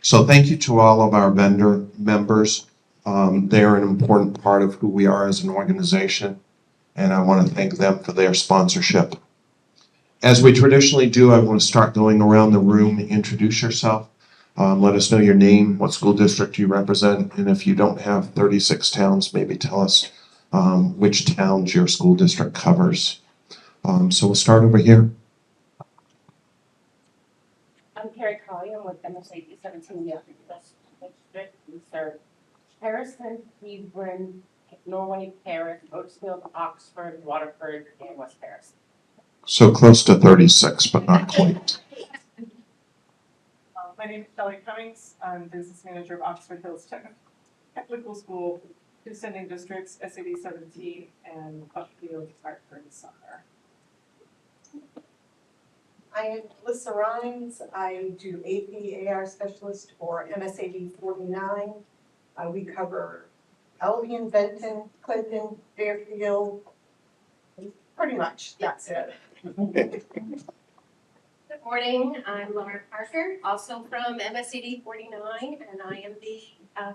So thank you to all of our vendor members. They are an important part of who we are as an organization, and I want to thank them for their sponsorship. As we traditionally do, I want to start going around the room and introduce yourself. Let us know your name, what school district you represent, and if you don't have 36 towns, maybe tell us which towns your school district covers. So we'll start over here. I'm Carrie Colley. I'm with MeASBO 17 District. We serve Harrison, Cleveland, Norway, Paris, Otisfield, Oxford, Waterford, and West Paris. So close to 36, but not quite. My name is Shelley Cummings. I'm business manager of Oxford Hills Technical School, two sending districts, SAD 17 and Upfield, Hartford, Sumner. I am Melissa Rhines. I do AP/AR specialist for MSAD 49. We cover Albion, Benton, Clinton, Fairfield. Pretty much, that's it. Good morning. I'm Laura Parker, also from MSAD 49, and I am the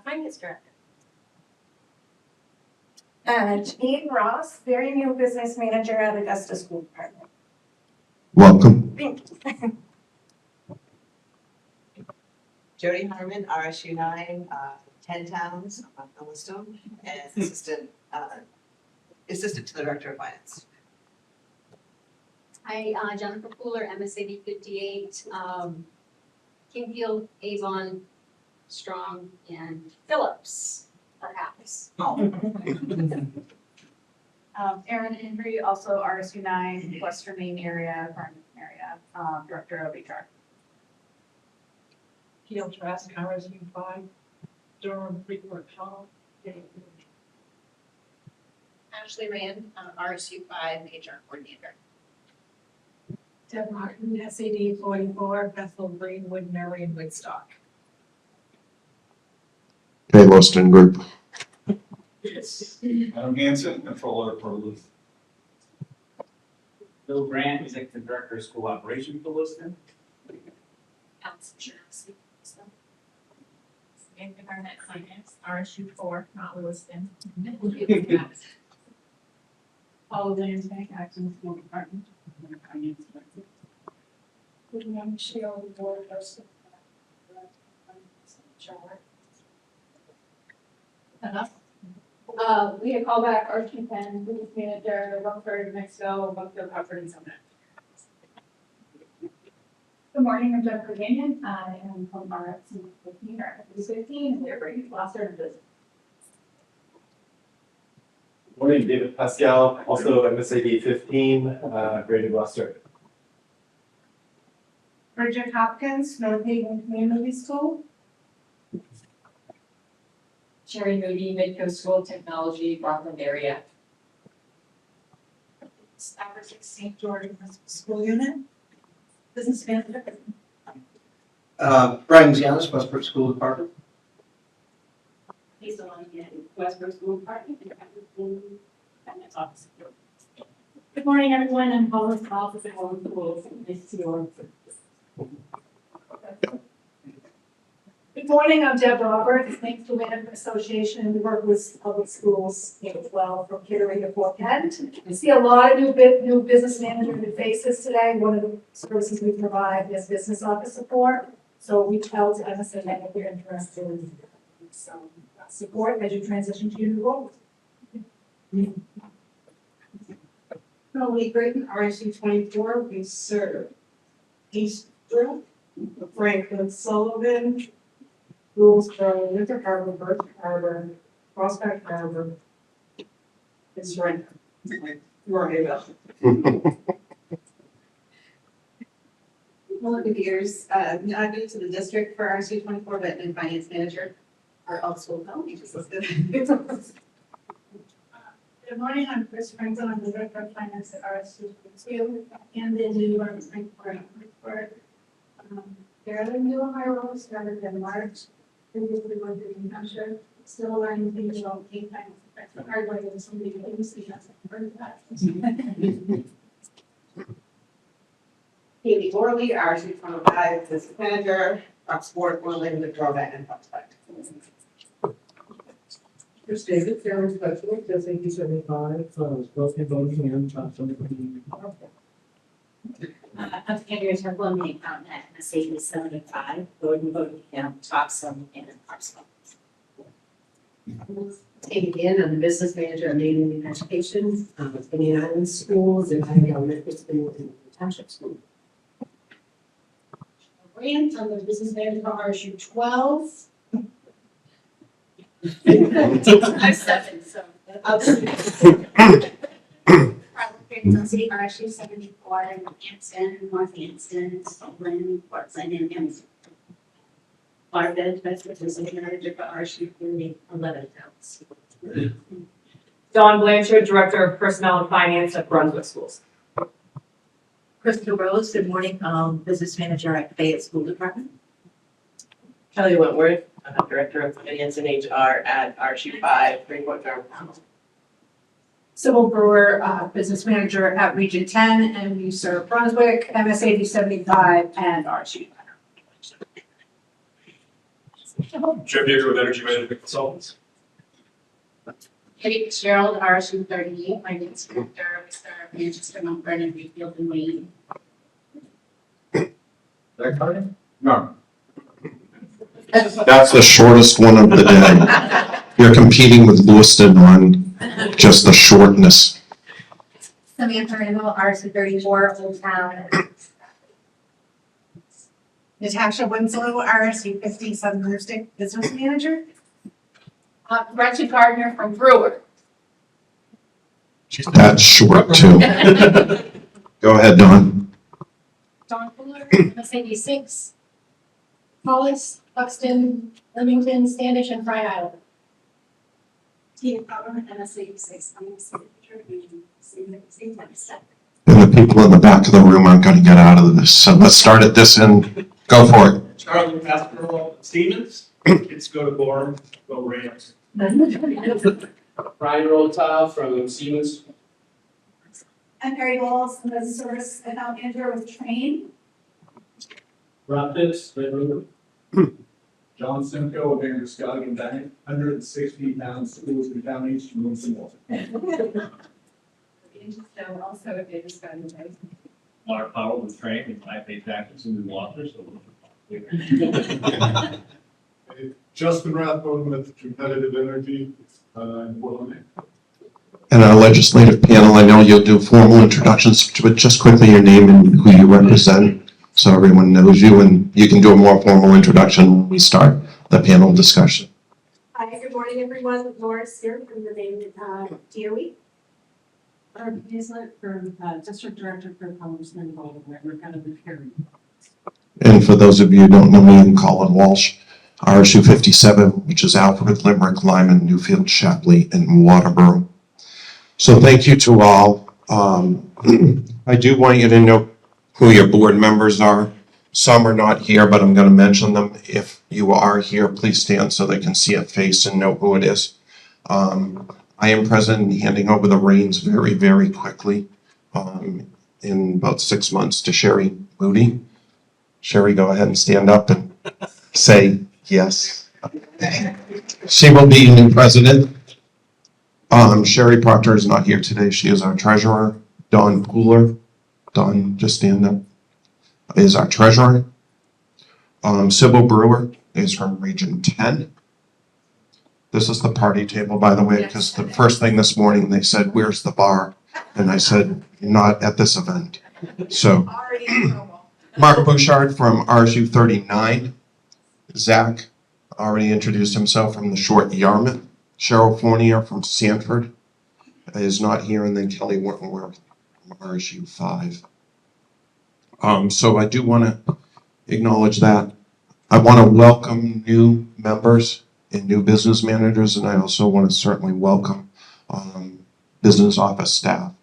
finance director. Janine Ross, very new business manager at Augusta School Department. Welcome. Thank you. Jody Harmon, RSU 9, 10 towns, I'll list them, and assistant to the director of finance. Hi, Jennifer Pooler, MSAD 58, Kingfield, Avon, Strong, and Phillips, perhaps. Erin Henry, also RSU 9, Western Maine area, Farmington area, director of HR. Gail Trask, RSU 5, Durham, Freeport, Hall. Ashley Rand, RSU 5, HR coordinator. Deb Martin, SAD 44, Bethel, Greenwood, Marion, Woodstock. Hey, Weston Group. Adam Hansen, controller for Lewiston. Bill Grant, executive director of school operations for Lewiston. Samantha Barnett, finance, RSU 4, not Lewiston. Paula Lansbank, acting school department, finance director. Michelle Ward, enough. We had called back Archie Penn, business manager, Rumford, Mexico, Buckfield, Hartford, and Sumner. Good morning, I'm Jennifer Gagnon. I am from RSU 15 or FSU 15, and we're bringing Gloucester and business. Morning, David Pascal, also MSAD 15, Greater Gloucester. Bridget Hopkins, North Haven Community School. Sherry Moody, Midcoast School Technology, Rockland area. Stavros St. George School Unit. Business manager. Brian Giannis, Westport School Department. He's on in Westbrook School Department and Finance Office. Good morning, everyone. I'm Paula Smalls with the Helen Schools. Nice to see you all. Good morning, I'm Deb Roberts, thanks to Land Association. We work with public schools as well from Kittery to Fort Kent. I see a lot of new business manager new faces today. One of the services we provide is business office support. So reach out to MSA if you're interested in some support as you transition to your new role. Lee Grayton, RSU 24, we serve Eastbrook, Franklin Sullivan, Gouldsboro, Winter Harbor, Birch Harbor, Prospect Harbor, and Surrender. Melissa Gears, I'm new to the district for RSU 24, but in finance manager, or also, no, you just listed. Good morning, I'm Chris Franklin, I'm the Director of Finance at RSU 2 and the new for fairly new hire role, started in March. Previously worked in New Hampshire, still learning things about pay finance, that's the hard way with somebody who obviously hasn't heard of that. Katie Morley, RSU 25, business manager, Oxford, Orland, Victoria, and Prospect. Chris David, Family Specialist, SAP 75, broken voting and somebody. I'm Andrea Turple, I'm the accountant at MeASBO 75, voting camp, Thompson, and Arsenal. Taking in, I'm the business manager of Maine and Education, Indian Island Schools, and I'm the elementary school in Township School. Grant, I'm the business manager for RSU 12. I'm 7, so. City RSU 74, Hampton, North Hampton, Lynn, Portland, and Hampton. Barbara, that's the business manager for RSU 11 towns. Dawn Blanchard, Director of Personnel and Finance at Brunswick Schools. Crystal Rose, good morning, business manager at Fayette School Department. Kelly Wentworth, Director of Finance and HR at RSU 5, Greenport, Durham. Sybil Brewer, business manager at Region 10, and we serve Brunswick, MSAD 75, and RSU. Jeff Yeager with Energy Management Consultants. Kate Gerald, RSU 38, finance director, we serve Manchester, Mount Vernon, Reedfield, and Wayne. Zach Carter? No. That's the shortest one of the day. You're competing with Lewiston on just the shortness. Samantha Randall, RSU 34, Old Town. Natasha Winslow, RSU 50, Southern Hempstead Business Manager. Gretchen Gardner from Brewer. That's short too. Go ahead, Dawn. Dawn Fuller, MSAD 6. Hollis, Buxton, Leamington, Standish, and Fry Island. Tina Fowler, MSAD 6. I'm the signature and same type of stuff. And the people in the back of the room aren't going to get out of this. So let's start at this end. Go for it. Charlie Pascal Stevens, kids go to Gorham, go Rams. Brian Rolltile from Siemens. I'm Mary Walls, I'm the service account manager with Train. Rob Pitts, Red River. John Simcoe of Andrew Scott and Bank, 160 town schools and counties from Winston Walton. So also a bit of Mark Powell with Train, and I pay taxes in New Water, so. Justin Rathbone with Competitive Energy, in Portland. And our legislative panel, I know you'll do formal introductions, but just quickly your name and who you represent, so everyone knows you, and you can do a more formal introduction when we start the panel discussion. Hi, good morning, everyone. Laura's here from the Maine DOE. Barb Hazlett from District Director for Congressman Baldwin, we're kind of repairing. And for those of you who don't know me, I'm Colin Walsh, RSU 57, which is Alfred, Limerick, Lyman, Newfield, Shapley, and Waterboro. So thank you to all. I do want you to know who your board members are. Some are not here, but I'm going to mention them. If you are here, please stand so they can see a face and know who it is. I am present and handing over the reins very, very quickly in about 6 months to Sherry Moody. Sherry, go ahead and stand up and say yes. She will be new president. Sherry Proctor is not here today. She is our treasurer. Dawn Pooler, Dawn, just stand up, is our treasurer. Sybil Brewer is from Region 10. This is the party table, by the way, because the first thing this morning they said, "Where's the bar?" And I said, "Not at this event." So, Mark Bouchard from RSU 39. Zach already introduced himself from the Short Yarmouth. Cheryl Fournier from Sanford is not here, and then Kelly Wentworth from RSU 5. So I do want to acknowledge that. I want to welcome new members and new business managers, and I also want to certainly welcome business office staff.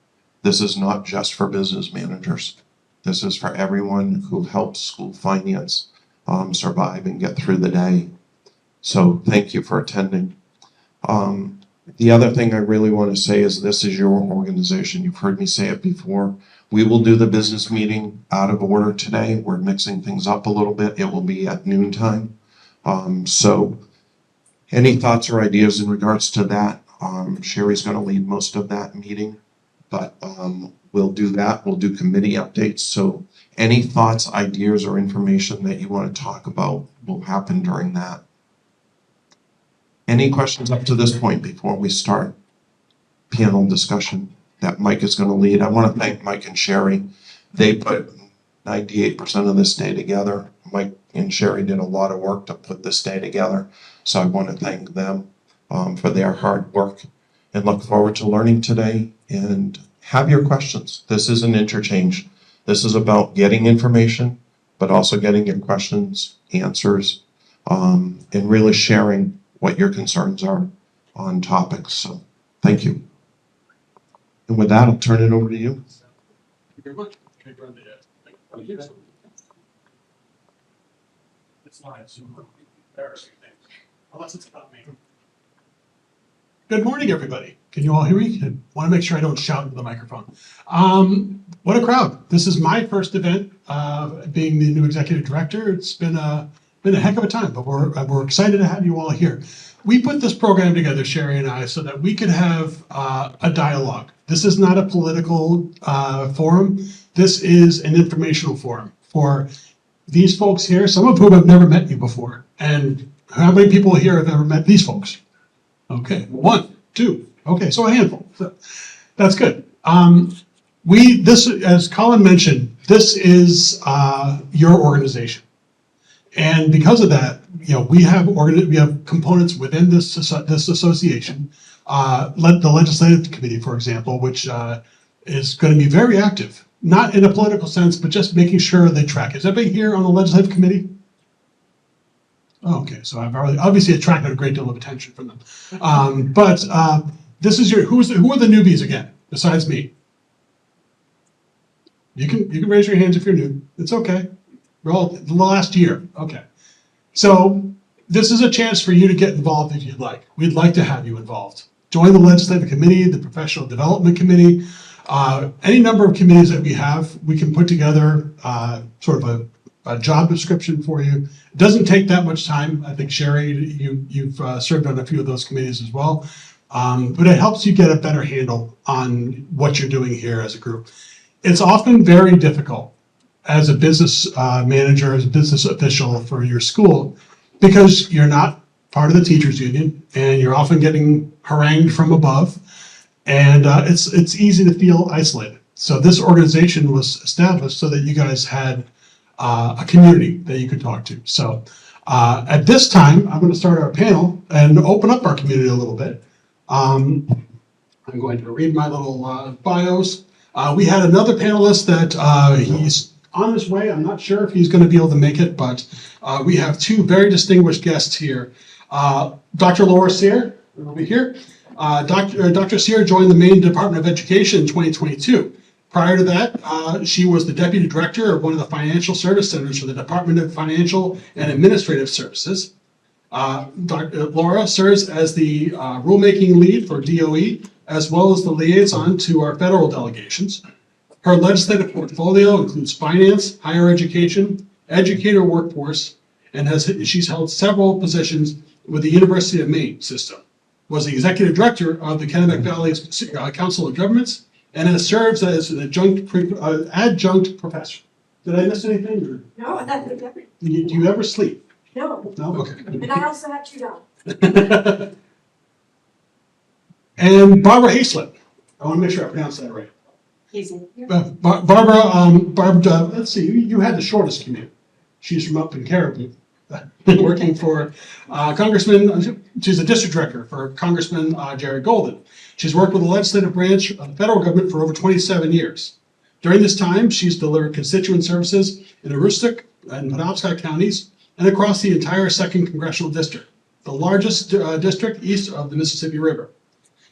This is not just for business managers. This is for everyone who helps school finance survive and get through the day. So thank you for attending. The other thing I really want to say is this is your organization. You've heard me say it before. We will do the business meeting out of order today. We're mixing things up a little bit. It will be at noon time. So any thoughts or ideas in regards to that? Sherry's going to lead most of that meeting, but we'll do that. We'll do committee updates. So any thoughts, ideas, or information that you want to talk about will happen during that. Any questions up to this point before we start panel discussion that Mike is going to lead? I want to thank Mike and Sherry. They put 98% of this day together. Mike and Sherry did a lot of work to put this day together. So I want to thank them for their hard work and look forward to learning today and have your questions. This is an interchange. This is about getting information, but also getting your questions, answers, and really sharing what your concerns are on topics. So thank you. And with that, I'll turn it over to you. Thank you very much. Okay, go on to the, it's live, so embarrassing things. Unless it's about me. Good morning, everybody. Can you all hear me? I want to make sure I don't shout into the microphone. What a crowd. This is my first event being the new executive director. It's been a heck of a time, but we're excited to have you all here. We put this program together, Sherry and I, so that we could have a dialogue. This is not a political forum. This is an informational forum for these folks here, some of whom have never met you before. And how many people here have ever met these folks? Okay, 1, 2. Okay, so a handful. So that's good. This, as Colin mentioned, this is your organization. And because of that, we have components within this association, the legislative committee, for example, which is going to be very active, not in a political sense, but just making sure they track. Is everybody here on the legislative committee? Oh, okay, so I've already obviously attracted a great deal of attention from them. But this is who are the newbies again, besides me? You can raise your hands if you're new. It's okay. We're all the last year. Okay. So this is a chance for you to get involved if you'd like. We'd like to have you involved. Join the legislative committee, the professional development committee, any number of committees that we have. We can put together sort of a job description for you. It doesn't take that much time. I think Sherry, you've served on a few of those committees as well. But it helps you get a better handle on what you're doing here as a group. It's often very difficult as a business manager, as a business official for your school, because you're not part of the teachers union and you're often getting harangued from above, and it's easy to feel isolated. So this organization was established so that you guys had a community that you could talk to. So at this time, I'm going to start our panel and open up our community a little bit. I'm going to read my little bios. We had another panelist that he's on his way. I'm not sure if he's going to be able to make it, but we have 2 very distinguished guests here. Dr. Laura Sear, over here. Dr. Sear joined the Maine Department of Education in 2022. Prior to that, she was the deputy director of one of the financial service centers for the Department of Financial and Administrative Services. Dr. Laura serves as the rulemaking lead for DOE, as well as the liaison to our federal delegations. Her legislative portfolio includes finance, higher education, educator workforce, and she's held several positions with the University of Maine system. Was the executive director of the Kennebec Valley Council of Governments, and has served as an adjunct professor. Did I miss anything? Or? No, that's everything. Do you ever sleep? No. No? Okay. And I also have 2 dogs. And Barbara Hayslip. I want to make sure I pronounce that right. Easy. Barbara, let's see, you had the shortest commute. She's from up in Caribou, working for Congressman, she's a district director for Congressman Jared Golden. She's worked with the legislative branch of the federal government for over 27 years. During this time, she's delivered constituent services in Aroostook and Penobscot counties and across the entire 2nd Congressional District, the largest district east of the Mississippi River.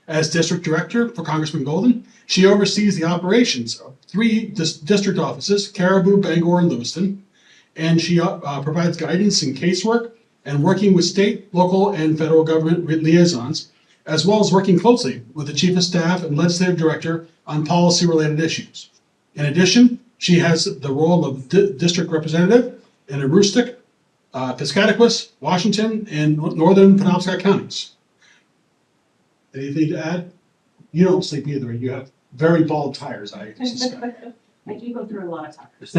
As district director for Congressman Golden, she oversees the operations of 3 district offices, Caribou, Bangor, and Lewiston, and she provides guidance in casework and working with state, local, and federal government liaisons, as well as working closely with the Chief of Staff and Legislative Director on policy-related issues. In addition, she has the role of District Representative in Aroostook, Piscataquis, Washington, and Northern Penobscot counties. Anything to add? You don't sleep either. You have very bald tires, I suspect. I do go through a lot of tires.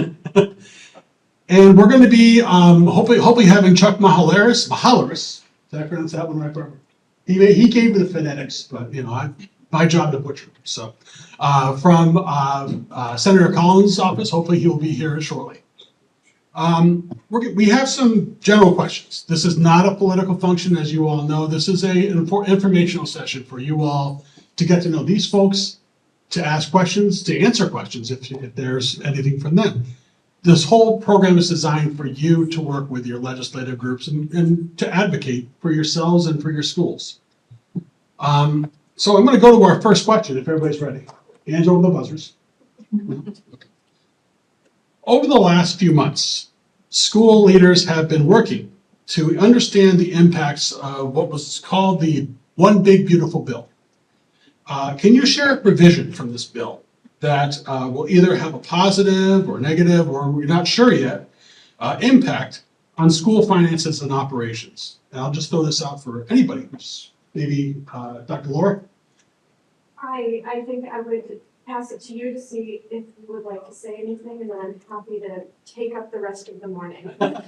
And we're going to be hopefully having Chuck Mahalaris. Did I pronounce that one right, Barbara? He gave me the phonetics, but my job to butcher them. So from Senator Collins' office, hopefully he will be here shortly. We have some general questions. This is not a political function, as you all know. This is an informational session for you all to get to know these folks, to ask questions, to answer questions if there's anything from them. This whole program is designed for you to work with your legislative groups and to advocate for yourselves and for your schools. So I'm going to go to our first question, if everybody's ready. Hands over the buzzers. Over the last few months, school leaders have been working to understand the impacts of what was called the One Big Beautiful Bill. Can you share a provision from this bill that will either have a positive or negative, or we're not sure yet, impact on school finances and operations? And I'll just throw this out for anybody. Maybe Dr. Laura? I think I would pass it to you to see if you would like to say anything, and then I'm happy to take up the rest of the morning. Laura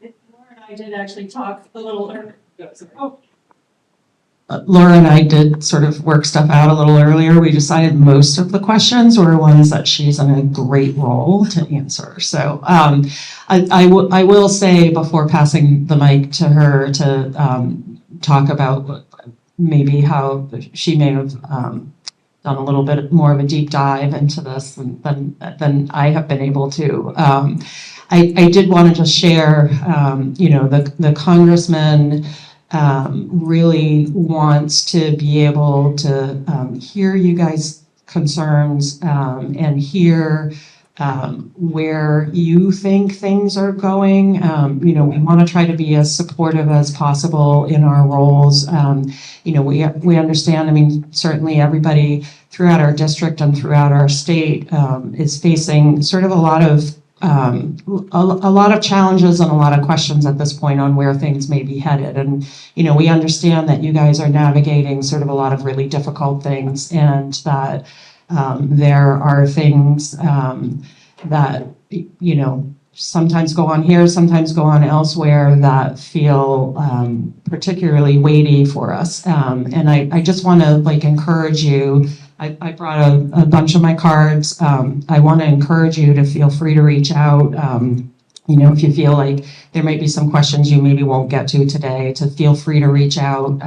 and I did actually talk a little earlier. Laura and I did sort of work stuff out a little earlier. We decided most of the questions were ones that she's in a great role to answer. So I will say before passing the mic to her to talk about maybe how she may have done a little bit more of a deep dive into this than I have been able to. I did want to just share, the congressman really wants to be able to hear you guys' concerns and hear where you think things are going. We want to try to be as supportive as possible in our roles. We understand, certainly everybody throughout our district and throughout our state is facing sort of a lot of challenges and a lot of questions at this point on where things may be headed. And, we understand that you guys are navigating sort of a lot of really difficult things, and that there are things that, sometimes go on here, sometimes go on elsewhere that feel particularly weighty for us. And I just want to encourage you. I brought a bunch of my cards. I want to encourage you to feel free to reach out. If you feel like there might be some questions you maybe won't get to today, to feel free to reach out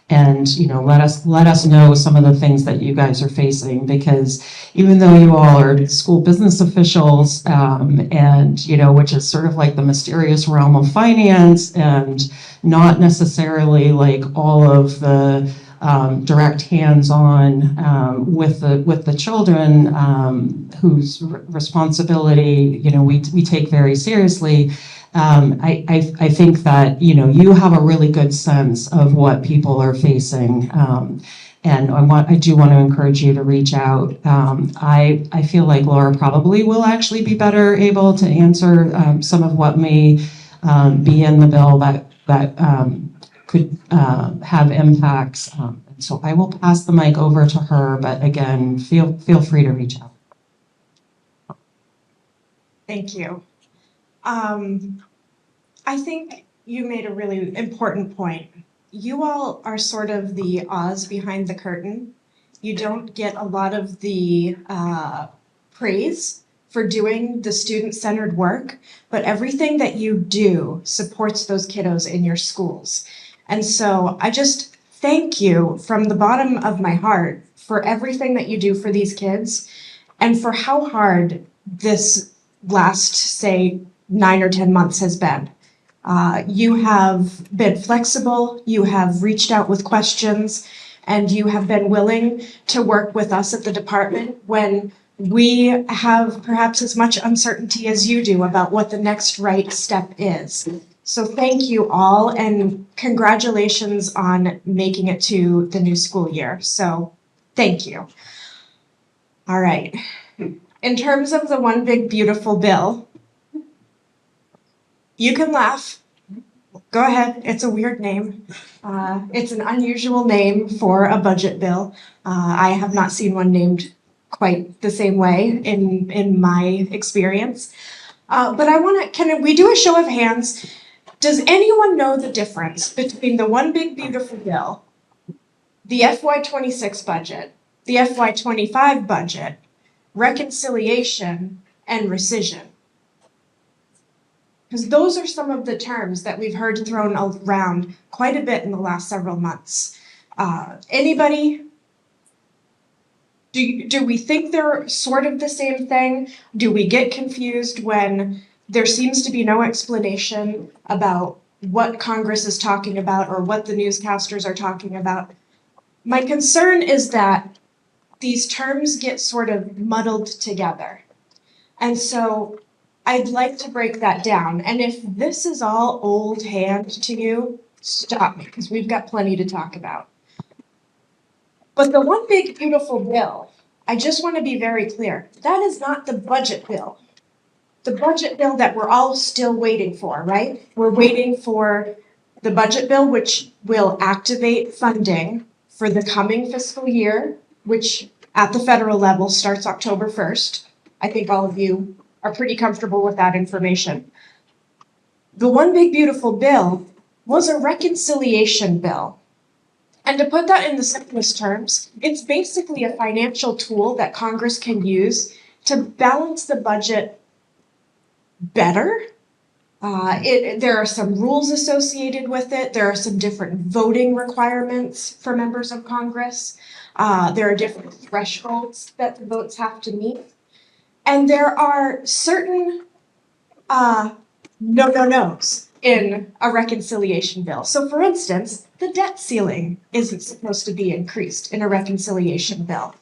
and let us know some of the things that you guys are facing, because even though you all are school business officials, and which is sort of like the mysterious realm of finance and not necessarily like all of the direct hands-on with the children whose responsibility we take very seriously. I think that you have a really good sense of what people are facing, and I do want to encourage you to reach out. I feel like Laura probably will actually be better able to answer some of what may be in the bill that could have impacts. So I will pass the mic over to her, but again, feel free to reach out. Thank you. I think you made a really important point. You all are sort of the Oz behind the curtain. You don't get a lot of the praise for doing the student-centered work, but everything that you do supports those kiddos in your schools. And so I just thank you from the bottom of my heart for everything that you do for these kids, and for how hard this last, say, 9 or 10 months has been. You have been flexible, you have reached out with questions, and you have been willing to work with us at the department when we have perhaps as much uncertainty as you do about what the next right step is. So thank you all and congratulations on making it to the new school year. So thank you. All right. In terms of the one big beautiful bill, you can laugh. Go ahead. It's a weird name. It's an unusual name for a budget bill. I have not seen one named quite the same way in my experience. But I want to, can we do a show of hands? Does anyone know the difference between the one big beautiful bill, the FY26 budget, the FY25 budget, reconciliation, and rescission? Because those are some of the terms that we've heard thrown around quite a bit in the last several months. Anybody? Do we think they're sort of the same thing? Do we get confused when there seems to be no explanation about what Congress is talking about or what the newscasters are talking about? My concern is that these terms get sort of muddled together. And so I'd like to break that down. And if this is all old hand to you, stop me, because we've got plenty to talk about. But the one big beautiful bill, I just want to be very clear, that is not the budget bill. The budget bill that we're all still waiting for, right? We're waiting for the budget bill, which will activate funding for the coming fiscal year, which at the federal level starts October 1st. I think all of you are pretty comfortable with that information. The one big beautiful bill was a reconciliation bill. And to put that in the simplest terms, it's basically a financial tool that Congress can use to balance the budget better. There are some rules associated with it. There are some different voting requirements for members of Congress. There are different thresholds that the votes have to meet. And there are certain no-no-nos in a reconciliation bill. So for instance, the debt ceiling isn't supposed to be increased in a reconciliation bill.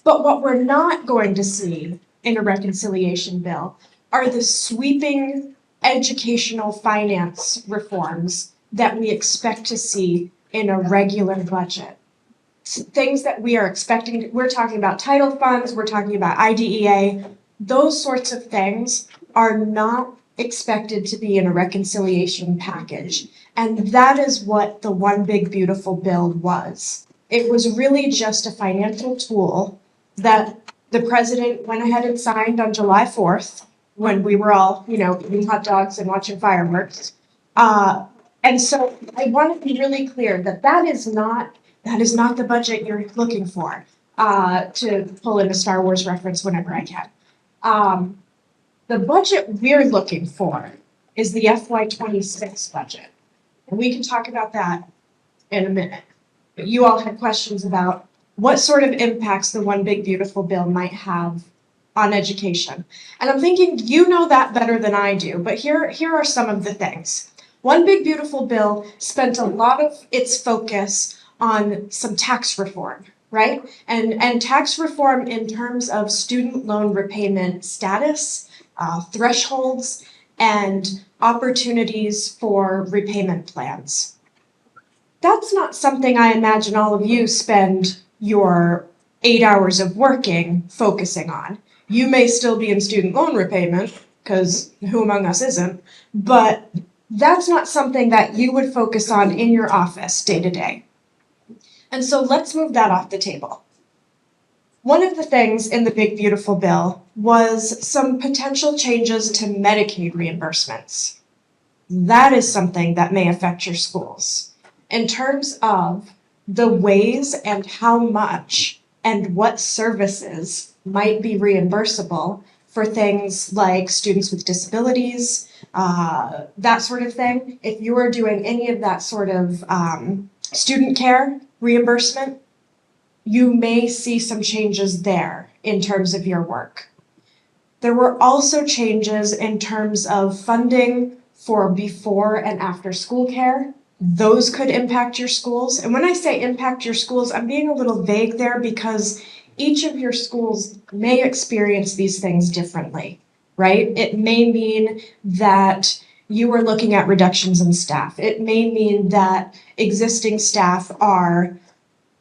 But what we're not going to see in a reconciliation bill are the sweeping educational finance reforms that we expect to see in a regular budget. Things that we are expecting, we're talking about title funds, we're talking about IDEA, those sorts of things are not expected to be in a reconciliation package. And that is what the one big beautiful bill was. It was really just a financial tool that the president went ahead and signed on July 4th when we were all, eating hot dogs and watching fireworks. And so I want to be really clear that that is not the budget you're looking for, to pull in a Star Wars reference whenever I can. The budget we're looking for is the FY26 budget. And we can talk about that in a minute. But you all had questions about what sort of impacts the one big beautiful bill might have on education. And I'm thinking you know that better than I do, but here are some of the things. One big beautiful bill spent a lot of its focus on some tax reform, right? And tax reform in terms of student loan repayment status, thresholds, and opportunities for repayment plans. That's not something I imagine all of you spend your 8 hours of working focusing on. You may still be in student loan repayment, because who among us isn't, but that's not something that you would focus on in your office day to day. And so let's move that off the table. One of the things in the big beautiful bill was some potential changes to Medicaid reimbursements. That is something that may affect your schools in terms of the ways and how much and what services might be reimbursable for things like students with disabilities, that sort of thing. If you are doing any of that sort of student care reimbursement, you may see some changes there in terms of your work. There were also changes in terms of funding for before and after school care. Those could impact your schools. And when I say impact your schools, I'm being a little vague there because each of your schools may experience these things differently, right? It may mean that you are looking at reductions in staff. It may mean that existing staff are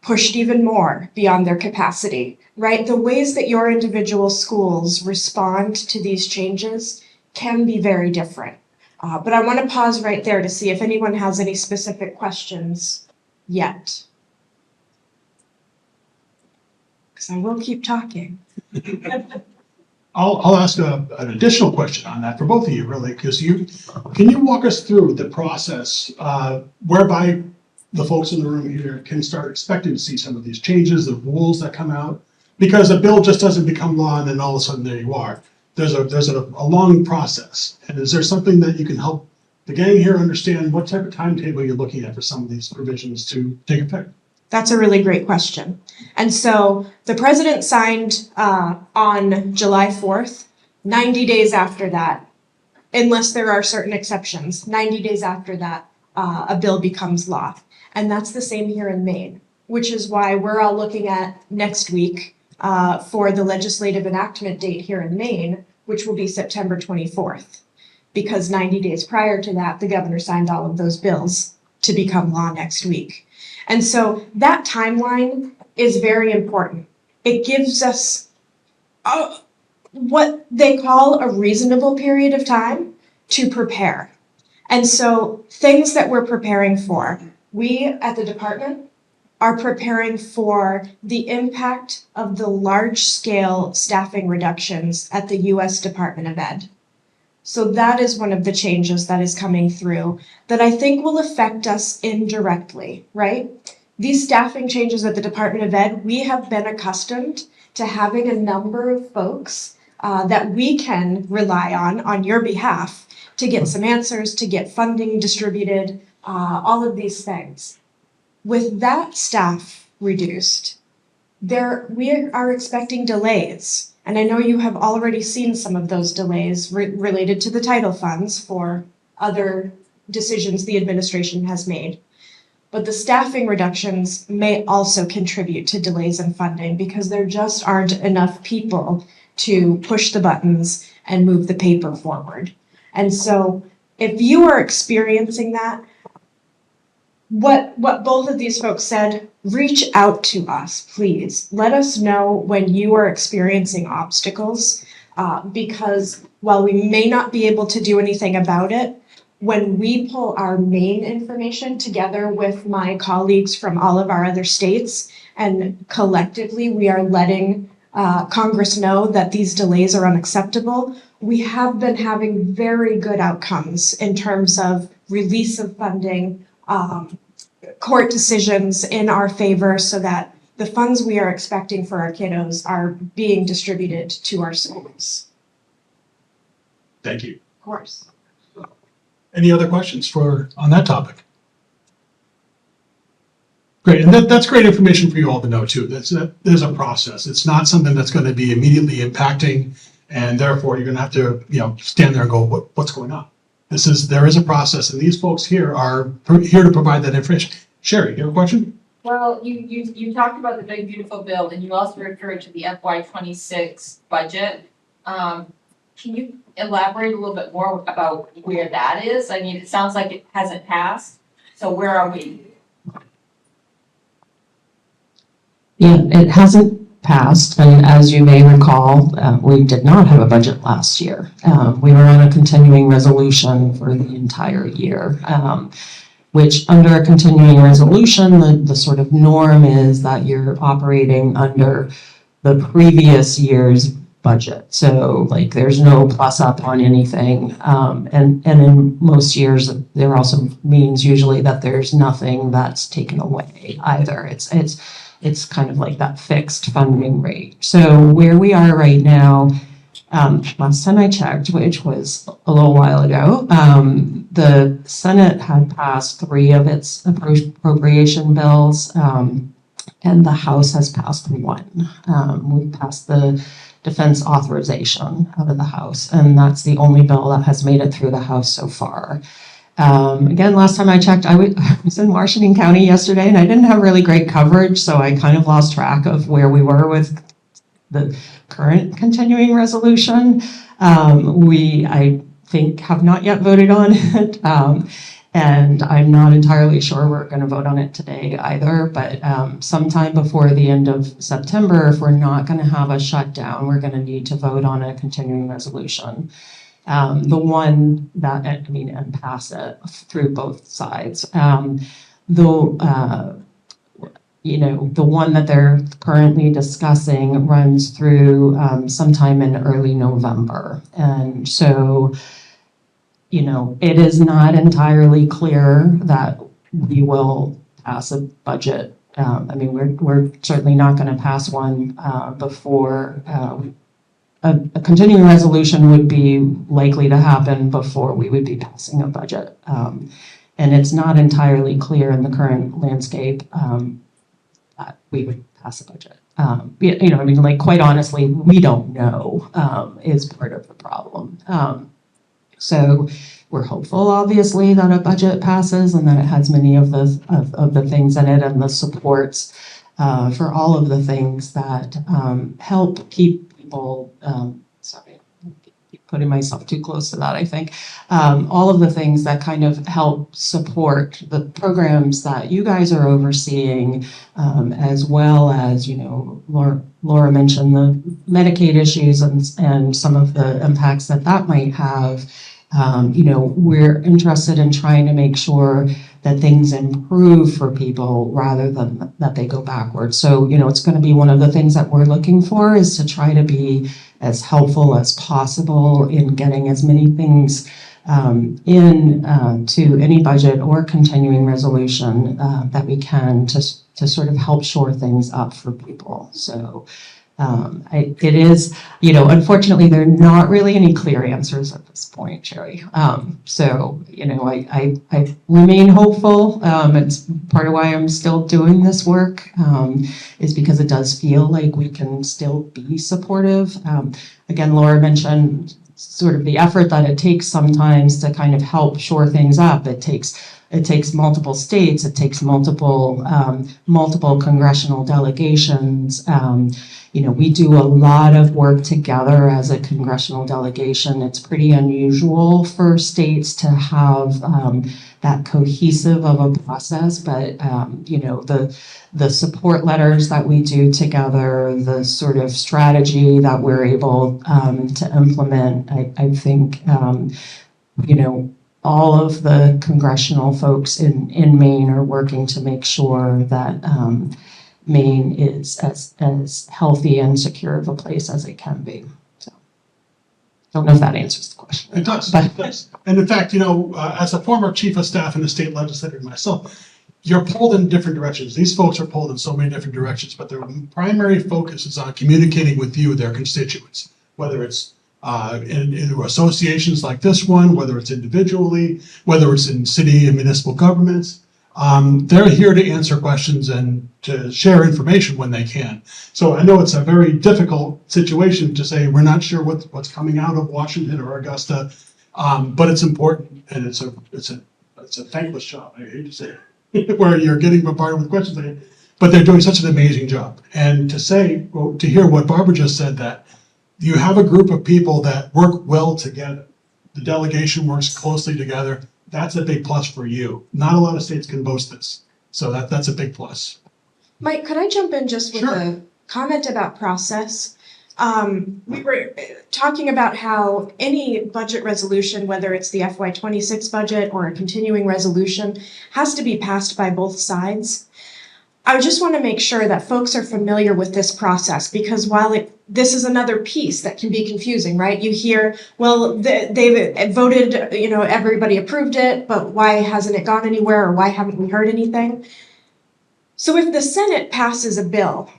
pushed even more beyond their capacity, right? The ways that your individual schools respond to these changes can be very different. But I want to pause right there to see if anyone has any specific questions yet. Because I will keep talking. I'll ask an additional question on that for both of you, really, because can you walk us through the process whereby the folks in the room here can start expecting to see some of these changes, the rules that come out? Because a bill just doesn't become law and then all of a sudden there you are. There's a long process. And is there something that you can help the gang here understand what type of timetable you're looking at for some of these provisions to take effect? That's a really great question. And so the president signed on July 4th, 90 days after that, unless there are certain exceptions, 90 days after that, a bill becomes law. And that's the same here in Maine, which is why we're all looking at next week for the legislative enactment date here in Maine, which will be September 24th. Because 90 days prior to that, the governor signed all of those bills to become law next week. And so that timeline is very important. It gives us what they call a reasonable period of time to prepare. And so things that we're preparing for, we at the department are preparing for the impact of the large-scale staffing reductions at the U.S. Department of Ed. So that is one of the changes that is coming through that I think will affect us indirectly, right? These staffing changes at the Department of Ed, we have been accustomed to having a number of folks that we can rely on your behalf to get some answers, to get funding distributed, all of these things. With that staff reduced, we are expecting delays. And I know you have already seen some of those delays related to the title funds for other decisions the administration has made. But the staffing reductions may also contribute to delays in funding because there just aren't enough people to push the buttons and move the paper forward. And so if you are experiencing that, what both of these folks said, reach out to us, please. Let us know when you are experiencing obstacles, because while we may not be able to do anything about it, when we pull our main information together with my colleagues from all of our other states, and collectively we are letting Congress know that these delays are unacceptable, we have been having very good outcomes in terms of release of funding, court decisions in our favor so that the funds we are expecting for our kiddos are being distributed to our schools. Thank you. Of course. Any other questions on that topic? Great, and that's great information for you all to know too. There's a process. It's not something that's going to be immediately impacting, and therefore you're going to have to stand there and go, what's going on? There is a process, and these folks here are here to provide that information. Sherry, you have a question? Well, you talked about the big beautiful bill, and you also referred to the FY26 budget. Can you elaborate a little bit more about where that is? I mean, it sounds like it hasn't passed, so where are we? Yeah, it hasn't passed, and as you may recall, we did not have a budget last year. We were on a continuing resolution for the entire year, which under a continuing resolution, the sort of norm is that you're operating under the previous year's budget. So like there's no plus up on anything. And in most years, there also means usually that there's nothing that's taken away either. It's kind of like that fixed funding rate. So where we are right now, last time I checked, which was a little while ago, the Senate had passed 3 of its appropriation bills, and the House has passed 1. We passed the defense authorization out of the House, and that's the only bill that has made it through the House so far. Again, last time I checked, I was in Washington County yesterday, and I didn't have really great coverage, so I kind of lost track of where we were with the current continuing resolution. I think have not yet voted on it. And I'm not entirely sure we're going to vote on it today either, but sometime before the end of September, if we're not going to have a shutdown, we're going to need to vote on a continuing resolution. The one that, and pass it through both sides. The one that they're currently discussing runs through sometime in early November. And so, it is not entirely clear that we will pass a budget. We're certainly not going to pass one before a continuing resolution would be likely to happen before we would be passing a budget. And it's not entirely clear in the current landscape that we would pass a budget. Quite honestly, we don't know is part of the problem. So we're hopeful, obviously, that a budget passes and that it has many of the things in it and the supports for all of the things that help keep people, sorry, I keep putting myself too close to that, I think. All of the things that kind of help support the programs that you guys are overseeing, as well as, Laura mentioned the Medicaid issues and some of the impacts that might have. We're interested in trying to make sure that things improve for people rather than that they go backwards. So, it's going to be one of the things that we're looking for is to try to be as helpful as possible in getting as many things to any budget or continuing resolution that we can to sort of help shore things up for people. So it is, unfortunately, there are not really any clear answers at this point, Sherry. So, I remain hopeful. It's part of why I'm still doing this work, is because it does feel like we can still be supportive. Again, Laura mentioned sort of the effort that it takes sometimes to kind of help shore things up. It takes multiple states, it takes multiple congressional delegations. We do a lot of work together as a congressional delegation. It's pretty unusual for states to have that cohesive of a process, but the support letters that we do together, the sort of strategy that we're able to implement, I think, all of the congressional folks in Maine are working to make sure that Maine is as healthy and secure of a place as it can be. So, don't know if that answers the question. It does. It does. And in fact, as a former chief of staff in the state legislature myself, you're pulled in different directions. These folks are pulled in so many different directions, but their primary focus is on communicating with you, their constituents, whether it's in associations like this one, whether it's individually, whether it's in city and municipal governments. They're here to answer questions and to share information when they can. So I know it's a very difficult situation to say we're not sure what's coming out of Washington or Augusta, but it's important and it's a thankless job. I hate to say it, where you're getting bombarded with questions, but they're doing such an amazing job. And to hear what Barbara just said, that you have a group of people that work well together. The delegation works closely together. That's a big plus for you. Not a lot of states can boast this. So that's a big plus. Mike, could I jump in just with a comment about process? We were talking about how any budget resolution, whether it's the FY26 budget or a continuing resolution, has to be passed by both sides. I just want to make sure that folks are familiar with this process, because while this is another piece that can be confusing, right? You hear, well, they've voted, everybody approved it, but why hasn't it gone anywhere, or why haven't we heard anything? So if the Senate passes a bill,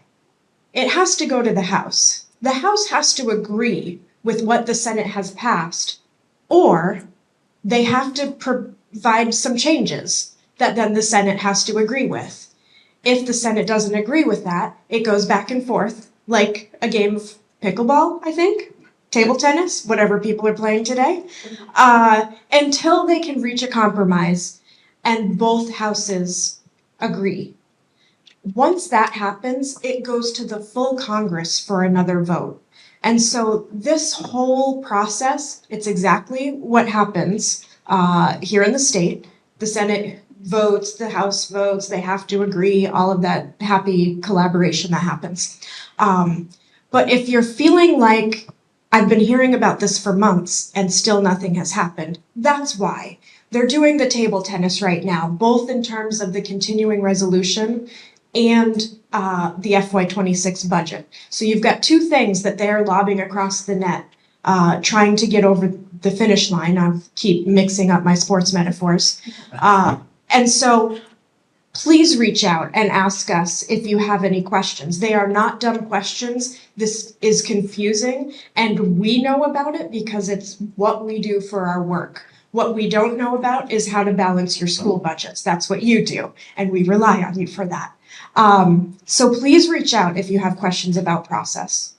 it has to go to the House. The House has to agree with what the Senate has passed, or they have to provide some changes that then the Senate has to agree with. If the Senate doesn't agree with that, it goes back and forth like a game of pickleball, I think, table tennis, whatever people are playing today, until they can reach a compromise and both houses agree. Once that happens, it goes to the full Congress for another vote. And so this whole process, it's exactly what happens here in the state. The Senate votes, the House votes, they have to agree, all of that happy collaboration that happens. But if you're feeling like I've been hearing about this for months and still nothing has happened, that's why. They're doing the table tennis right now, both in terms of the continuing resolution and the FY26 budget. So you've got two things that they're lobbing across the net, trying to get over the finish line. I keep mixing up my sports metaphors. And so please reach out and ask us if you have any questions. They are not dumb questions. This is confusing, and we know about it because it's what we do for our work. What we don't know about is how to balance your school budgets. That's what you do, and we rely on you for that. So please reach out if you have questions about process.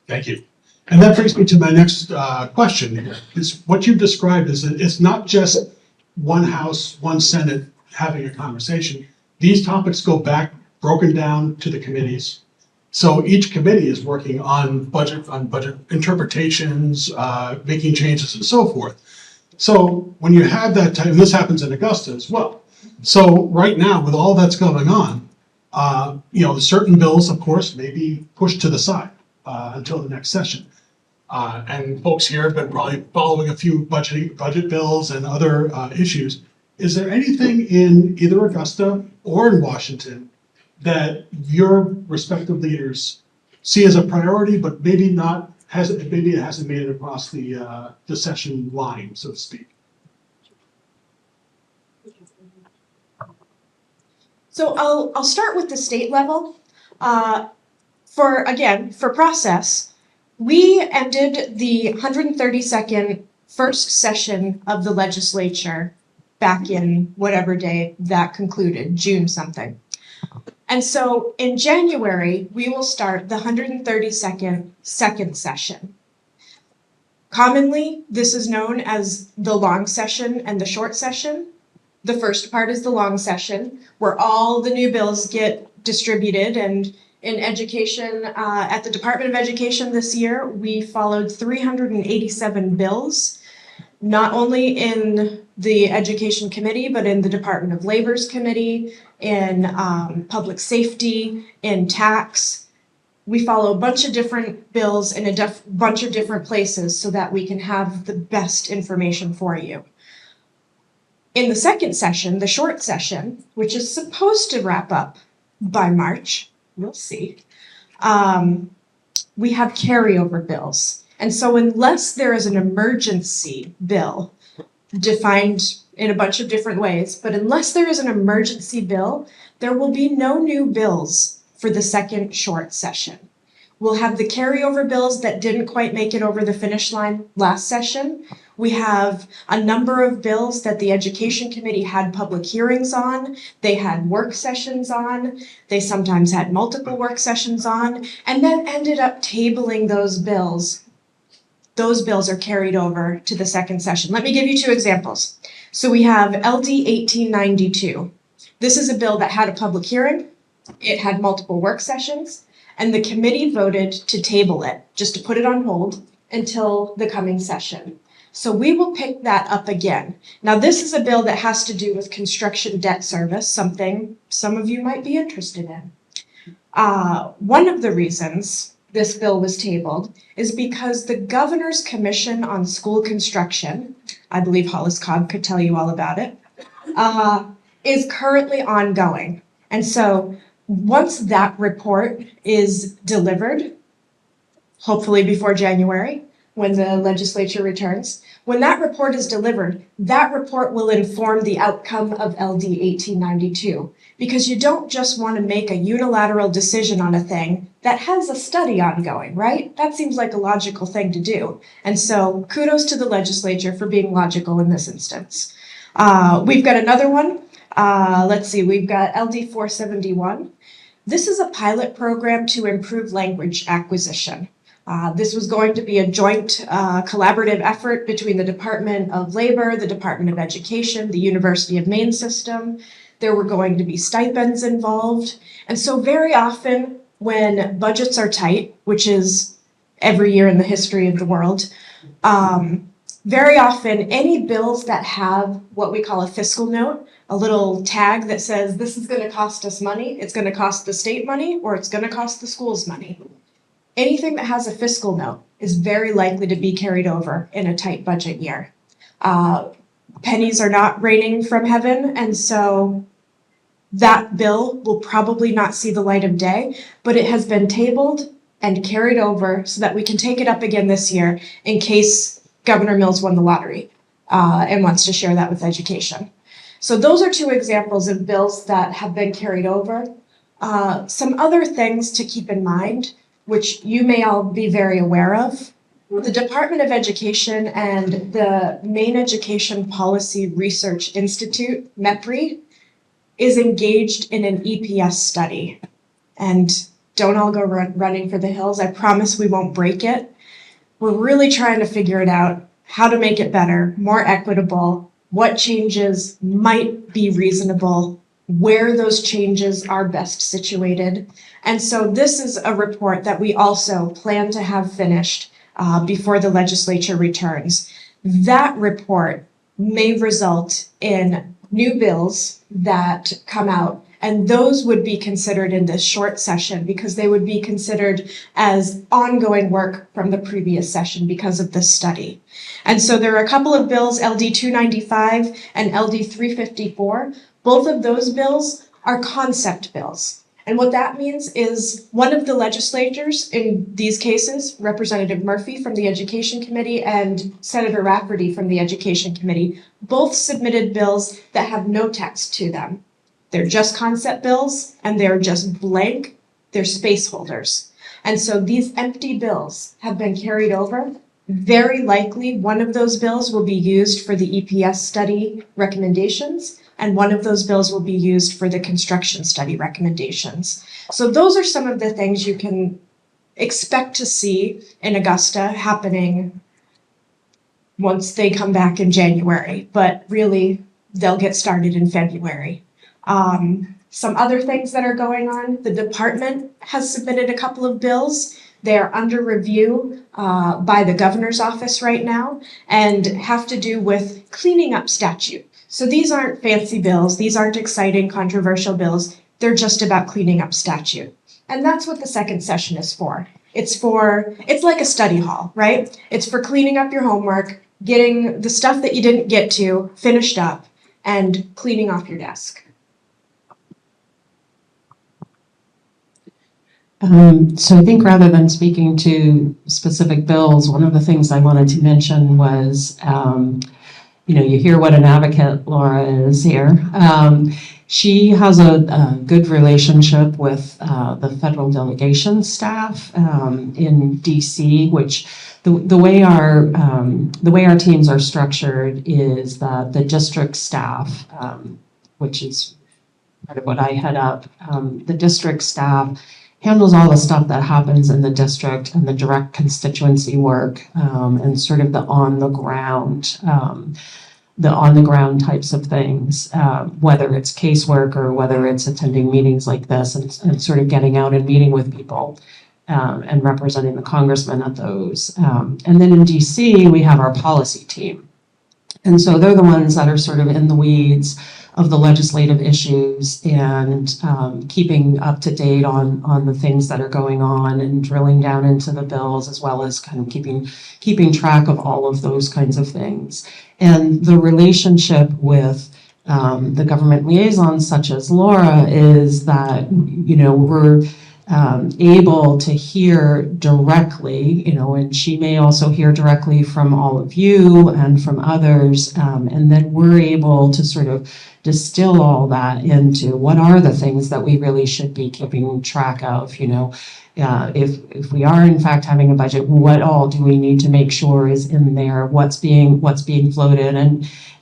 Thank you. And that brings me to my next question here, is what you've described is that it's not just one House, one Senate having a conversation. These topics go back, broken down to the committees. So each committee is working on budget interpretations, making changes and so forth. So when you have that time, and this happens in Augusta as well. So right now, with all that's going on, certain bills, of course, may be pushed to the side until the next session. And folks here have been probably following a few budget bills and other issues. Is there anything in either Augusta or in Washington that your respective leaders see as a priority, but maybe it hasn't made it across the session line, so to speak? So I'll start with the state level. For process, we ended the 132nd first session of the legislature back in whatever day that concluded, June something. And so in January, we will start the 132nd second session. Commonly, this is known as the long session and the short session. The first part is the long session, where all the new bills get distributed. And in education, at the Department of Education this year, we followed 387 bills, not only in the Education Committee, but in the Department of Labor's Committee, in Public Safety, in Tax. We follow a bunch of different bills in a bunch of different places so that we can have the best information for you. In the second session, the short session, which is supposed to wrap up by March, we'll see, we have carryover bills. And so unless there is an emergency bill defined in a bunch of different ways, but unless there is an emergency bill, there will be no new bills for the second short session. We'll have the carryover bills that didn't quite make it over the finish line last session. We have a number of bills that the Education Committee had public hearings on, they had work sessions on, they sometimes had multiple work sessions on, and then ended up tabling those bills. Those bills are carried over to the second session. Let me give you two examples. So we have LD 1892. This is a bill that had a public hearing, it had multiple work sessions, and the committee voted to table it, just to put it on hold until the coming session. So we will pick that up again. Now, this is a bill that has to do with construction debt service, something some of you might be interested in. One of the reasons this bill was tabled is because the Governor's Commission on School Construction, I believe Hollis Cobb could tell you all about it, is currently ongoing. And so once that report is delivered, hopefully before January, when the legislature returns, when that report is delivered, that report will inform the outcome of LD 1892. Because you don't just want to make a unilateral decision on a thing that has a study ongoing, right? That seems like a logical thing to do. And so kudos to the legislature for being logical in this instance. We've got another one. Let's see, we've got LD 471. This is a pilot program to improve language acquisition. This was going to be a joint collaborative effort between the Department of Labor, the Department of Education, the University of Maine system. There were going to be stipends involved. And so very often when budgets are tight, which is every year in the history of the world. Very often, any bills that have what we call a fiscal note, a little tag that says this is going to cost us money, it's going to cost the state money, or it's going to cost the schools money. Anything that has a fiscal note is very likely to be carried over in a tight budget year. Pennies are not raining from heaven, and so that bill will probably not see the light of day, but it has been tabled and carried over so that we can take it up again this year in case Governor Mills won the lottery and wants to share that with education. So those are two examples of bills that have been carried over. Some other things to keep in mind, which you may all be very aware of. The Department of Education and the Maine Education Policy Research Institute, MEPRI, is engaged in an EPS study. And don't all go running for the hills. I promise we won't break it. We're really trying to figure it out, how to make it better, more equitable, what changes might be reasonable, where those changes are best situated. And so this is a report that we also plan to have finished before the legislature returns. That report may result in new bills that come out, and those would be considered in this short session because they would be considered as ongoing work from the previous session because of this study. And so there are a couple of bills, LD 295 and LD 354. Both of those bills are concept bills. And what that means is one of the legislators in these cases, Representative Murphy from the Education Committee and Senator Rafferty from the Education Committee, both submitted bills that have no text to them. They're just concept bills and they're just blank, they're space holders. And so these empty bills have been carried over. Very likely one of those bills will be used for the EPS study recommendations, and one of those bills will be used for the construction study recommendations. So those are some of the things you can expect to see in Augusta happening once they come back in January, but really they'll get started in February. Some other things that are going on, the department has submitted a couple of bills. They're under review by the governor's office right now and have to do with cleaning up statute. So these aren't fancy bills. These aren't exciting, controversial bills. They're just about cleaning up statute. And that's what the second session is for. It's like a study hall, right? It's for cleaning up your homework, getting the stuff that you didn't get to finished up, and cleaning off your desk. So I think rather than speaking to specific bills, one of the things I wanted to mention was, you hear what an advocate Laura is here. She has a good relationship with the federal delegation staff in DC, which the way our teams are structured is that the district staff, which is part of what I head up, the district staff handles all the stuff that happens in the district and the direct constituency work and sort of the on the ground types of things, whether it's casework or whether it's attending meetings like this and sort of getting out and meeting with people and representing the congressman at those. And then in DC, we have our policy team. And so they're the ones that are sort of in the weeds of the legislative issues and keeping up to date on the things that are going on and drilling down into the bills, as well as kind of keeping track of all of those kinds of things. And the relationship with the government liaisons, such as Laura, is that, we're able to hear directly, and she may also hear directly from all of you and from others, and then we're able to sort of distill all that into what are the things that we really should be keeping track of, if we are in fact having a budget, what all do we need to make sure is in there, what's being floated,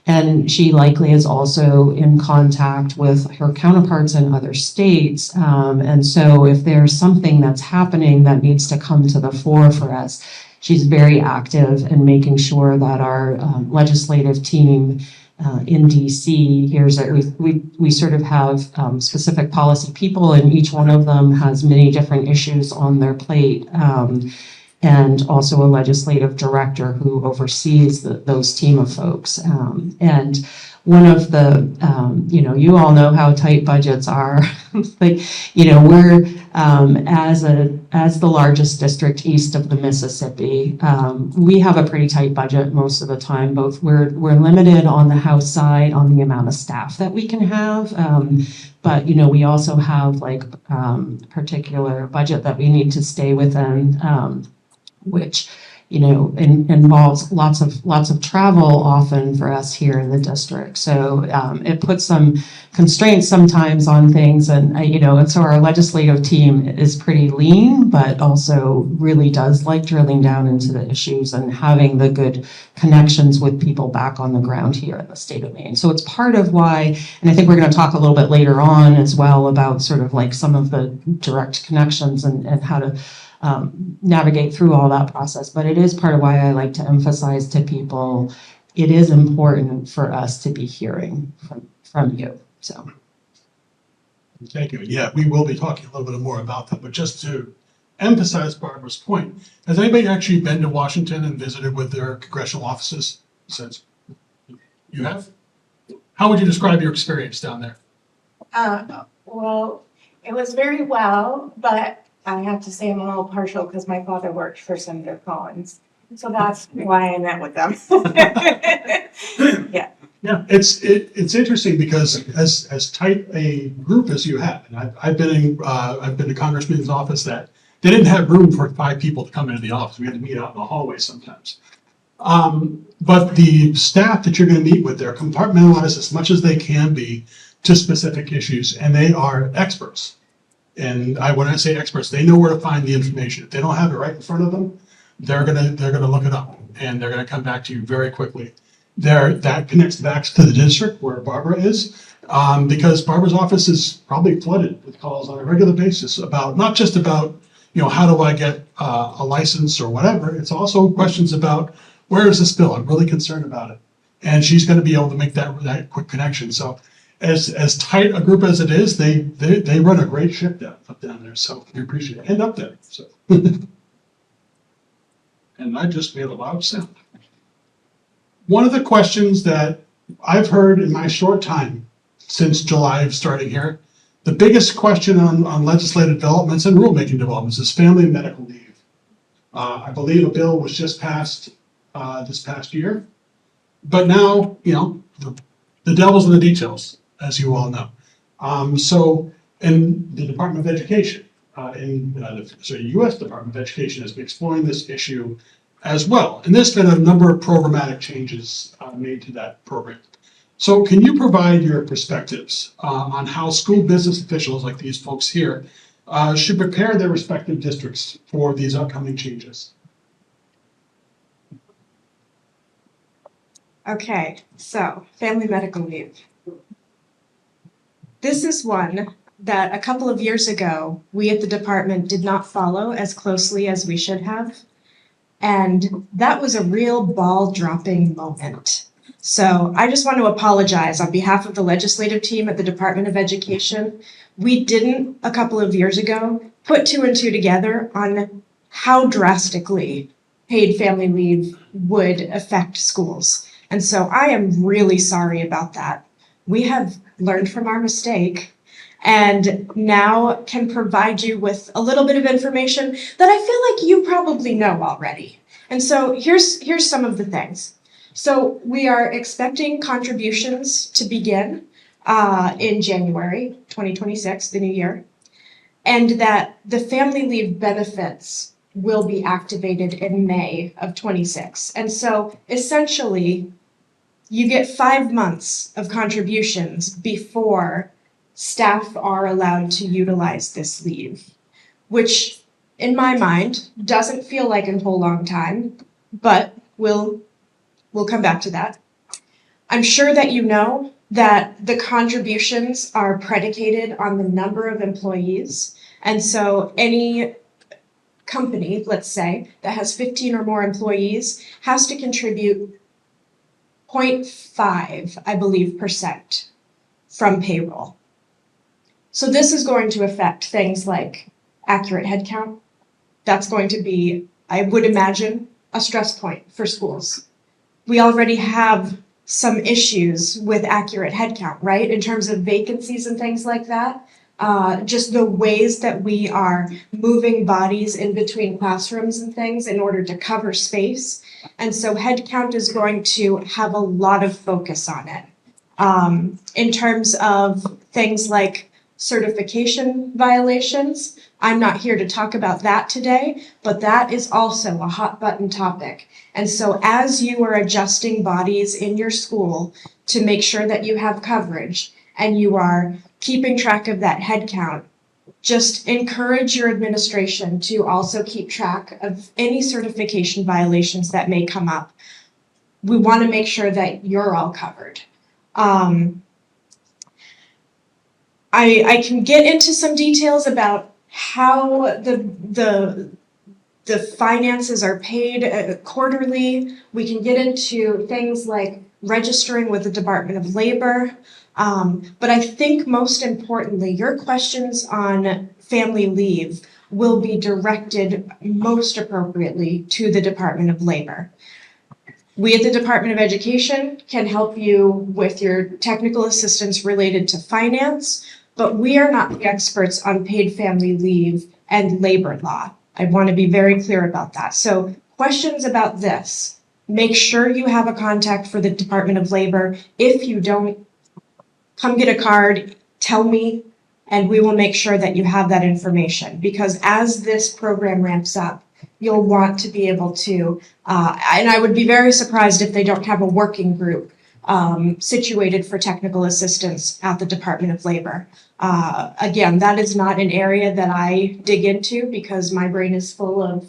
and she likely is also in contact with her counterparts in other states. And so if there's something that's happening that needs to come to the fore for us, she's very active in making sure that our legislative team in DC hears that we sort of have specific policy people, and each one of them has many different issues on their plate. and also a legislative director who oversees those team of folks. And one of the, you all know how tight budgets are. But, we're, as the largest district east of the Mississippi, we have a pretty tight budget most of the time. We're limited on the House side on the amount of staff that we can have. But, we also have particular budget that we need to stay within, which, involves lots of travel often for us here in the district. So it puts some constraints sometimes on things, and so our legislative team is pretty lean, but also really does like drilling down into the issues and having the good connections with people back on the ground here in the state of Maine. So it's part of why, and I think we're going to talk a little bit later on as well about sort of some of the direct connections and how to navigate through all that process. But it is part of why I like to emphasize to people, it is important for us to be hearing from you. So. Thank you. Yeah, we will be talking a little bit more about that, but just to emphasize Barbara's point, has anybody actually been to Washington and visited with their congressional offices since? You have? How would you describe your experience down there? Well, it was very well, but I have to say I'm a little partial because my father worked for Senator Collins. So that's why I met with them. Yeah. Yeah, it's interesting because as tight a group as you have, and I've been to Congressman's office that they didn't have room for 5 people to come into the office. We had to meet out in the hallway sometimes. But the staff that you're going to meet with, they're compartmentalized as much as they can be to specific issues, and they are experts. And when I say experts, they know where to find the information. If they don't have it right in front of them, they're gonna look it up, and they're gonna come back to you very quickly. That connects back to the district where Barbara is, because Barbara's office is probably flooded with calls on a regular basis about, not just about, how do I get a license or whatever. It's also questions about, where is this bill? I'm really concerned about it. And she's gonna be able to make that quick connection. So as tight a group as it is, they run a great ship up down there. So we appreciate it. And up there. So. And I just made a loud sound. One of the questions that I've heard in my short time since July of starting here, the biggest question on legislative developments and rulemaking developments is family and medical leave. I believe a bill was just passed this past year, but now, the devil's in the details, as you all know. So in the Department of Education, the U.S. Department of Education has been exploring this issue as well. And there's been a number of programmatic changes made to that program. So can you provide your perspectives on how school business officials like these folks here should prepare their respective districts for these upcoming changes? Okay, so family medical leave. This is one that a couple of years ago, we at the department did not follow as closely as we should have. And that was a real ball dropping moment. So I just want to apologize on behalf of the legislative team at the Department of Education. We didn't, a couple of years ago, put 2 and 2 together on how drastically paid family leave would affect schools. And so I am really sorry about that. We have learned from our mistake and now can provide you with a little bit of information that I feel like you probably know already. And so here's some of the things. So we are expecting contributions to begin in January 2026, the new year, and that the family leave benefits will be activated in May of 26. And so essentially, you get 5 months of contributions before staff are allowed to utilize this leave, which in my mind doesn't feel like a whole long time, but we'll come back to that. I'm sure that you know that the contributions are predicated on the number of employees. And so any company, let's say, that has 15 or more employees has to contribute 0.5, I believe, % from payroll. So this is going to affect things like accurate headcount. That's going to be I would imagine, a stress point for schools. We already have some issues with accurate headcount, right? In terms of vacancies and things like that. Just the ways that we are moving bodies in between classrooms and things in order to cover space. And so headcount is going to have a lot of focus on it. In terms of things like certification violations, I'm not here to talk about that today, but that is also a hot button topic. And so as you are adjusting bodies in your school to make sure that you have coverage and you are keeping track of that head count, just encourage your administration to also keep track of any certification violations that may come up. We want to make sure that you're all covered. I can get into some details about how the finances are paid quarterly. We can get into things like registering with the Department of Labor. But I think most importantly, your questions on family leave will be directed most appropriately to the Department of Labor. We at the Department of Education can help you with your technical assistance related to finance, but we are not the experts on paid family leave and labor law. I want to be very clear about that. So questions about this, make sure you have a contact for the Department of Labor. If you don't, come get a card, tell me, and we will make sure that you have that information. Because as this program ramps up, you'll want to be able to, and I would be very surprised if they don't have a working group situated for technical assistance at the Department of Labor. Again, that is not an area that I dig into because my brain is full of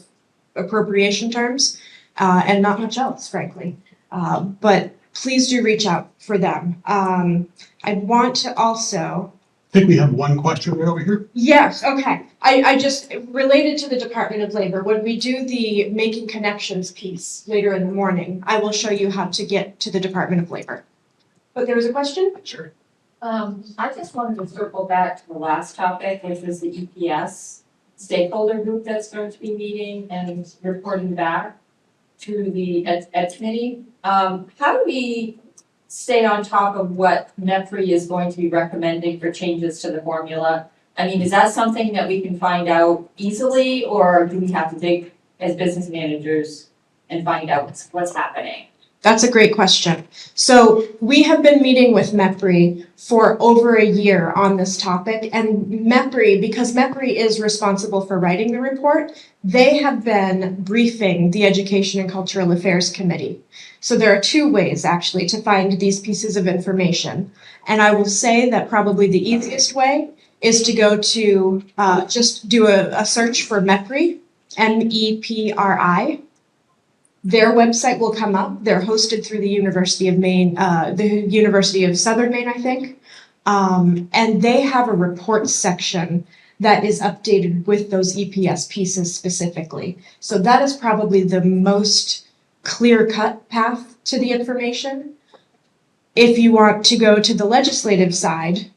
appropriation terms and not much else, frankly. But please do reach out for them. I want to also. I think we have one question right over here. Yes, okay. I just, related to the Department of Labor, when we do the Making Connections piece later in the morning, I will show you how to get to the Department of Labor. But there was a question? Sure. I just wanted to circle back to the last topic, which was the EPS stakeholder group that's going to be meeting and reporting back to the Ed Committee. How do we stay on top of what MEPRI is going to be recommending for changes to the formula? I mean, is that something that we can find out easily, or do we have to dig as business managers and find out what's happening? That's a great question. So we have been meeting with MEPRI for over a year on this topic, and MEPRI, because MEPRI is responsible for writing the report, they have been briefing the Education and Cultural Affairs Committee. So there are two ways actually to find these pieces of information. And I will say that probably the easiest way is to go to just do a search for MEPRI, MEPRI. Their website will come up. They're hosted through the University of Maine, the University of Southern Maine, I think. And they have a report section that is updated with those EPS pieces specifically. So that is probably the most clear-cut path to the information. If you want to go to the legislative side,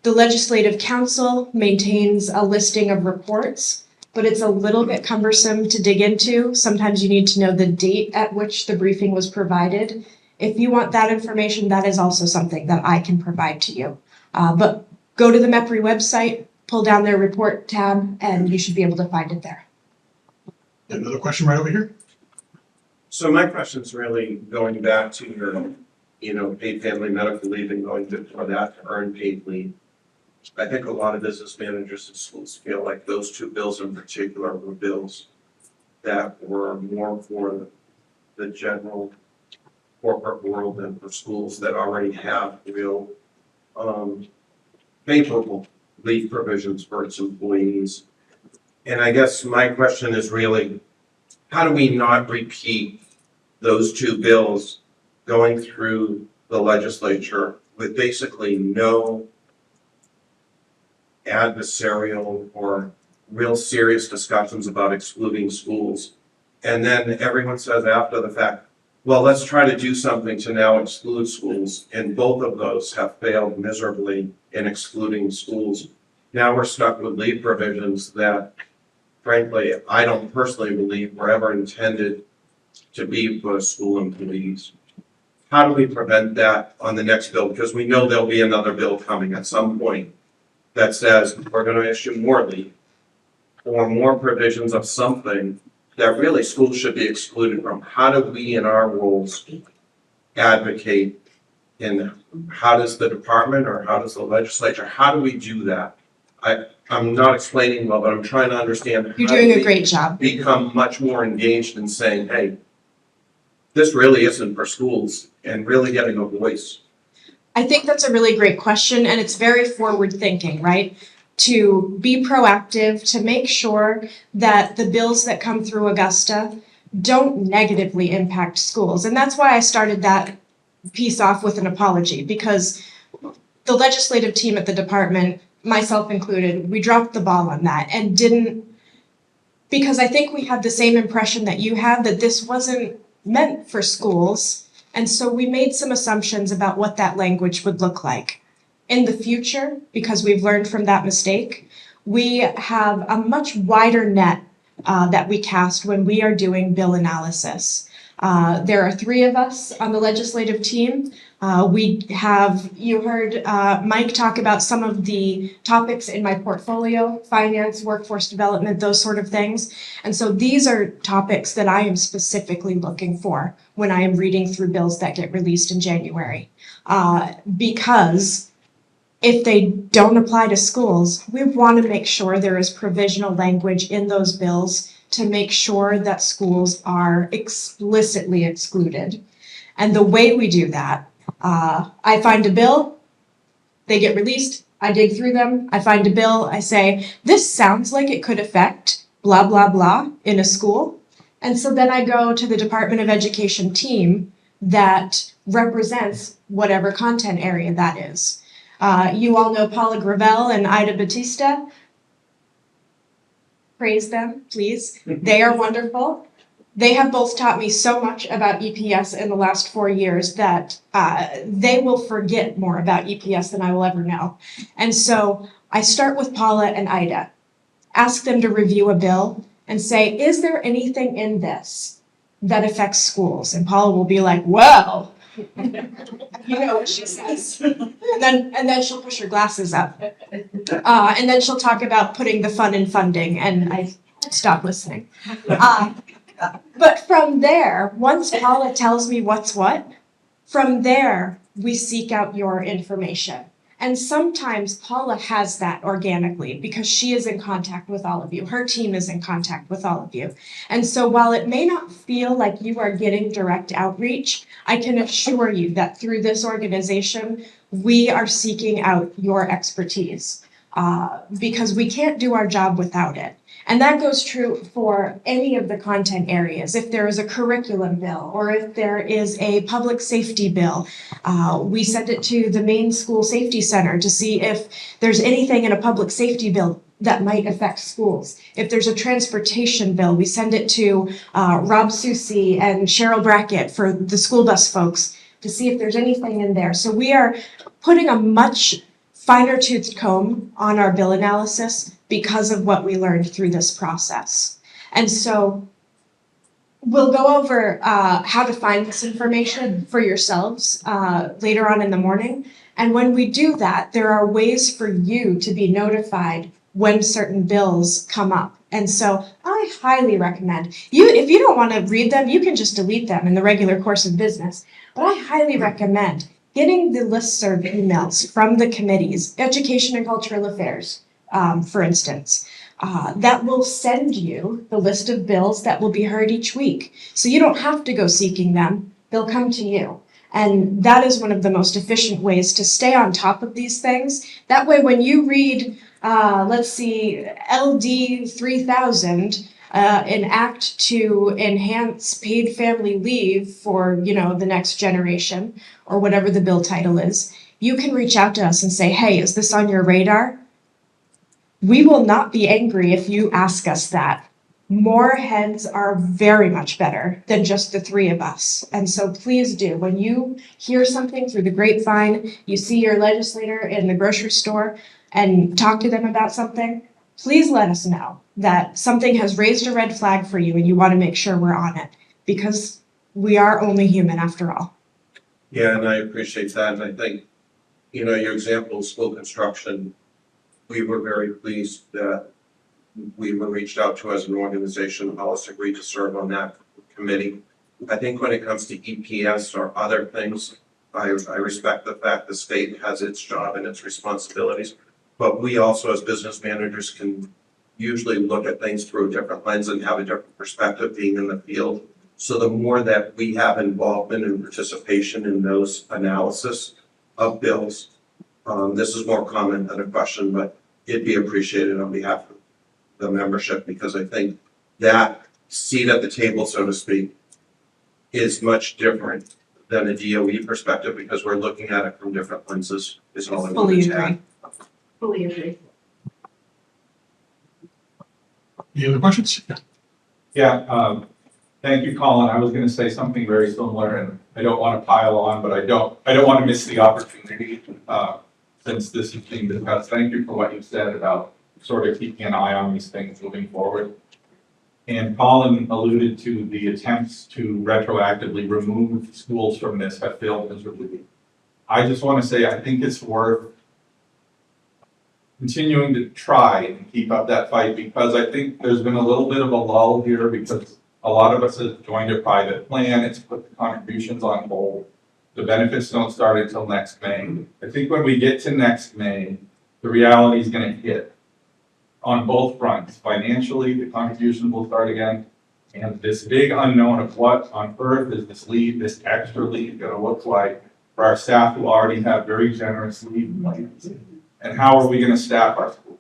the Legislative Council maintains a listing of reports, but it's a little bit cumbersome to dig into. Sometimes you need to know the date at which the briefing was provided. If you want that information, that is also something that I can provide to you. But go to the MEPRI website, pull down their report tab, and you should be able to find it there. Another question right over here. So my question's really going back to your, paid family medical leave and going for that to earn paid leave. I think a lot of business managers in schools feel like those two bills in particular were bills that were more for the general corporate world than for schools that already have real favorable leave provisions for its employees. And I guess my question is really, how do we not repeat those two bills going through the legislature with basically no adversarial or real serious discussions about excluding schools? And then everyone says after the fact, well, let's try to do something to now exclude schools. And both of those have failed miserably in excluding schools. Now we're stuck with leave provisions that frankly, I don't personally believe were ever intended to be for school employees. How do we prevent that on the next bill? Because we know there'll be another bill coming at some point that says we're gonna issue more leave or more provisions of something that really schools should be excluded from. How do we in our roles advocate, and how does the department or how does the legislature, how do we do that? I'm not explaining well, but I'm trying to understand. You're how do doing a we great job. become much more engaged in saying, hey, this really isn't for schools, and really getting a voice. I think that's a really great question, and it's very forward thinking, right? To be proactive, to make sure that the bills that come through Augusta don't negatively impact schools. And that's why I started that piece off with an apology, because the legislative team at the department, myself included, we dropped the ball on that and didn't, because I think we had the same impression that you had, that this wasn't meant for schools. And so we made some assumptions about what that language would look like. In the future, because we've learned from that mistake, we have a much wider net that we cast when we are doing bill analysis. There are 3 of us on the legislative team. You heard Mike talk about some of the topics in my portfolio, finance, workforce development, those sort of things. And so these are topics that I am specifically looking for when I am reading through bills that get released in January. Because if they don't apply to schools, we want to make sure there is provisional language in those bills to make sure that schools are explicitly excluded. And the way we do that, I find a bill, they get released, I dig through them, I find a bill, I say, this sounds like it could affect blah, blah, blah in a school. And so then I go to the Department of Education team that represents whatever content area that is. You all know Paula Gravel and Ida Batista. Praise them, please. They are wonderful. They have both taught me so much about EPS in the last 4 years that they will forget more about EPS than I will ever know. And so I start with Paula and Ida, ask them to review a bill and say, is there anything in this that affects schools? And Paula will be like, well, you know what she says. And then she'll push her glasses up. And then she'll talk about putting the fun in funding, and I stop listening. But from there, once Paula tells me what's what, from there, we seek out your information. And sometimes Paula has that organically because she is in contact with all of you. Her team is in contact with all of you. And so while it may not feel like you are getting direct outreach, I can assure you that through this organization, we are seeking out your expertise because we can't do our job without it. And that goes true for any of the content areas. If there is a curriculum bill or if there is a public safety bill, we send it to the Maine School Safety Center to see if there's anything in a public safety bill that might affect schools. If there's a transportation bill, we send it to Rob Susi and Cheryl Brackett for the school bus folks to see if there's anything in there. So we are putting a much finer toothed comb on our bill analysis because of what we learned through this process. And so we'll go over how to find this information for yourselves later on in the morning. And when we do that, there are ways for you to be notified when certain bills come up. And so I highly recommend, if you don't want to read them, you can just delete them in the regular course of business. But I highly recommend getting the listserv emails from the committees, Education and Cultural Affairs, for instance, that will send you the list of bills that will be heard each week. So you don't have to go seeking them, they'll come to you. And that is one of the most efficient ways to stay on top of these things. That way when you read, let's see, LD 3000, an act to enhance paid family leave for, the next generation, or whatever the bill title is, you can reach out to us and say, hey, is this on your radar? We will not be angry if you ask us that. More heads are very much better than just the 3 of us. And so please do, when you hear something through the grapevine, you see your legislator in the grocery store and talk to them about something, please let us know that something has raised a red flag for you and you want to make sure we're on it, because we are only human after all. Yeah, and I appreciate that, and I think, you know, your example of school construction, we were very pleased that we were reached out to as an organization, Hollis agreed to serve on that committee. I think when it comes to EPS or other things, I respect the fact the state has its job and its responsibilities, but we also as business managers can usually look at things through a different lens and have a different perspective being in the field. So the more that we have involvement and participation in those analysis of bills, this is more comment than a question, but it'd be appreciated on behalf of the membership, because I think that seat at the table, so to speak, is much different than a DOE perspective, because we're looking at it from different lenses, is all I Fully wanted to agree. add. Fully agree. Any other questions? Yeah. Yeah, thank you, Colin. I was gonna say something very similar, and I don't wanna pile on, but I don't wanna miss the opportunity, since this is being discussed. Thank you for what you said about sort of keeping an eye on these things moving forward. And Colin alluded to the attempts to retroactively remove schools from this have failed miserably. I just wanna say, I think it's worth continuing to try and keep up that fight, because I think there's been a little bit of a lull here, because a lot of us have joined a private plan, it's put the contributions on hold. The benefits don't start until next May. I think when we get to next May, the reality is gonna hit on both fronts. Financially, the contributions will start again, and this big unknown of what on earth is this leave, this extra leave gonna look like for our staff who already have very generous leave plans. And how are we gonna staff our school?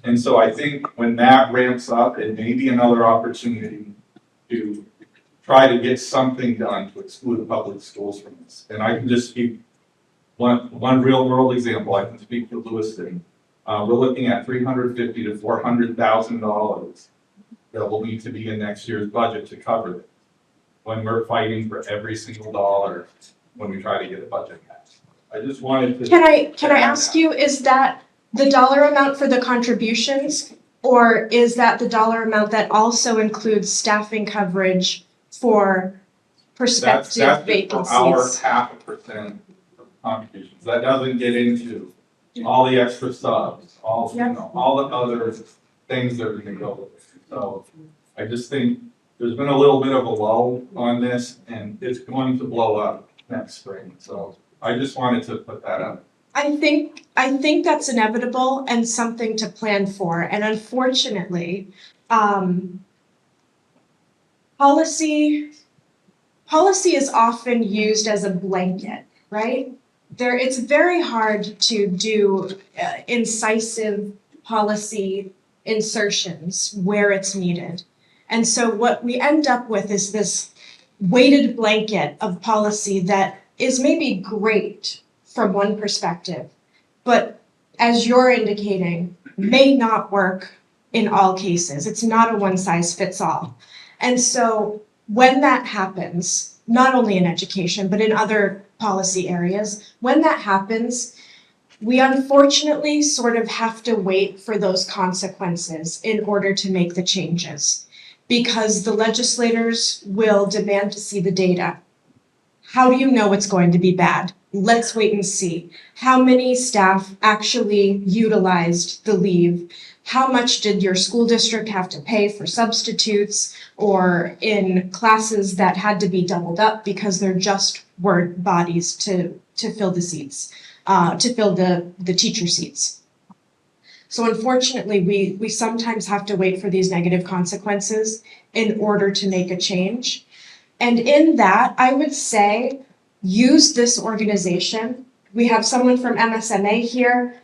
And so I think when that ramps up, it may be another opportunity to try to get something done to exclude the public schools from this. And I can just speak one real world example. I can speak for Lewiston. We're looking at $350,000 to $400,000 that will need to be in next year's budget to cover this, when we're fighting for every single dollar when we try to get a budget passed. I just wanted to. Can I ask you, is that the dollar amount for the contributions, or is that the dollar amount that also includes staffing coverage for prospective That's vacancies? for our 0.5% of contributions. That doesn't get into all the extra subs, all, you know, all the other things that are gonna go with it. So I just think there's been a little bit of a lull on this, and it's going to blow up next spring. So I just wanted to put that up. I think that's inevitable and something to plan for. And unfortunately, policy is often used as a blanket, right? It's very hard to do incisive policy insertions where it's needed. And so what we end up with is this weighted blanket of policy that is maybe great from one perspective, but as you're indicating, may not work in all cases. It's not a one size fits all. And so when that happens, not only in education, but in other policy areas, when that happens, we unfortunately sort of have to wait for those consequences in order to make the changes, because the legislators will demand to see the data. How do you know it's going to be bad? Let's wait and see. How many staff actually utilized the leave? How much did your school district have to pay for substitutes or in classes that had to be doubled up because there just weren't bodies to fill the seats, to fill the teacher seats? So unfortunately, we sometimes have to wait for these negative consequences in order to make a change. And in that, I would say, use this organization. We have someone from MSMA here.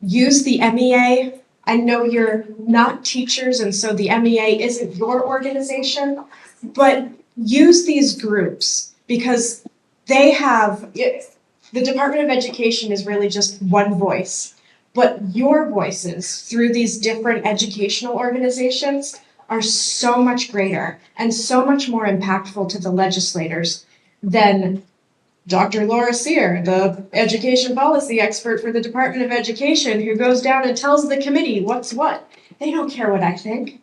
Use the MEA. I know you're not teachers, and so the MEA isn't your organization, but use these groups, because they have, the Department of Education is really just one voice, but your voices through these different educational organizations are so much greater and so much more impactful to the legislators than Dr. Laura Sear, the education policy expert for the Department of Education, who goes down and tells the committee what's what. They don't care what I think.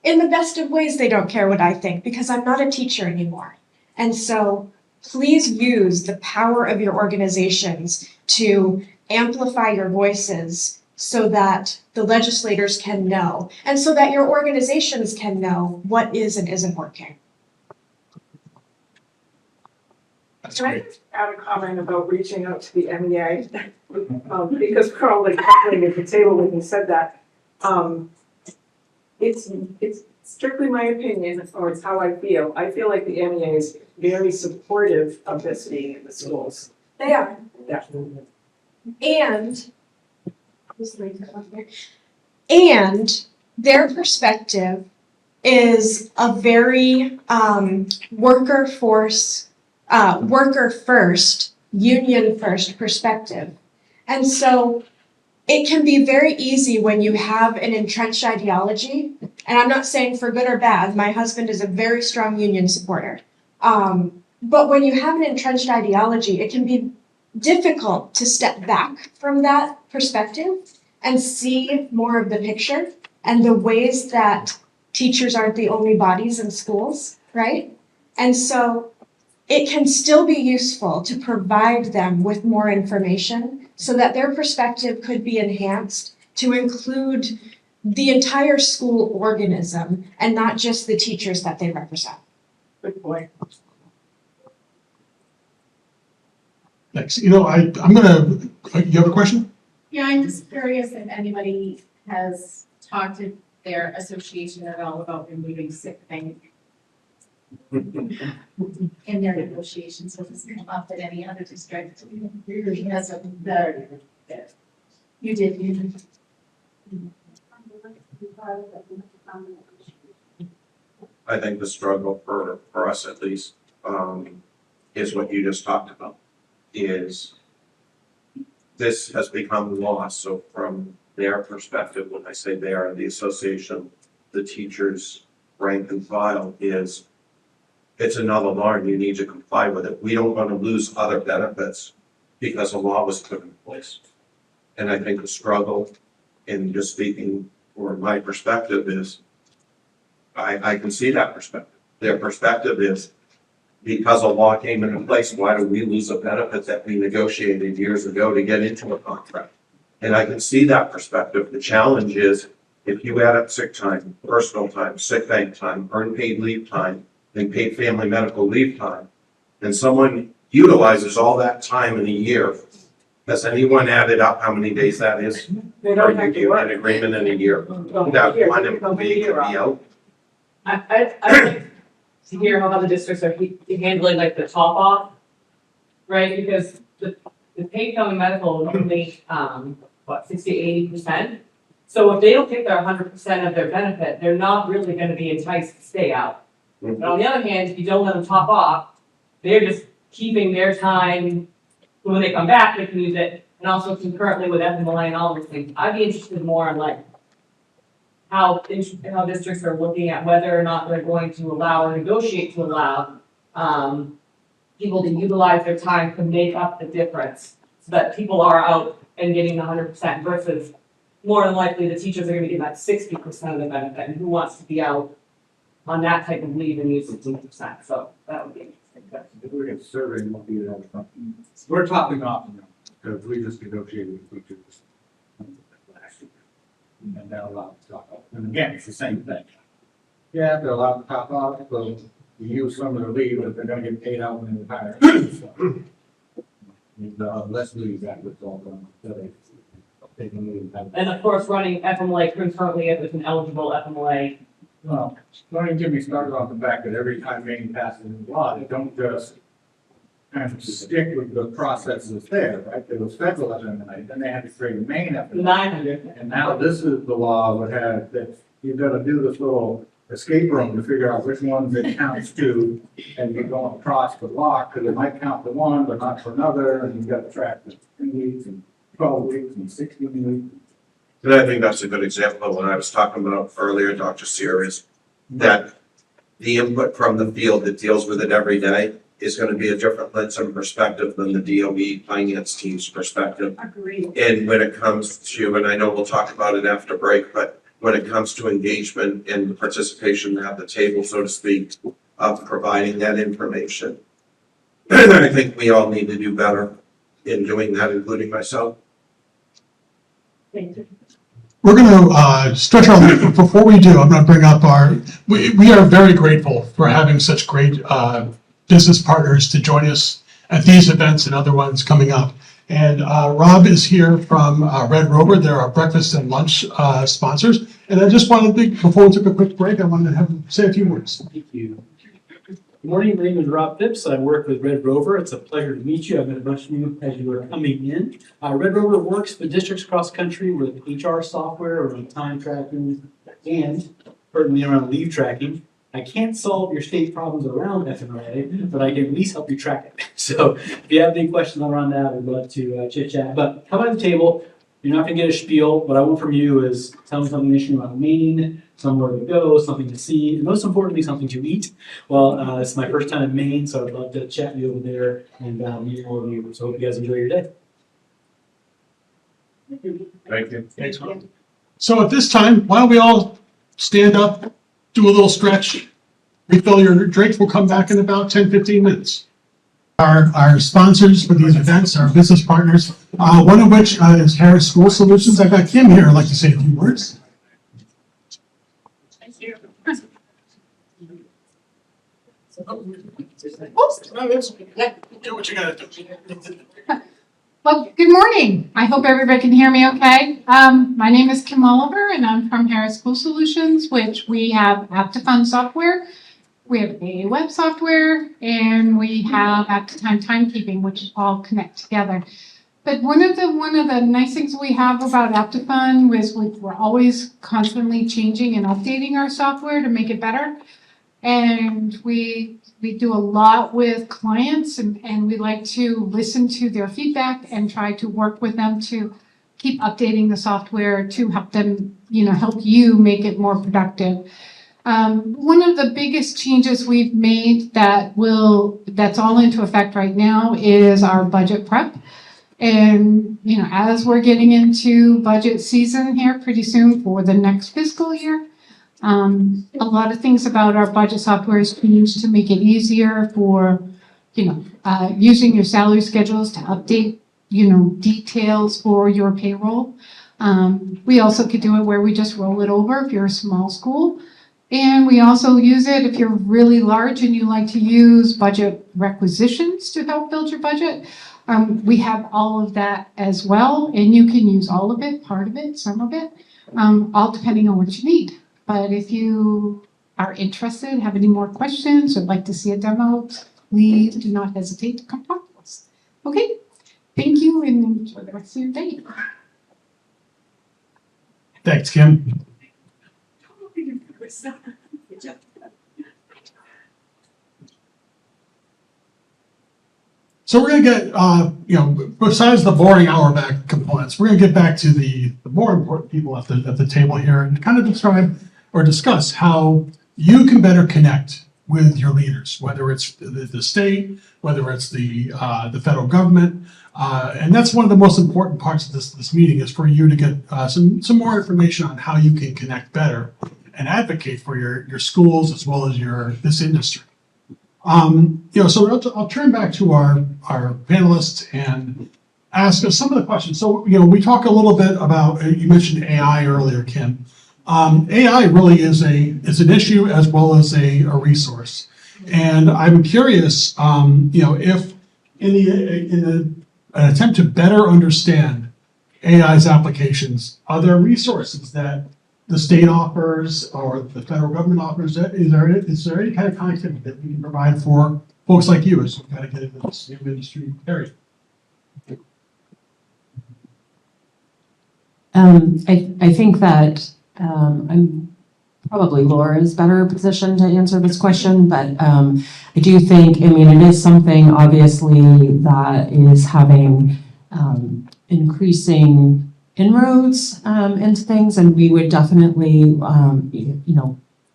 In the best of ways, they don't care what I think because I'm not a teacher anymore. And so please use the power of your organizations to amplify your voices so that the legislators can know and so that your organizations can know what is and isn't working. That's Can I great. just add a comment about reaching out to the MEA? Because we're all like chuckling at the table when you said that. It's strictly my opinion, or it's how I feel. I feel like the MEA is very supportive of this being in the schools. They are. Yeah. And their perspective is a very worker first, union first perspective. And so it can be very easy when you have an entrenched ideology, and I'm not saying for good or bad, my husband is a very strong union supporter. But when you have an entrenched ideology, it can be difficult to step back from that perspective and see more of the picture and the ways that teachers aren't the only bodies in schools, right? And so it can still be useful to provide them with more information so that their perspective could be enhanced to include the entire school organism and not just the teachers that they represent. Good point. Thanks. You know, I'm gonna, you have a question? Yeah, I'm just curious if anybody has talked to their association at all about removing sick thing in their negotiations. Has this come up at any other district? Because of you did. I think the struggle for us at least, is what you just talked about, is this has become law. So from their perspective, when I say they are the association, the teachers rank and file is, it's another law and you need to comply with it. We don't want to lose other benefits because a law was put in place. And I think the struggle, in just speaking for my perspective, is I can see that perspective. Their perspective is, because a law came into place, why do we lose a benefit that we negotiated years ago to get into a contract? And I can see that perspective. The challenge is, if you add up sick time, personal time, sick bank time, earned paid leave time, and paid family medical leave time, and someone utilizes all that time in a year, has anyone added up how many days that is? They Or don't have to you work. an agreement in a year? Well, That here, one they come employee here could be off. out. I'd like to hear how the districts are handling like the top off, right? Because the paid family medical is only, 60-80%. So if they don't get their 100% of their benefit, they're not really gonna be enticed to stay out. But on the other hand, if you don't let them top off, they're just keeping their time, so when they come back, they can use it, and also concurrently with FMLA and all those things. I'd be interested more in like how districts are looking at whether or not they're going to allow or negotiate to allow people to utilize their time to make up the difference, so that people are out and getting the 100% versus more than likely the teachers are gonna get that 60% of the benefit, and who wants to be out on that type of leave and use 16%, so that would be interesting. If we get surveyed, we'll be that front. We're topping off now, because we just negotiated with teachers last year. And they're allowed to top off. And again, it's the same thing. Yeah, they're allowed to top off, so you use some of their leave, but they're gonna get paid out when they retire. So, less leave after it's all done. So they take a leave. And of course, running FMLA concurrently if it's an eligible FMLA. Well, don't even get me started on the fact that every time Maine passes a law, they don't just kind of stick with the process that's there, right? There was federal FMLA, then they had to create a Maine FMLA. 900. And now this is the law that has, that you've got to do this little escape room to figure out which ones it counts to, and you're going across the block, because it might count for one, but not for another, and you've got to track the 10 weeks and 12 weeks and 16 weeks. And I think that's a good example of what I was talking about earlier, Dr. Sear, is that the input from the field that deals with it every day is gonna be a different lens and perspective than the DOE finance team's perspective. Agreed. And when it comes to, and I know we'll talk about it after break, but when it comes to engagement and participation at the table, so to speak, of providing that information. I think we all need to do better in doing that, including myself. We're going to stretch our limit. Before we do, I'm going to bring up we are very grateful for having such great business partners to join us at these events and other ones coming up. And Rob is here from Red Rover. They're our breakfast and lunch sponsors. And I just wanted to, before we took a quick break, I wanted to have him say a few words. Thank you. Good morning, my name is Rob Phipps. I work with Red Rover. It's a pleasure to meet you. I've met a bunch of you as you are coming in. Red Rover works with districts across the country with HR software around time tracking and certainly around leave tracking. I can't solve your state problems around FMLA, but I can at least help you track it. So if you have any questions around that, I'd love to chit chat. But come by the table. You're not going to get a spiel. What I want from you is tell me something interesting about Maine, somewhere to go, something to see, and most importantly, something to eat. Well, it's my first time in Maine, so I'd love to chat with you over there and meet all of you. So hope you guys enjoy your day. Thank you. Thanks, Rob. So at this time, why don't we all stand up, do a little stretch, refill your drinks. We'll come back in about 10, 15 minutes. Our sponsors for these events, our business partners, one of which is Harris School Solutions. I've got Kim here. I'd like to say a few words. Thank you. Do what you gotta do. Well, good morning. I hope everybody can hear me okay. My name is Kim Oliver and I'm from Harris School Solutions, which we have AptiFund software. We have a web software and we have AptiTime timekeeping, which all connect together. But one of the nice things we have about AptiFund is we're always constantly changing and updating our software to make it better. And we do a lot with clients and we like to listen to their feedback and try to work with them to keep updating the software to help them, help you make it more productive. One of the biggest changes we've made that's all into effect right now is our budget prep. And, as we're getting into budget season here pretty soon for the next fiscal year, a lot of things about our budget software is changed to make it easier for, using your salary schedules to update, details for your payroll. We also could do it where we just roll it over if you're a small school. And we also use it if you're really large and you like to use budget requisitions to help build your budget. We have all of that as well, and you can use all of it, part of it, some of it, all depending on what you need. But if you are interested, have any more questions, or like to see a demo, please do not hesitate to come talk to us. Okay, thank you and enjoy the rest of your day. Thanks, Kim. So we're going to get, besides the boring hour back components, we're going to get back to the more important people at the table here and kind of describe or discuss how you can better connect with your leaders, whether it's the state, whether it's the federal government. And that's one of the most important parts of this meeting is for you to get some more information on how you can connect better and advocate for your schools as well as this industry. So I'll turn back to our panelists and ask us some of the questions. So, we talk a little bit about, you mentioned AI earlier, Kim. AI really is an issue as well as a resource. And I'm curious, if in an attempt to better understand AI's applications, are there resources that the state offers or the federal government offers? Is there any kind of connectivity that we can provide for folks like you as we kind of get into this new industry area? I think that I'm probably Laura's better position to answer this question, but I do think, it is something obviously that is having increasing inroads into things, and we would definitely,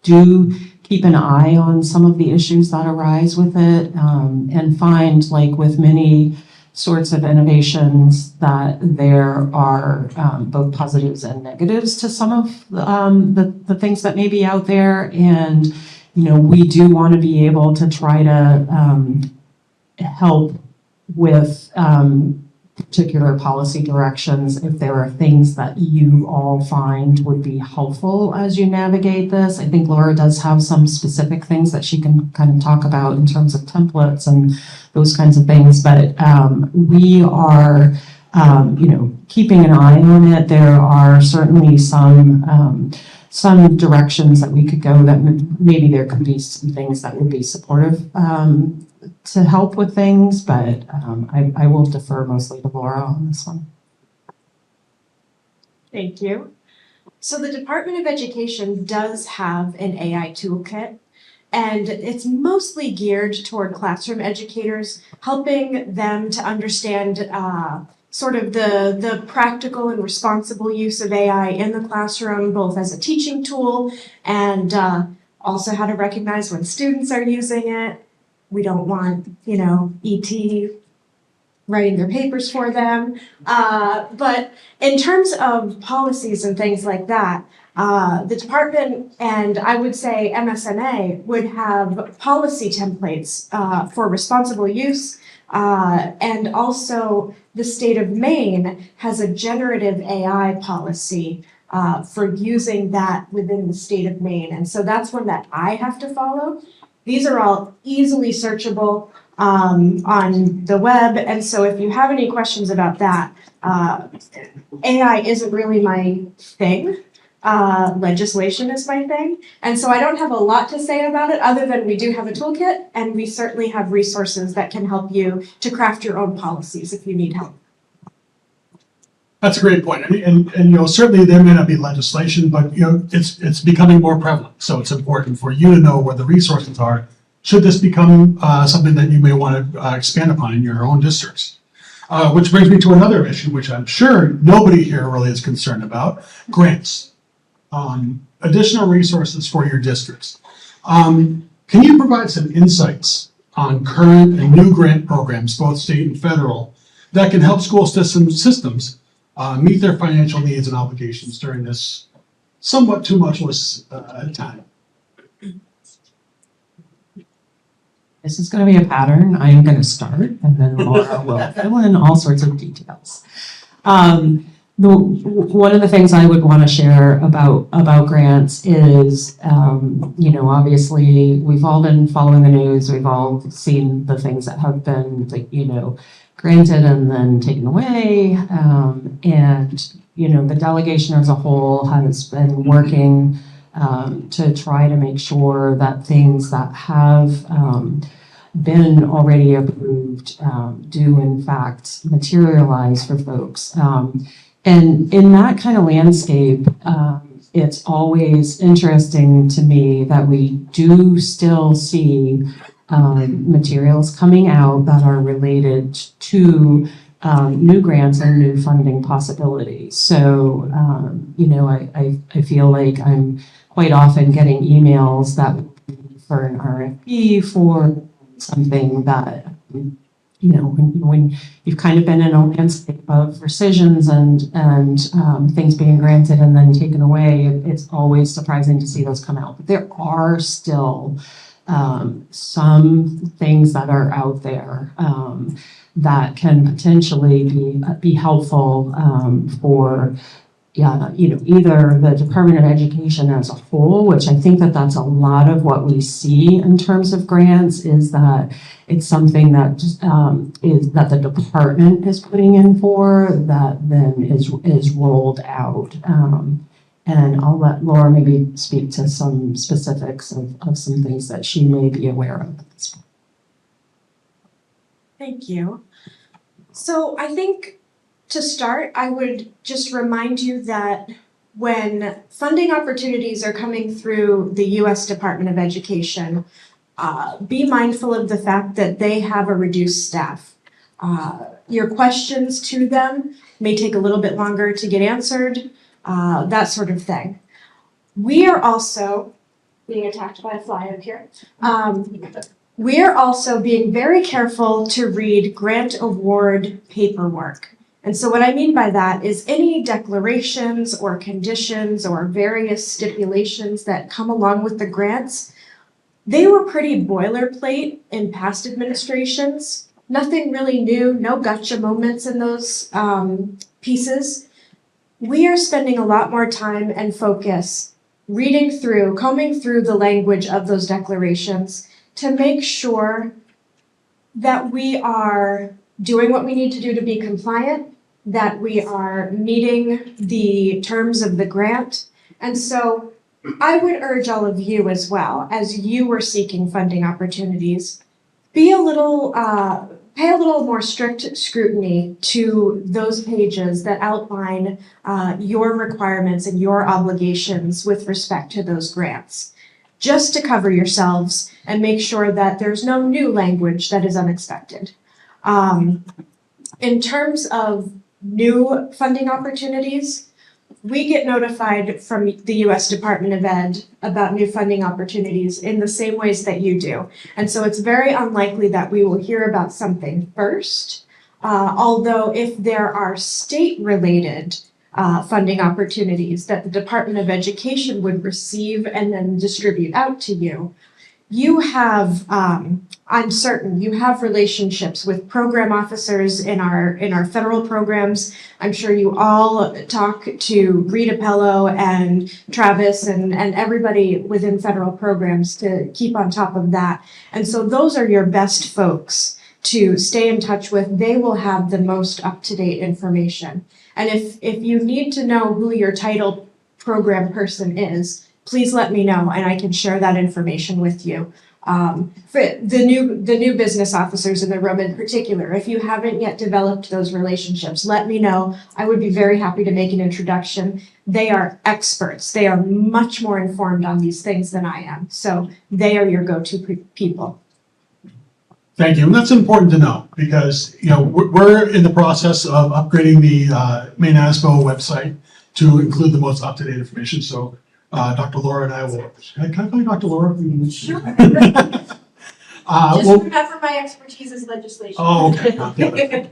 do keep an eye on some of the issues that arise with it, and find, like with many sorts of innovations, that there are both positives and negatives to some of the things that may be out there. And, you know, we do want to be able to try to help with particular policy directions if there are things that you all find would be helpful as you navigate this. I think Laura does have some specific things that she can kind of talk about in terms of templates and those kinds of things, but we are you know, keeping an eye on it. There are certainly some directions that we could go that maybe there could be some things that would be supportive to help with things, but I will defer mostly to Laura on this one. Thank you. So the Department of Education does have an AI toolkit, and it's mostly geared toward classroom educators, helping them to understand sort of the practical and responsible use of AI in the classroom, both as a teaching tool and also how to recognize when students are using it. We don't want, you know, ET writing their papers for them. But in terms of policies and things like that, the department, and I would say MSMA, would have policy templates for responsible use. And also the state of Maine has a generative AI policy for using that within the state of Maine. And so that's one that I have to follow. These are all easily searchable on the web, and so if you have any questions about that, AI isn't really my thing. Legislation is my thing, and so I don't have a lot to say about it other than we do have a toolkit, and we certainly have resources that can help you to craft your own policies if you need help. That's a great point. And you know, certainly there may not be legislation, but you know, it's becoming more prevalent. So it's important for you to know where the resources are. Should this become something that you may want to expand upon in your own districts? Which brings me to another issue, which I'm sure nobody here really is concerned about: grants, additional resources for your districts. Can you provide some insights on current and new grant programs, both state and federal, that can help school systems meet their financial needs and obligations during this somewhat tumultuous time? This is going to be a pattern. I am going to start, and then Laura will fill in all sorts of details. One of the things I would want to share about grants is, you know, obviously we've all been following the news. We've all seen the things that have been, like, you know, granted and then taken away. And, you know, the delegation as a whole has been working to try to make sure that things that have been already approved do in fact materialize for folks. And in that kind of landscape, it's always interesting to me that we do still see materials coming out that are related to new grants and new funding possibilities. So, you know, I feel like I'm quite often getting emails that for an RFP for something that, you know, when you've kind of been in a landscape of rescissions and things being granted and then taken away, it's always surprising to see those come out. But there are still some things that are out there that can potentially be helpful for, yeah, you know, either the Department of Education as a whole, which I think that that's a lot of what we see in terms of grants, is that it's something that is that the department is putting in for that then is rolled out. And I'll let Laura maybe speak to some specifics of some things that she may be aware of at this point. Thank you. So I think to start, I would just remind you that when funding opportunities are coming through the U.S. Department of Education, be mindful of the fact that they have a reduced staff. Your questions to them may take a little bit longer to get answered, that sort of thing. We are also being attacked by a fly out here. We are also being very careful to read grant award paperwork. And so what I mean by that is any declarations or conditions or various stipulations that come along with the grants, they were pretty boilerplate in past administrations. Nothing really new, no gotcha moments in those pieces. We are spending a lot more time and focus reading through, combing through the language of those declarations to make sure that we are doing what we need to do to be compliant, that we are meeting the terms of the grant. And so I would urge all of you as well, as you were seeking funding opportunities, be a little, pay a little more strict scrutiny to those pages that outline your requirements and your obligations with respect to those grants, just to cover yourselves and make sure that there's no new language that is unexpected. In terms of new funding opportunities, we get notified from the U.S. Department of Ed about new funding opportunities in the same ways that you do. And so it's very unlikely that we will hear about something first, although if there are state-related funding opportunities that the Department of Education would receive and then distribute out to you, you have, I'm certain, you have relationships with program officers in our federal programs. I'm sure you all talk to Rita Pello and Travis and everybody within federal programs to keep on top of that. And so those are your best folks to stay in touch with. They will have the most up-to-date information. And if you need to know who your title program person is, please let me know and I can share that information with you. For the new business officers in the room in particular, if you haven't yet developed those relationships, let me know. I would be very happy to make an introduction. They are experts. They are much more informed on these things than I am. So they are your go-to people. Thank you, and that's important to know because we're in the process of upgrading the MeASBO website to include the most up-to-date information. So Dr. Laura and I will. Can I call you Dr. Laura? Sure. Just remember my expertise is legislation. Oh, okay.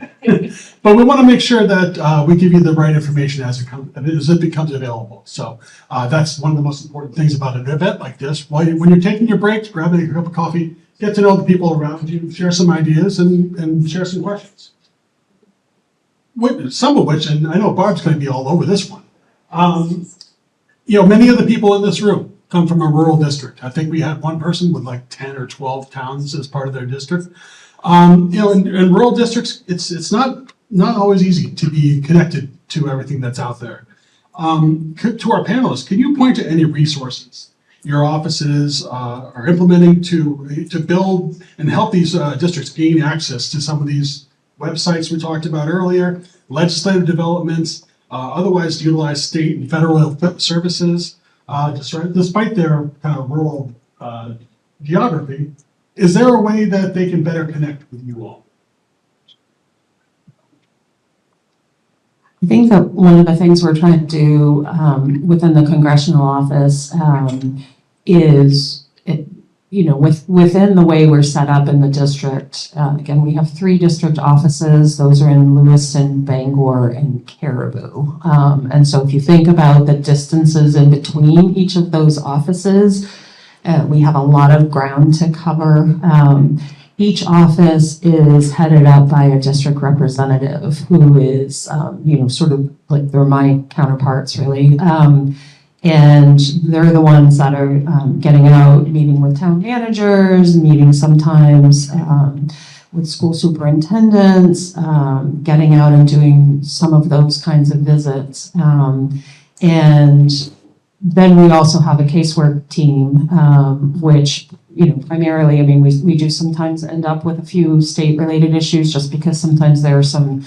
But we want to make sure that we give you the right information as it becomes available. So that's one of the most important things about an event like this. When you're taking your breaks, grab a cup of coffee, get to know the people around you, share some ideas, and share some questions. Some of which, and I know Barb's going to be all over this one. Many of the people in this room come from a rural district. I think we had one person with like 10 or 12 towns as part of their district. In rural districts, it's not always easy to be connected to everything that's out there. To our panelists, can you point to any resources your offices are implementing to build and help these districts gain access to some of these websites we talked about earlier, legislative developments, otherwise utilize state and federal services, despite their kind of rural geography? Is there a way that they can better connect with you all? I think that one of the things we're trying to do within the congressional office is, within the way we're set up in the district. Again, we have 3 district offices. Those are in Lewiston, Bangor, and Caribou. And so if you think about the distances in between each of those offices, we have a lot of ground to cover. Each office is headed up by a district representative who is, sort of like they're my counterparts, really. And they're the ones that are getting out, meeting with town managers, meeting sometimes with school superintendents, getting out and doing some of those kinds of visits. And then we also have a casework team, which, primarily, we do sometimes end up with a few state-related issues just because sometimes there are some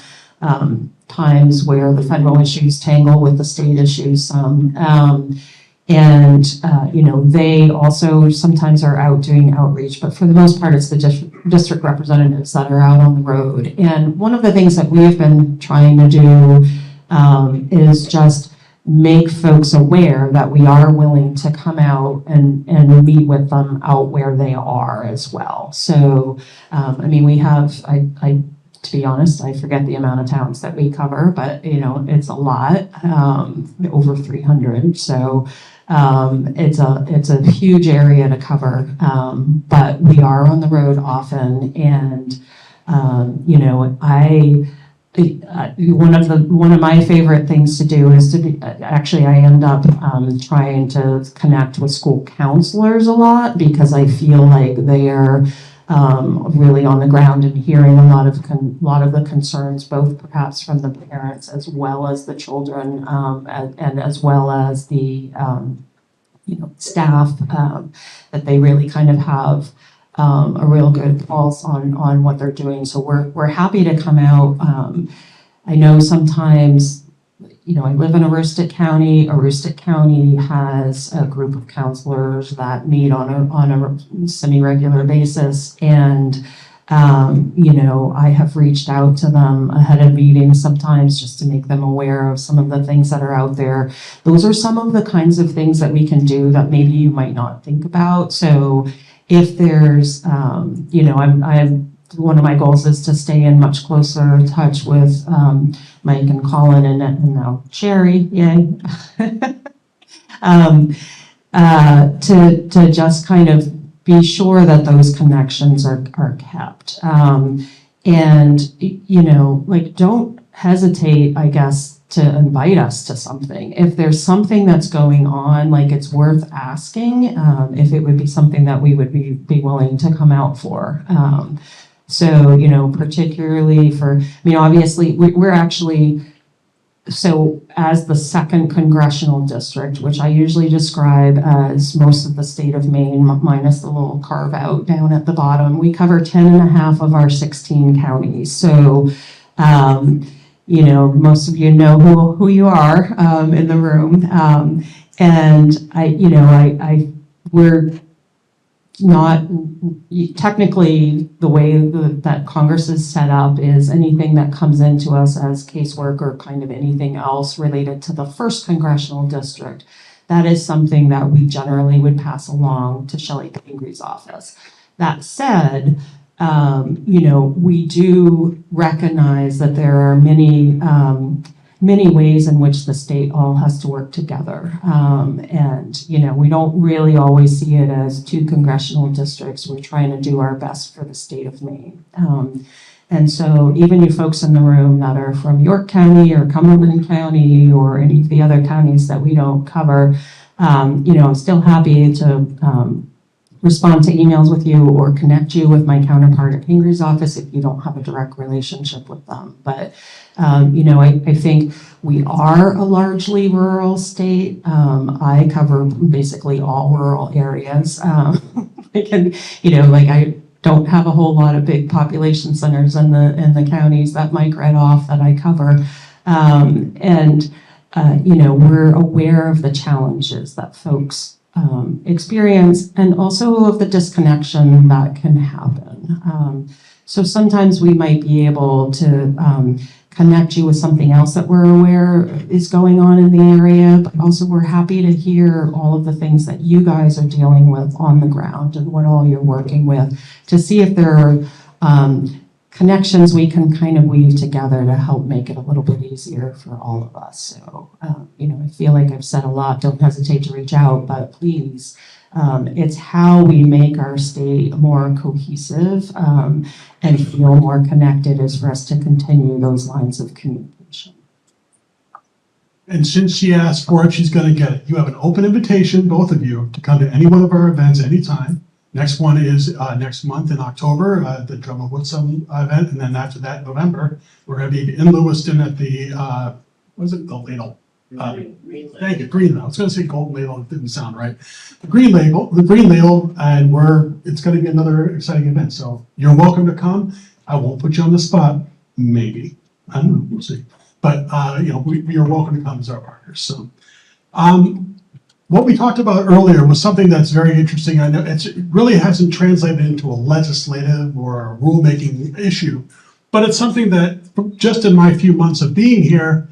times where the federal issues tangle with the state issues. They also sometimes are out doing outreach, but for the most part, it's the district representatives that are out on the road. And one of the things that we've been trying to do is just make folks aware that we are willing to come out and meet with them out where they are as well. So, I mean, we have, to be honest, I forget the amount of towns that we cover, but, you know, it's a lot, over 300. So, it's a huge area to cover, but we are on the road often, and you know, one of my favorite things to do is actually I end up trying to connect with school counselors a lot, because I feel like they are really on the ground and hearing a lot of the concerns, both perhaps from the parents as well as the children, and as well as the you know, staff, that they really kind of have a real good pulse on what they're doing. So we're happy to come out. I know sometimes, you know, I live in Aroostook County. Aroostook County has a group of counselors that meet on a semi-regular basis, and you know, I have reached out to them ahead of meetings sometimes just to make them aware of some of the things that are out there. Those are some of the kinds of things that we can do that maybe you might not think about. So if there's, you know, I'm one of my goals is to stay in much closer touch with Mike and Colin and now Sherry, yay. To just kind of be sure that those connections are kept. And, you know, like, don't hesitate, I guess, to invite us to something. If there's something that's going on, like, it's worth asking if it would be something that we would be willing to come out for. So, you know, particularly for, I mean, obviously, we're actually, so as the second congressional district, which I usually describe as most of the state of Maine, minus the little carve out down at the bottom, we cover 10.5 of our 16 counties. So, you know, most of you know who you are in the room. And we're not, technically, the way that Congress is set up is anything that comes into us as casework or kind of anything else related to the first congressional district, that is something that we generally would pass along to Shelley Pingree office. That said, you know, we do recognize that there are many ways in which the state all has to work together. And, you know, we don't really always see it as 2 congressional districts. We're trying to do our best for the state of Maine. And so even you folks in the room that are from York County or Cumberland County or any of the other counties that we don't cover, you know, I'm still happy to respond to emails with you or connect you with my counterpart at Pingree's office if you don't have a direct relationship with them. But, you know, I think we are a largely rural state. I cover basically all rural areas. You know, like, I don't have a whole lot of big population centers in the counties that Mike read off that I cover. You know, we're aware of the challenges that folks experience, and also of the disconnection that can happen. So sometimes we might be able to connect you with something else that we're aware is going on in the area, but also we're happy to hear all of the things that you guys are dealing with on the ground and what all you're working with, to see if there are connections we can kind of weave together to help make it a little bit easier for all of us. So, you know, I feel like I've said a lot. Don't hesitate to reach out, but please, it's how we make our state more cohesive and feel more connected is for us to continue those lines of communication. And since she asked for it, she's going to get it. You have an open invitation, both of you, to come to any one of our events anytime. Next one is next month in October, the Drum of Woodsum event, and then after that, November, we're going to be in Lewiston at the, what is it, the Ladle? Thank you, Green Ladle. I was going to say Gold Ladle, it didn't sound right. The Green Ladle, and it's going to be another exciting event. So you're welcome to come. I won't put you on the spot, maybe. I don't know, we'll see. But you know, you're welcome to come as our partners. So. What we talked about earlier was something that's very interesting. I know it really hasn't translated into a legislative or a rulemaking issue, but it's something that just in my few months of being here,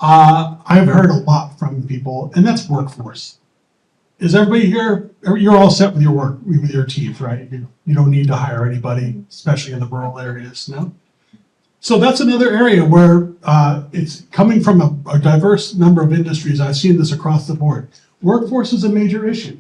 I've heard a lot from people, and that's workforce. Is everybody here, you're all set with your work, with your teams, right? You don't need to hire anybody, especially in the rural areas, no? So that's another area where it's coming from a diverse number of industries. I've seen this across the board. Workforce is a major issue.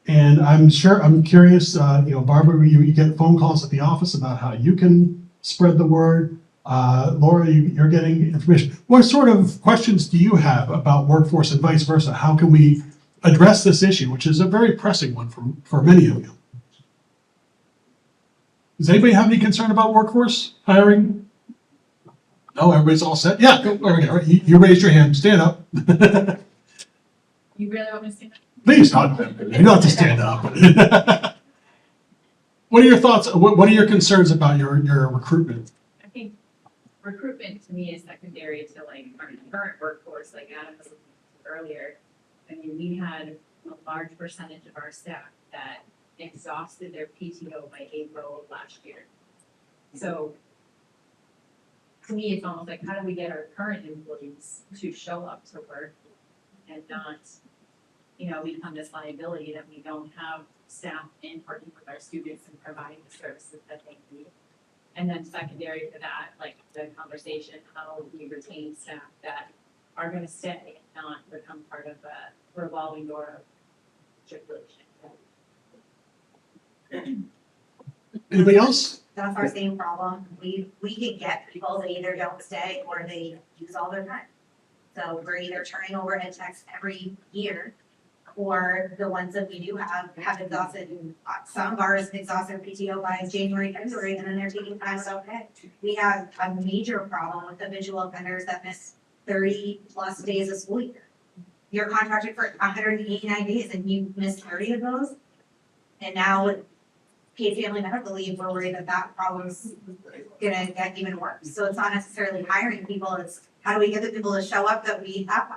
And I'm curious, Barbara, you get phone calls at the office about how you can spread the word. Laura, you're getting information. What sort of questions do you have about workforce and vice versa? How can we address this issue, which is a very pressing one for many of you? Does anybody have any concern about workforce hiring? No, everybody's all set? Yeah, go, okay, you raised your hand, stand up. You really want me to stand up? Please, not, you don't have to stand up. What are your thoughts, what are your concerns about your recruitment? I think recruitment to me is secondary to like our current workforce, like Adam was earlier. I mean, we had a large percentage of our staff that exhausted their PTO by April of last year. So to me, it's almost like, how do we get our current employees to show up to work and not, become this liability that we don't have staff in working with our students and providing the services that they need. And then secondary to that, like the conversation, how we retain staff that are gonna stay and not become part of a revolving door of circulation. Anybody else? That's our same problem. We can get people, they either don't stay or they use all their time. So we're either turning over ed techs every year, or the ones that we do have exhausted, some of ours exhausted PTO by January, February, and then they're taking time off pay. We have a major problem with the visual offenders that miss 30+ days of school year. You're contracted for 189 days and you miss 30 of those. And now with paid family medical leave, we're worried that problem's gonna get even worse. So it's not necessarily hiring people, it's how do we get the people to show up that we have?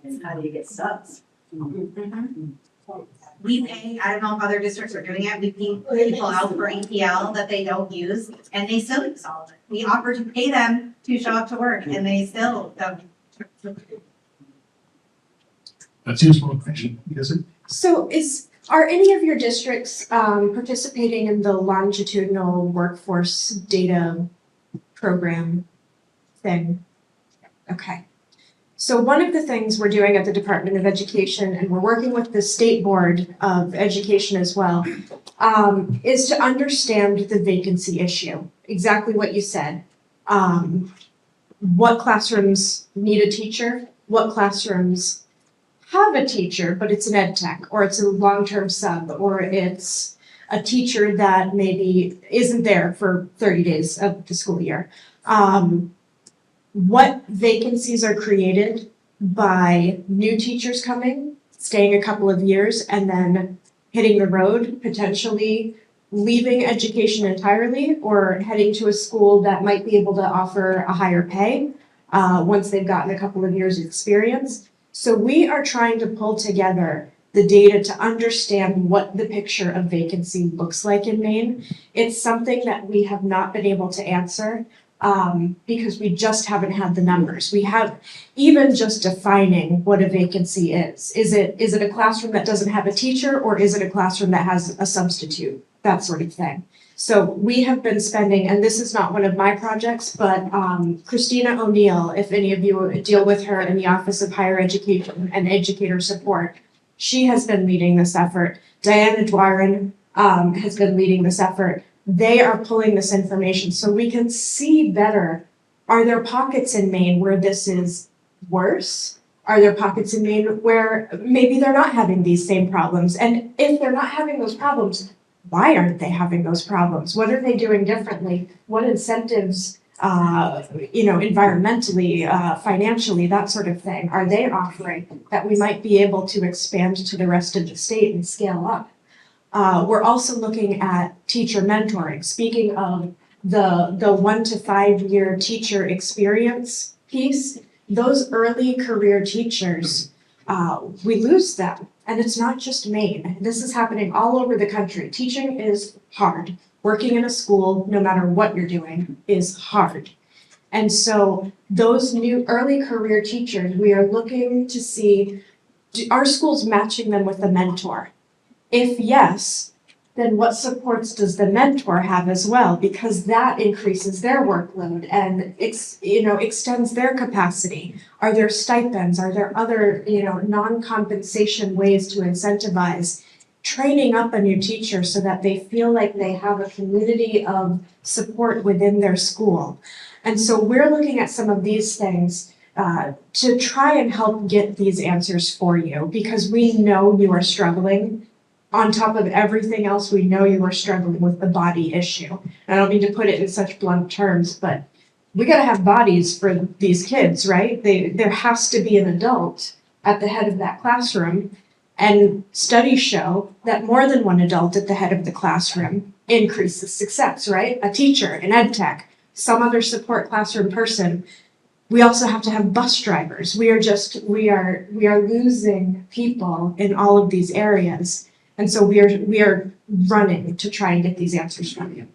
And how do you get subs? We pay, I don't know if other districts are doing it, we pay people out for EPL that they don't use, and they still use all of it. We offer to pay them to show up to work, and they still don't. That's useful information, is it? So are any of your districts participating in the longitudinal workforce data program thing? Okay. So one of the things we're doing at the Department of Education, and we're working with the State Board of Education as well, is to understand the vacancy issue. Exactly what you said. What classrooms need a teacher? What classrooms have a teacher, but it's an ed tech, or it's a long-term sub, or it's a teacher that maybe isn't there for 30 days of the school year. What vacancies are created by new teachers coming, staying a couple of years, and then hitting the road, potentially leaving education entirely, or heading to a school that might be able to offer a higher pay once they've gotten a couple of years' experience. So we are trying to pull together the data to understand what the picture of vacancy looks like in Maine. It's something that we have not been able to answer because we just haven't had the numbers. We have even just defining what a vacancy is. Is it a classroom that doesn't have a teacher, or is it a classroom that has a substitute? That sort of thing. So we have been spending, and this is not one of my projects, but Christina O'Neill, if any of you deal with her in the Office of Higher Education and Educator Support, she has been leading this effort. Diana Dwarin has been leading this effort. They are pulling this information so we can see better. Are there pockets in Maine where this is worse? Are there pockets in Maine where maybe they're not having these same problems? And if they're not having those problems, why aren't they having those problems? What are they doing differently? What incentives, environmentally, financially, that sort of thing, are they offering that we might be able to expand to the rest of the state and scale up? We're also looking at teacher mentoring. Speaking of the 1 to 5 year teacher experience piece, those early career teachers, we lose them. And it's not just Maine. This is happening all over the country. Teaching is hard. Working in a school, no matter what you're doing, is hard. And so those new early career teachers, we are looking to see, are schools matching them with a mentor? If yes, then what supports does the mentor have as well? Because that increases their workload and extends their capacity. Are there stipends? Are there other, non-compensation ways to incentivize training up a new teacher so that they feel like they have a community of support within their school? And so we're looking at some of these things to try and help get these answers for you, because we know you are struggling. On top of everything else, we know you are struggling with the body issue. And I don't mean to put it in such blunt terms, but we gotta have bodies for these kids, right? There has to be an adult at the head of that classroom. And studies show that more than one adult at the head of the classroom increases success, right? A teacher, an ed tech, some other support classroom person. We also have to have bus drivers. We are losing people in all of these areas. And so we are running to try and get these answers from you.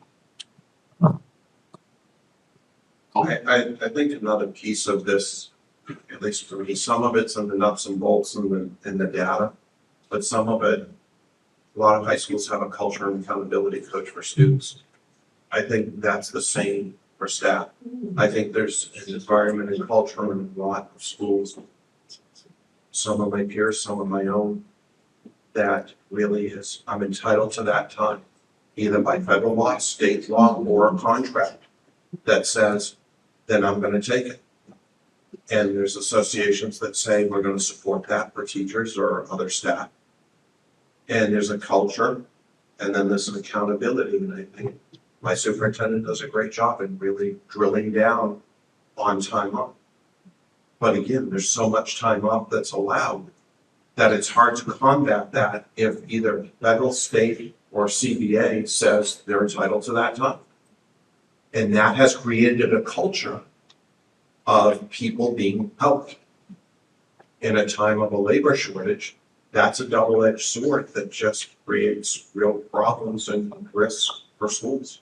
I think another piece of this, at least for me, some of it's in the nuts and bolts and the data, but some of it, a lot of high schools have a culture and accountability coach for students. I think that's the same for staff. I think there's an environment and culture in a lot of schools, some of my peers, some of my own, that really is, I'm entitled to that time, either by federal law, state law, or a contract that says, then I'm gonna take it. And there's associations that say we're gonna support that for teachers or other staff. And there's a culture, and then there's an accountability, and I think my superintendent does a great job in really drilling down on time off. But again, there's so much time off that's allowed that it's hard to combat that if either federal, state, or CBA says they're entitled to that time. And that has created a culture of people being helped. In a time of a labor shortage, that's a double-edged sword that just creates real problems and risks for schools.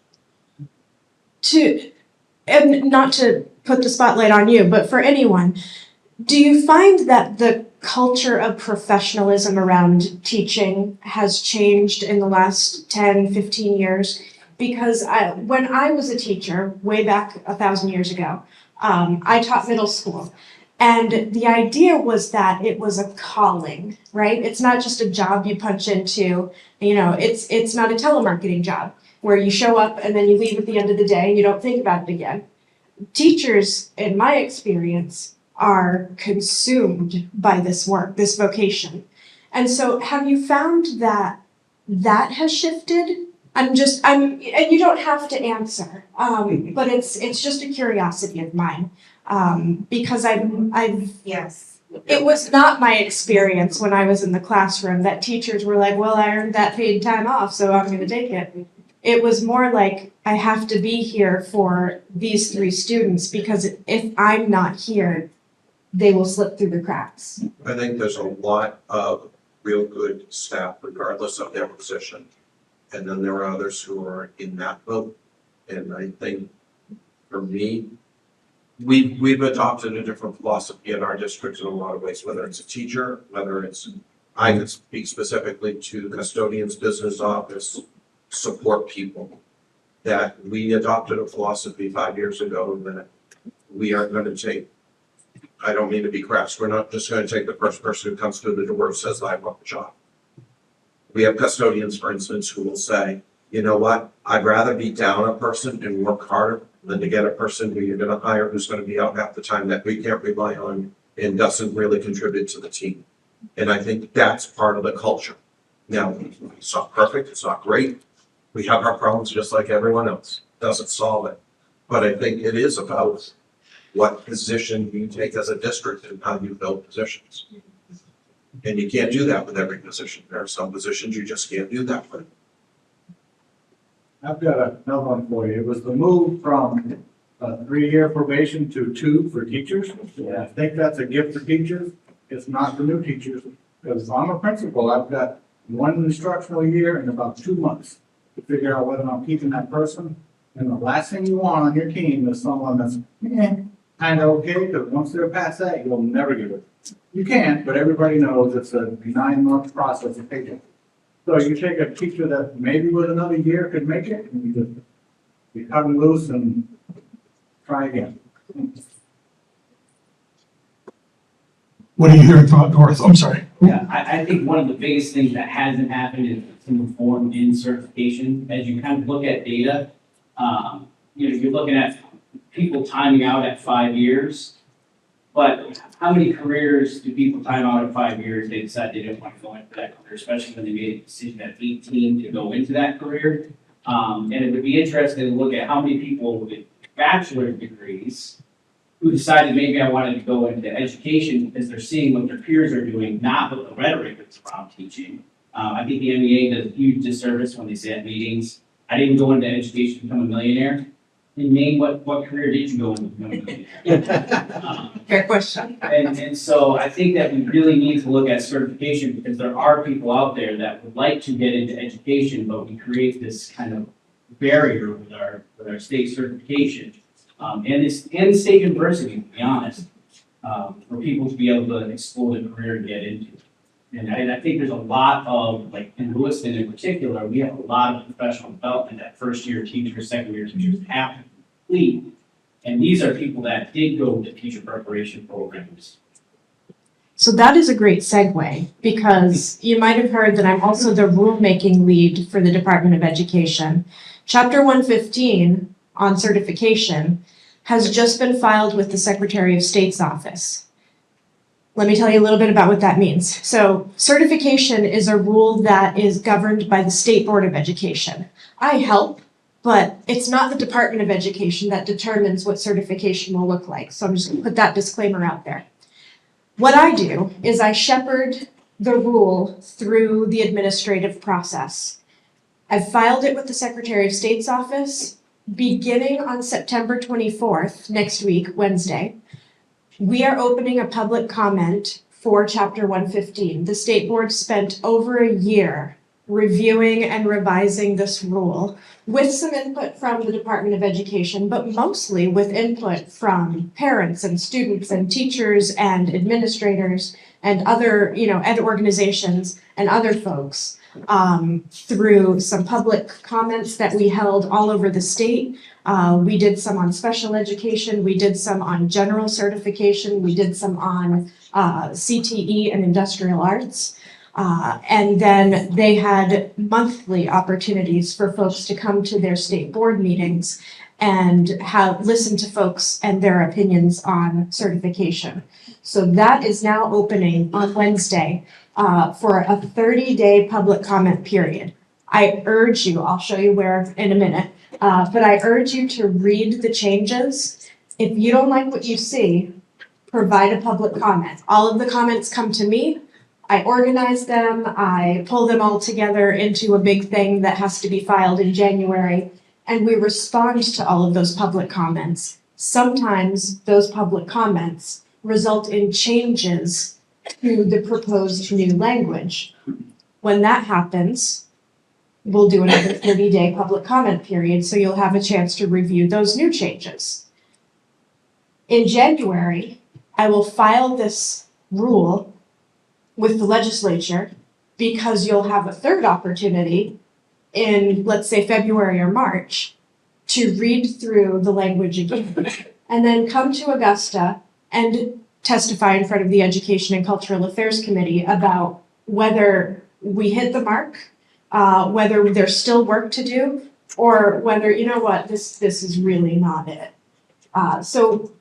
And not to put the spotlight on you, but for anyone, do you find that the culture of professionalism around teaching has changed in the last 10, 15 years? Because when I was a teacher, way back 1,000 years ago, I taught middle school. And the idea was that it was a calling, right? It's not just a job you punch into, it's not a telemarketing job where you show up and then you leave at the end of the day and you don't think about it again. Teachers, in my experience, are consumed by this work, this vocation. And so have you found that that has shifted? And you don't have to answer, but it's just a curiosity of mine. Because Yes. it was not my experience when I was in the classroom that teachers were like, well, I earned that paid time off, so I'm gonna take it. It was more like, I have to be here for these 3 students because if I'm not here, they will slip through the cracks. I think there's a lot of real good staff regardless of their position. And then there are others who are in that boat. And I think for me, we've adopted a different philosophy in our district in a lot of ways, whether it's a teacher, whether it's, I can speak specifically to custodians, business office, support people, that we adopted a philosophy 5 years ago that we aren't going to take, I don't mean to be crass, we're not just going to take the first person who comes through the door and says, I want the job. We have custodians, for instance, who will say, you know what, I'd rather be down a person and work harder than to get a person who you're gonna hire who's gonna be out half the time that we can't rely on and doesn't really contribute to the team. And I think that's part of the culture. Now, it's not perfect, it's not great. We have our problems just like everyone else, doesn't solve it. But I think it is about what position you take as a district and how you build positions. And you can't do that with every position. There are some positions you just can't do that with. I've got another one for you. It was the move from a 3-year probation to 2 for teachers. Yeah. I think that's a gift for teachers. It's not for new teachers. Because if I'm a principal, I've got 1 instructional year and about 2 months to figure out whether I'm keeping that person And the last thing you want on your team is someone that's, kind of okay, because once they're past that, you'll never get it. You can, but everybody knows it's a 9-month process to take it. So you take a teacher that maybe with another year could make it, and you cut them loose and try again. What are you hearing from up north? I'm sorry. Yeah, I think one of the biggest things that hasn't happened is some reform in certification. As you kind of look at data, you're looking at people timing out at 5 years. But how many careers do people time out at 5 years? They decide they didn't want to go into that career, especially when they made a decision at 18 to go into that career. And it would be interesting to look at how many people with bachelor's degrees who decided maybe I wanted to go into education because they're seeing what their peers are doing, not what the rhetoric that's around teaching. I think the MEA does a huge disservice when they say at meetings, I didn't go into education to become a millionaire. And name what career did you go into to become a millionaire? Fair question. And so I think that we really need to look at certification because there are people out there that would like to get into education, but we create this kind of barrier with our state certification. And the state university, to be honest, for people to be able to explore the career and get into. And I think there's a lot of, like in Lewiston in particular, we have a lot of professional development that first year teachers, second year teachers have to complete. And these are people that did go to teacher preparation programs. So that is a great segue because you might have heard that I'm also the rulemaking lead for the Department of Education. Chapter 115 on certification has just been filed with the Secretary of State's office. Let me tell you a little bit about what that means. So certification is a rule that is governed by the State Board of Education. I help, but it's not the Department of Education that determines what certification will look like. So I'm just gonna put that disclaimer out there. What I do is I shepherd the rule through the administrative process. I've filed it with the Secretary of State's office beginning on September 24th, next week, Wednesday. We are opening a public comment for Chapter 115. The State Board spent over a year reviewing and revising this rule with some input from the Department of Education, but mostly with input from parents and students and teachers and administrators and other, ed organizations and other folks through some public comments that we held all over the state. We did some on special education, we did some on general certification, we did some on CTE and industrial arts. And then they had monthly opportunities for folks to come to their state board meetings and listen to folks and their opinions on certification. So that is now opening on Wednesday for a 30-day public comment period. I urge you, I'll show you where in a minute, but I urge you to read the changes. If you don't like what you see, provide a public comment. All of the comments come to me. I organize them, I pull them all together into a big thing that has to be filed in January, and we respond to all of those public comments. Sometimes those public comments result in changes to the proposed new language. When that happens, we'll do another 30-day public comment period, so you'll have a chance to review those new changes. In January, I will file this rule with the legislature because you'll have a third opportunity in, let's say, February or March to read through the language again and then come to Augusta and testify in front of the Education and Cultural Affairs Committee about whether we hit the mark, whether there's still work to do, or whether, this is really not it. So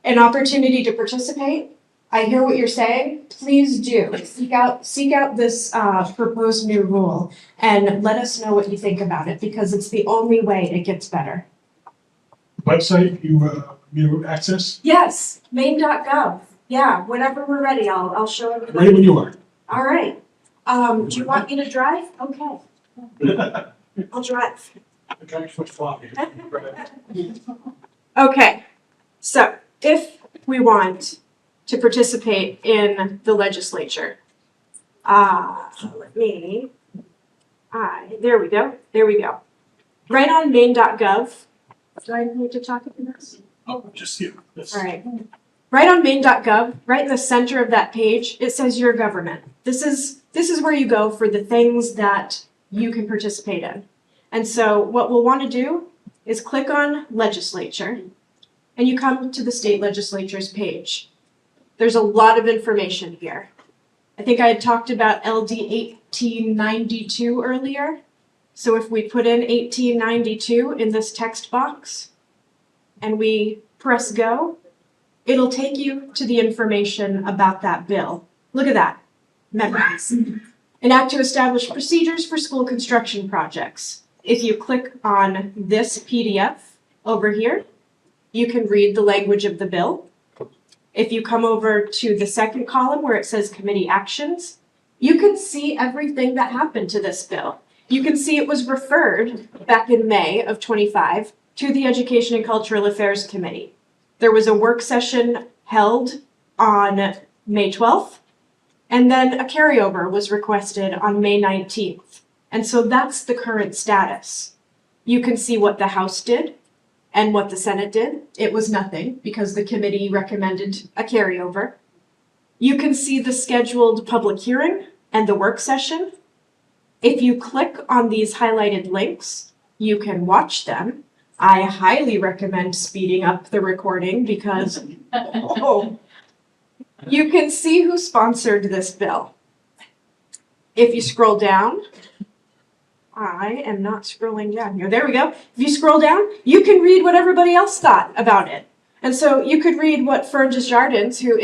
an opportunity to participate. I hear what you're saying. Please do seek out this proposed new rule and let us know what you think about it because it's the only way it gets better. Website you access? Yes, maine.gov. Yeah, whenever we're ready, I'll show everybody. Ready when you are. All right. Do you want me to drive? Okay. I'll drive. Okay. So if we want to participate in the legislature, there we go. Right on maine.gov, Do I need to talk about this? Oh, just you. All right. Right on maine.gov, right in the center of that page, it says your government. This is where you go for the things that you can participate in. And so what we'll want to do is click on legislature and you come to the state legislature's page. There's a lot of information here. I think I had talked about LD 1892 earlier. So if we put in 1892 in this text box and we press go, it'll take you to the information about that bill. Look at that. Memorize. An act to establish procedures for school construction projects. If you click on this PDF over here, you can read the language of the bill. If you come over to the second column where it says committee actions, you can see everything that happened to this bill. You can see it was referred back in May of 25 to the Education and Cultural Affairs Committee. There was a work session held on May 12th, and then a carryover was requested on May 19th. And so that's the current status. You can see what the House did and what the Senate did. It was nothing because the committee recommended a carryover. You can see the scheduled public hearing and the work session. If you click on these highlighted links, you can watch them. I highly recommend speeding up the recording because you can see who sponsored this bill. If you scroll down, I am not scrolling down here. There we go. If you scroll down, you can read what everybody else thought about it. And so you could read what Fern Desjardins, who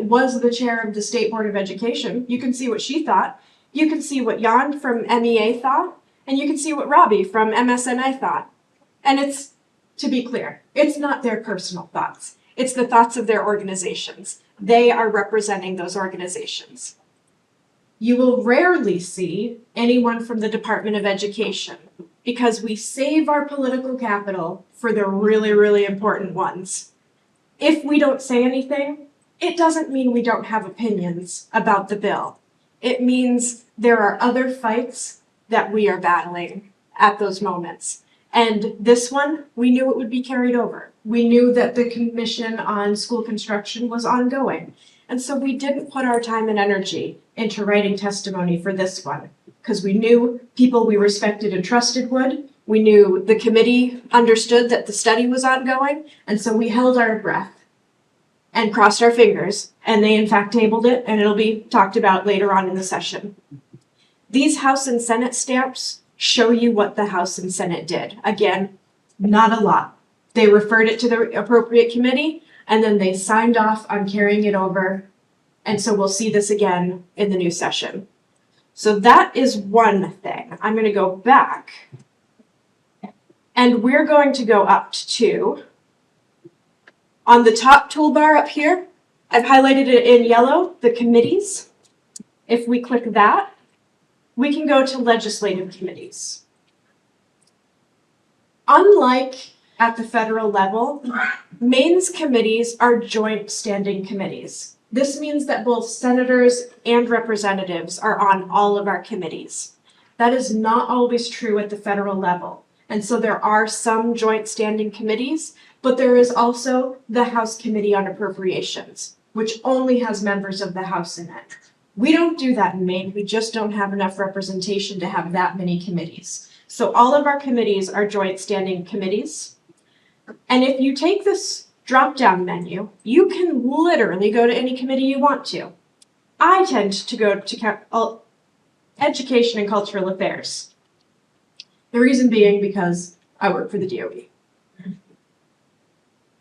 was the chair of the State Board of Education, you can see what she thought. You can see what Jan from MEA thought, and you can see what Robbie from MSNA thought. And it's, to be clear, it's not their personal thoughts. It's the thoughts of their organizations. They are representing those organizations. You will rarely see anyone from the Department of Education because we save our political capital for the really, really important ones. If we don't say anything, it doesn't mean we don't have opinions about the bill. It means there are other fights that we are battling at those moments. And this one, we knew it would be carried over. We knew that the Commission on School Construction was ongoing. And so we didn't put our time and energy into writing testimony for this one because we knew people we respected and trusted would. We knew the committee understood that the study was ongoing. And so we held our breath and crossed our fingers. And they in fact tabled it and it'll be talked about later on in the session. These House and Senate stamps show you what the House and Senate did. Again, not a lot. They referred it to the appropriate committee and then they signed off on carrying it over. And so we'll see this again in the new session. So that is one thing. I'm going to go back and we're going to go up to, on the top toolbar up here, I've highlighted it in yellow, the committees. If we click that, we can go to legislative committees. Unlike at the federal level, Maine's committees are joint standing committees. This means that both senators and representatives are on all of our committees. That is not always true at the federal level. And so there are some joint standing committees, but there is also the House Committee on Appropriations, which only has members of the House in it. We don't do that in Maine. We just don't have enough representation to have that many committees. So all of our committees are joint standing committees. And if you take this drop-down menu, you can literally go to any committee you want to. I tend to go to Education and Cultural Affairs. The reason being because I work for the DOE.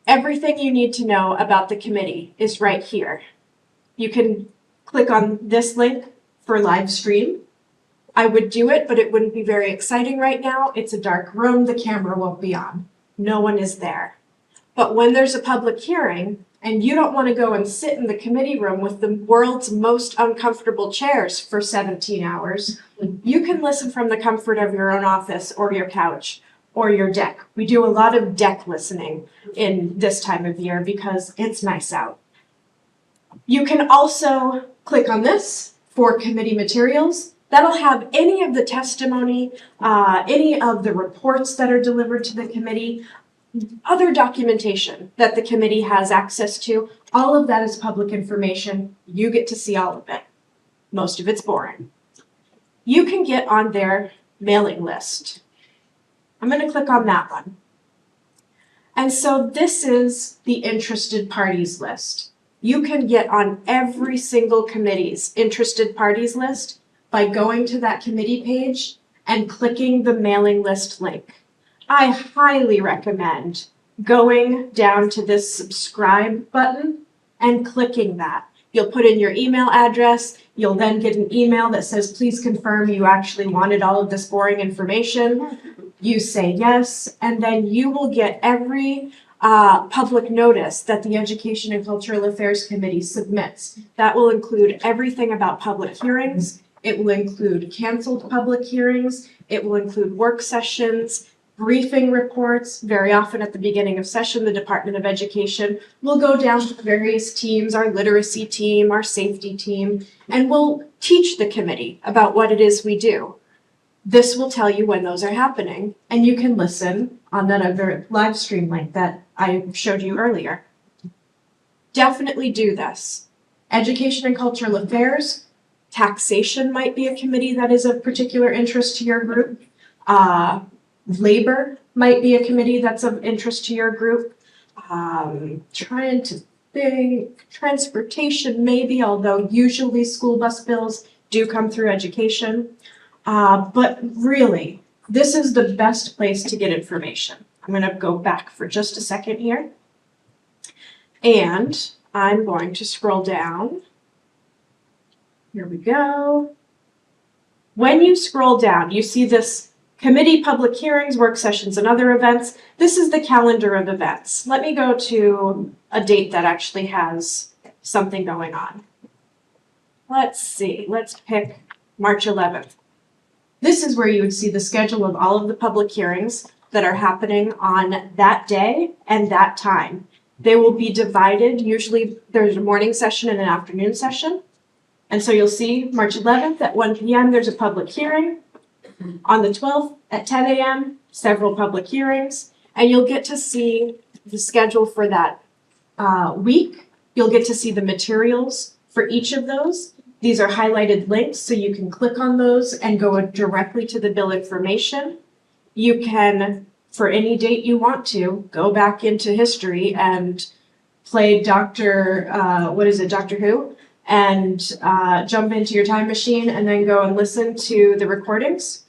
Everything you need to know about the committee is right here. You can click on this link for live stream. I would do it, but it wouldn't be very exciting right now. It's a dark room, the camera won't be on. No one is there. But when there's a public hearing and you don't want to go and sit in the committee room with the world's most uncomfortable chairs for 17 hours, you can listen from the comfort of your own office or your couch or your deck. We do a lot of deck listening in this time of year because it's nice out. You can also click on this for committee materials. That'll have any of the testimony, any of the reports that are delivered to the committee. other documentation that the committee has access to, all of that is public information. You get to see all of it. Most of it's boring. You can get on their mailing list. I'm going to click on that one. And so this is the interested parties list. You can get on every single committee's interested parties list by going to that committee page and clicking the mailing list link. I highly recommend going down to this subscribe button and clicking that. You'll put in your email address. You'll then get an email that says, please confirm you actually wanted all of this boring information. You say yes, and then you will get every public notice that the Education and Cultural Affairs Committee submits. That will include everything about public hearings. It will include canceled public hearings. It will include work sessions, briefing reports. Very often at the beginning of session, the Department of Education will go down to various teams, our literacy team, our safety team, and we'll teach the committee about what it is we do. This will tell you when those are happening, and you can listen on that other live stream link that I showed you earlier. Definitely do this. Education and Cultural Affairs, taxation might be a committee that is of particular interest to your group. Labor might be a committee that's of interest to your group. Trying to think, transportation maybe, although usually school bus bills do come through education. But really, this is the best place to get information. I'm going to go back for just a second here. And I'm going to scroll down. Here we go. When you scroll down, you see this committee public hearings, work sessions, and other events. This is the calendar of events. Let me go to a date that actually has something going on. Let's see. Let's pick March 11th. This is where you would see the schedule of all of the public hearings that are happening on that day and that time. They will be divided. Usually there's a morning session and an afternoon session. And so you'll see March 11th at 1 p.m. there's a public hearing. On the 12th at 10 a.m., several public hearings. And you'll get to see the schedule for that week. You'll get to see the materials for each of those. These are highlighted links, so you can click on those and go directly to the bill information. You can, for any date you want to, go back into history and play Doctor Who, and jump into your time machine and then go and listen to the recordings.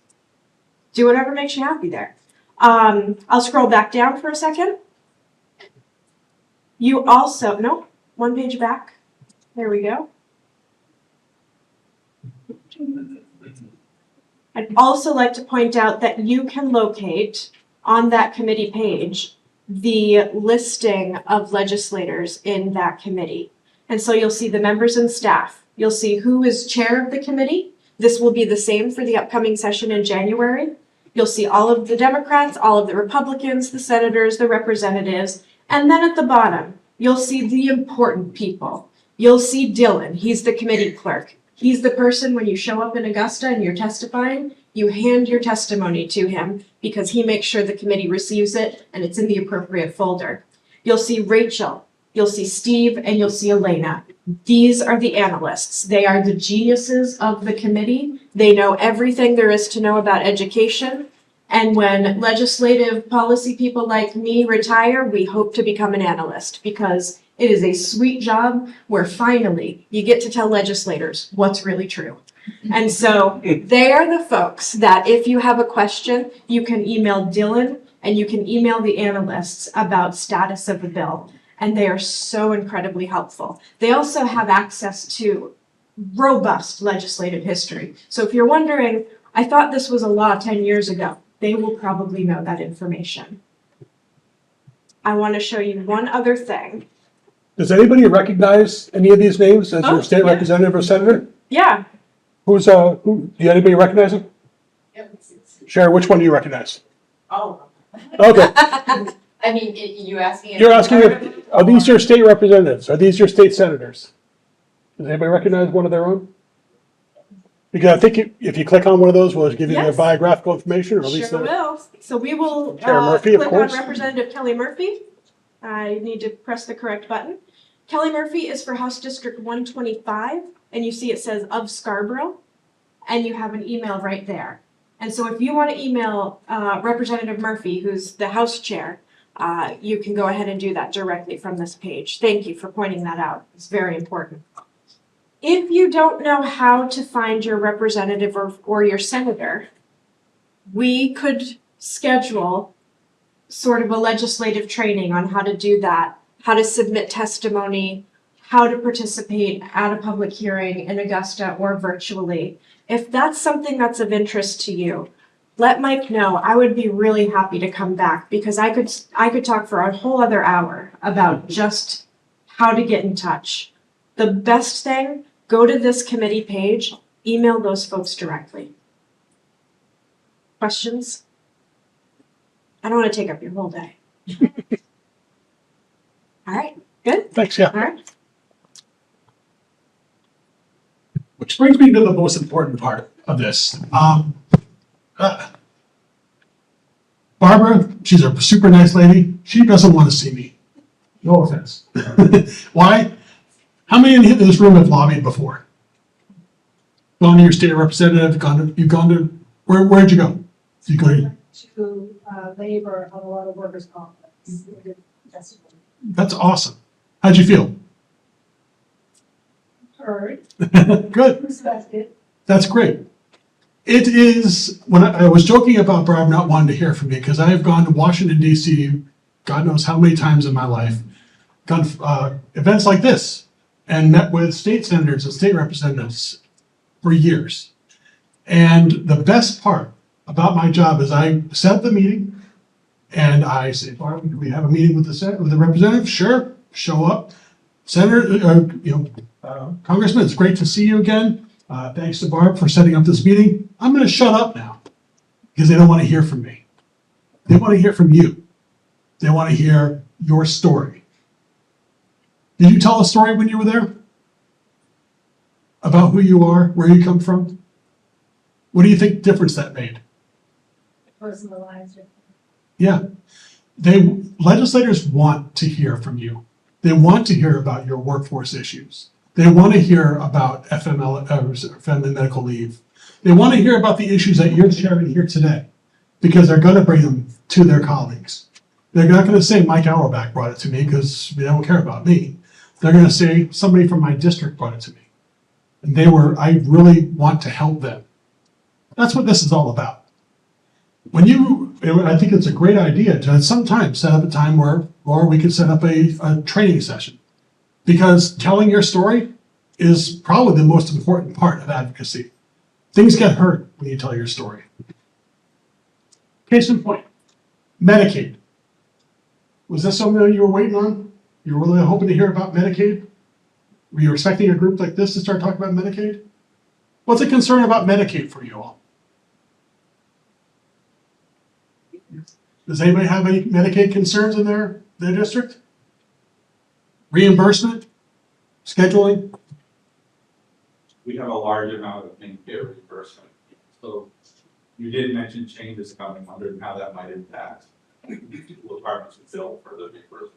Do whatever makes you happy there. I'll scroll back down for a second. You also, no, one page back. There we go. I'd also like to point out that you can locate on that committee page the listing of legislators in that committee. And so you'll see the members and staff. You'll see who is chair of the committee. This will be the same for the upcoming session in January. You'll see all of the Democrats, all of the Republicans, the senators, the representatives. And then at the bottom, you'll see the important people. You'll see Dylan. He's the committee clerk. He's the person when you show up in Augusta and you're testifying, you hand your testimony to him because he makes sure the committee receives it and it's in the appropriate folder. You'll see Rachel, you'll see Steve, and you'll see Elena. These are the analysts. They are the geniuses of the committee. They know everything there is to know about education. And when legislative policy people like me retire, we hope to become an analyst because it is a sweet job where finally you get to tell legislators what's really true. And so they are the folks that if you have a question, you can email Dylan and you can email the analysts about status of the bill. And they are so incredibly helpful. They also have access to robust legislative history. So if you're wondering, I thought this was a law 10 years ago, they will probably know that information. I want to show you one other thing. Does anybody recognize any of these names as your state representative or senator? Yeah. Do anybody recognize them? Sharon, which one do you recognize? Oh. Okay. I mean, you asking. You're asking are these your state representatives? Are these your state senators? Does anybody recognize one of their own? Because I think if you click on one of those, will it give you their Yes. biographical information or at least Sure the? will. So we will Chair Murphy, of click on course. Representative Kelly Murphy. I need to press the correct button. Kelly Murphy is for House District 125, and you see it says of Scarborough, and you have an email right there. And so if you want to email Representative Murphy, who's the House Chair, you can go ahead and do that directly from this page. Thank you for pointing that out. It's very important. If you don't know how to find your representative or your senator, we could schedule sort of a legislative training on how to do that, how to submit testimony, how to participate at a public hearing in Augusta or virtually. If that's something that's of interest to you, let Mike know. I would be really happy to come back because I could talk for a whole other hour about just how to get in touch. The best thing, go to this committee page, email those folks directly. Questions? I don't want to take up your whole day. All right, good? Thanks, yeah. All right. Which brings me to the most important part of this. Barbara, she's a super nice lady. She doesn't want to see me. No offense. Why? How many in this room have lobbied before? Gone to your state representative, where'd you go? You go to, To labor on a lot of workers' complex. that's awesome. How'd you feel? Heard, Good. respected. That's great. It is, when I was joking about Barb not wanting to hear from me, because I have gone to Washington DC, God knows how many times in my life, done events like this, and met with state senators and state representatives for years. And the best part about my job is I set up the meeting, and I say, Barb, do we have a meeting with the representative? Sure, show up. Senator, Congressman, it's great to see you again. Thanks to Barb for setting up this meeting. I'm going to shut up now because they don't want to hear from me. They want to hear from you. They want to hear your story. Did you tell a story when you were there? About who you are, where you come from? What do you think difference that made? Personalized. Yeah. Legislators want to hear from you. They want to hear about your workforce issues. They want to hear about family medical leave. They want to hear about the issues that you're sharing here today because they're going to bring them to their colleagues. They're not going to say Mike Auerbach brought it to me because they don't care about me. They're going to say somebody from my district brought it to me. And I really want to help them. That's what this is all about. I think it's a great idea to sometimes set up a time or we could set up a training session. Because telling your story is probably the most important part of advocacy. Things get heard when you tell your story. Case in point, Medicaid. Was this something you were waiting on? You were really hoping to hear about Medicaid? Were you expecting a group like this to start talking about Medicaid? What's a concern about Medicaid for you all? Does anybody have any Medicaid concerns in their district? Reimbursement? Scheduling? We have a large amount of Medicare reimbursement. So you did mention changes coming, wondering how that might impact the departments who bill for the reimbursement.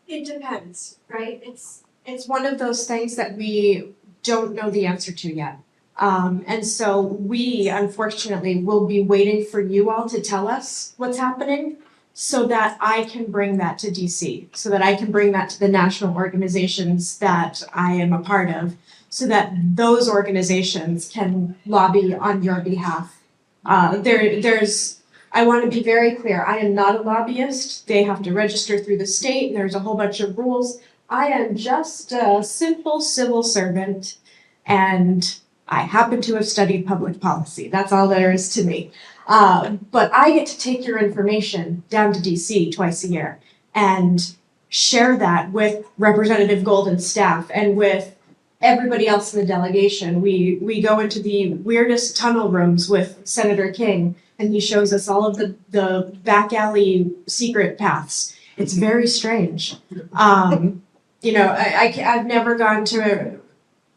It depends, right? It's one of those things that we don't know the answer to yet. And so we, unfortunately, will be waiting for you all to tell us what's happening so that I can bring that to DC, so that I can bring that to the national organizations that I am a part of, so that those organizations can lobby on your behalf. I want to be very clear, I am not a lobbyist. They have to register through the state, and there's a whole bunch of rules. I am just a simple civil servant, and I happen to have studied public policy. That's all there is to me. But I get to take your information down to DC twice a year and share that with Representative Golden's staff and with everybody else in the delegation. We go into the weirdest tunnel rooms with Senator King, and he shows us all of the back alley secret paths. It's very strange. I've never gone to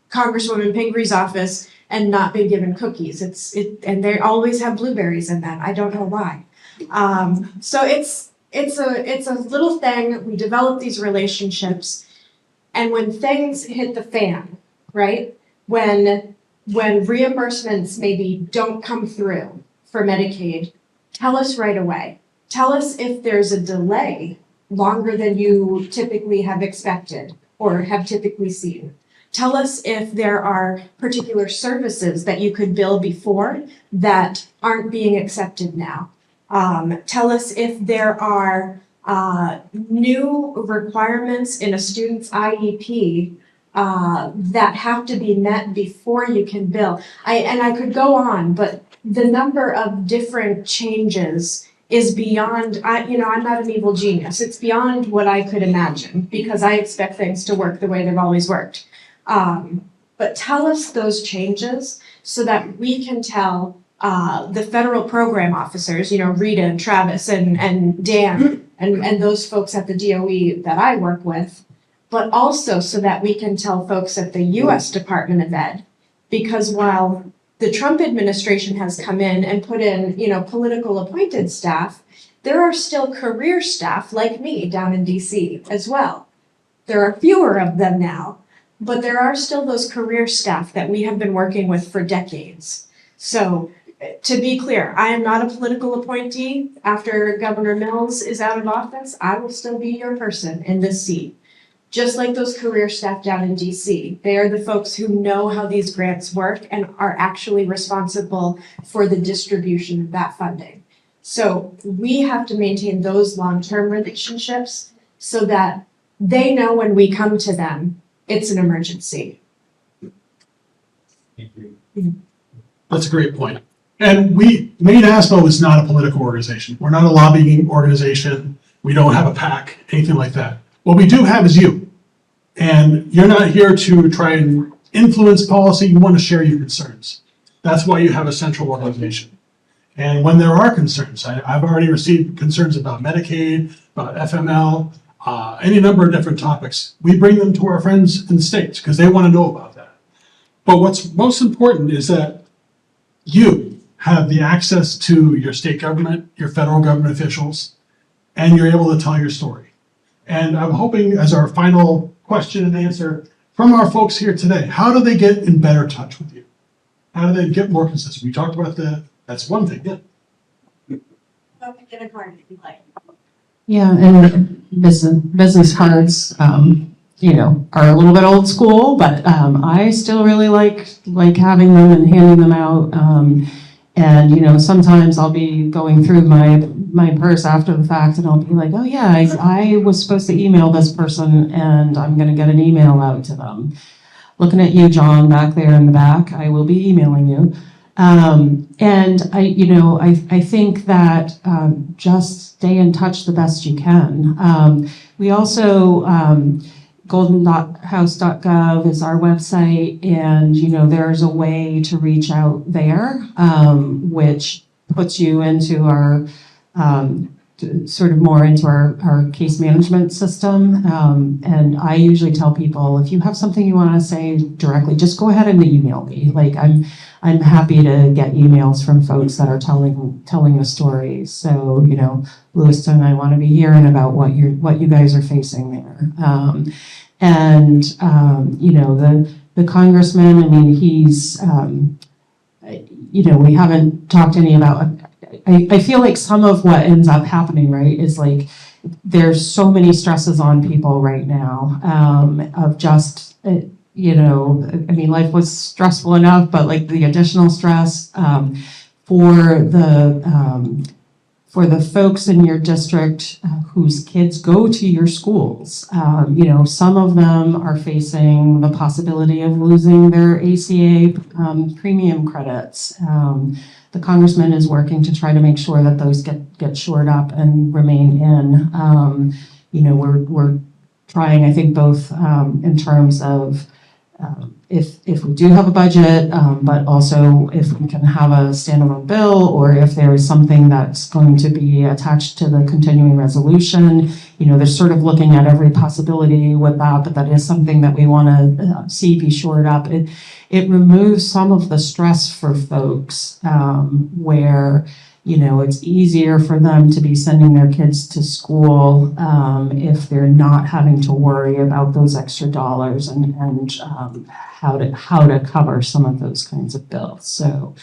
Congresswoman Pingree office and not been given cookies. And they always have blueberries in that. I don't know why. So it's a little thing. We develop these relationships, and when things hit the fan, right? When reimbursements maybe don't come through for Medicaid, tell us right away. Tell us if there's a delay longer than you typically have expected or have typically seen. Tell us if there are particular services that you could bill before that aren't being accepted now. Tell us if there are new requirements in a student's IEP that have to be met before you can bill. I could go on, but the number of different changes is beyond, I'm not an evil genius. It's beyond what I could imagine because I expect things to work the way they've always worked. But tell us those changes so that we can tell the federal program officers, Rita and Travis and Dan and those folks at the DOE that I work with, but also so that we can tell folks at the US Department of Ed, because while the Trump administration has come in and put in, political appointed staff, there are still career staff like me down in DC as well. There are fewer of them now, but there are still those career staff that we have been working with for decades. So to be clear, I am not a political appointee. After Governor Mills is out of office, I will still be your person in this seat. Just like those career staff down in DC. They are the folks who know how these grants work and are actually responsible for the distribution of that funding. So we have to maintain those long-term relationships so that they know when we come to them, it's an emergency. That's a great point. And MeASBO is not a political organization. We're not a lobbying organization. We don't have a PAC, anything like that. What we do have is you. And you're not here to try and influence policy. You want to share your concerns. That's why you have a central organization. And when there are concerns, I've already received concerns about Medicaid, about FML, any number of different topics. We bring them to our friends in the States because they want to know about that. But what's most important is that you have the access to your state government, your federal government officials, and you're able to tell your story. And I'm hoping as our final question and answer from our folks here today, how do they get in better touch with you? How do they get more consistent? We talked about that's one thing, yeah. Get a card if you like. Yeah, and business cards, are a little bit old school, but I still really like having them and handing them out. And sometimes I'll be going through my purse after the fact, and I'll be like, oh yeah, I was supposed to email this person, and I'm gonna get an email out to them. Looking at you, John, back there in the back, I will be emailing you. And I think that just stay in touch the best you can. We also, golden.house.gov is our website, and there's a way to reach out there, which puts you into our sort of more into our case management system. And I usually tell people, if you have something you want to say directly, just go ahead and email me. Like I'm happy to get emails from folks that are telling the stories. So, Lewiston, I want to be hearing about what you guys are facing there. The congressman, I mean, he's, we haven't talked any about, I feel like some of what ends up happening, right, is like there's so many stresses on people right now of just, life was stressful enough, but like the additional stress for the folks in your district whose kids go to your schools. Some of them are facing the possibility of losing their ACA premium credits. The congressman is working to try to make sure that those get shored up and remain in. We're trying, I think, both in terms of if we do have a budget, but also if we can have a standalone bill, or if there is something that's going to be attached to the continuing resolution, they're sort of looking at every possibility with that, but that is something that we want to see be shored up. It removes some of the stress for folks where, it's easier for them to be sending their kids to school if they're not having to worry about those extra dollars and how to cover some of those kinds of bills. So,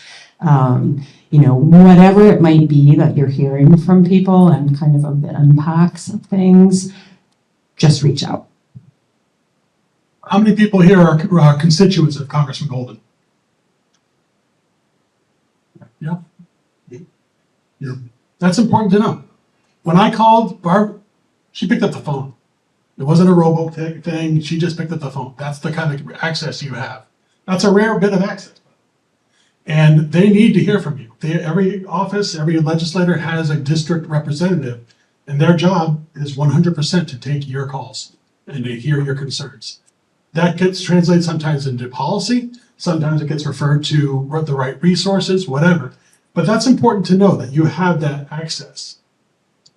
whatever it might be that you're hearing from people and kind of the impacts of things, just reach out. How many people here are constituents of Congressman Golden? Yeah. That's important to know. When I called Barb, she picked up the phone. It wasn't a robo thing. She just picked up the phone. That's the kind of access you have. That's a rare bit of access. And they need to hear from you. Every office, every legislator has a district representative, and their job is 100% to take your calls and to hear your concerns. That gets translated sometimes into policy. Sometimes it gets referred to the right resources, whatever. But that's important to know that you have that access.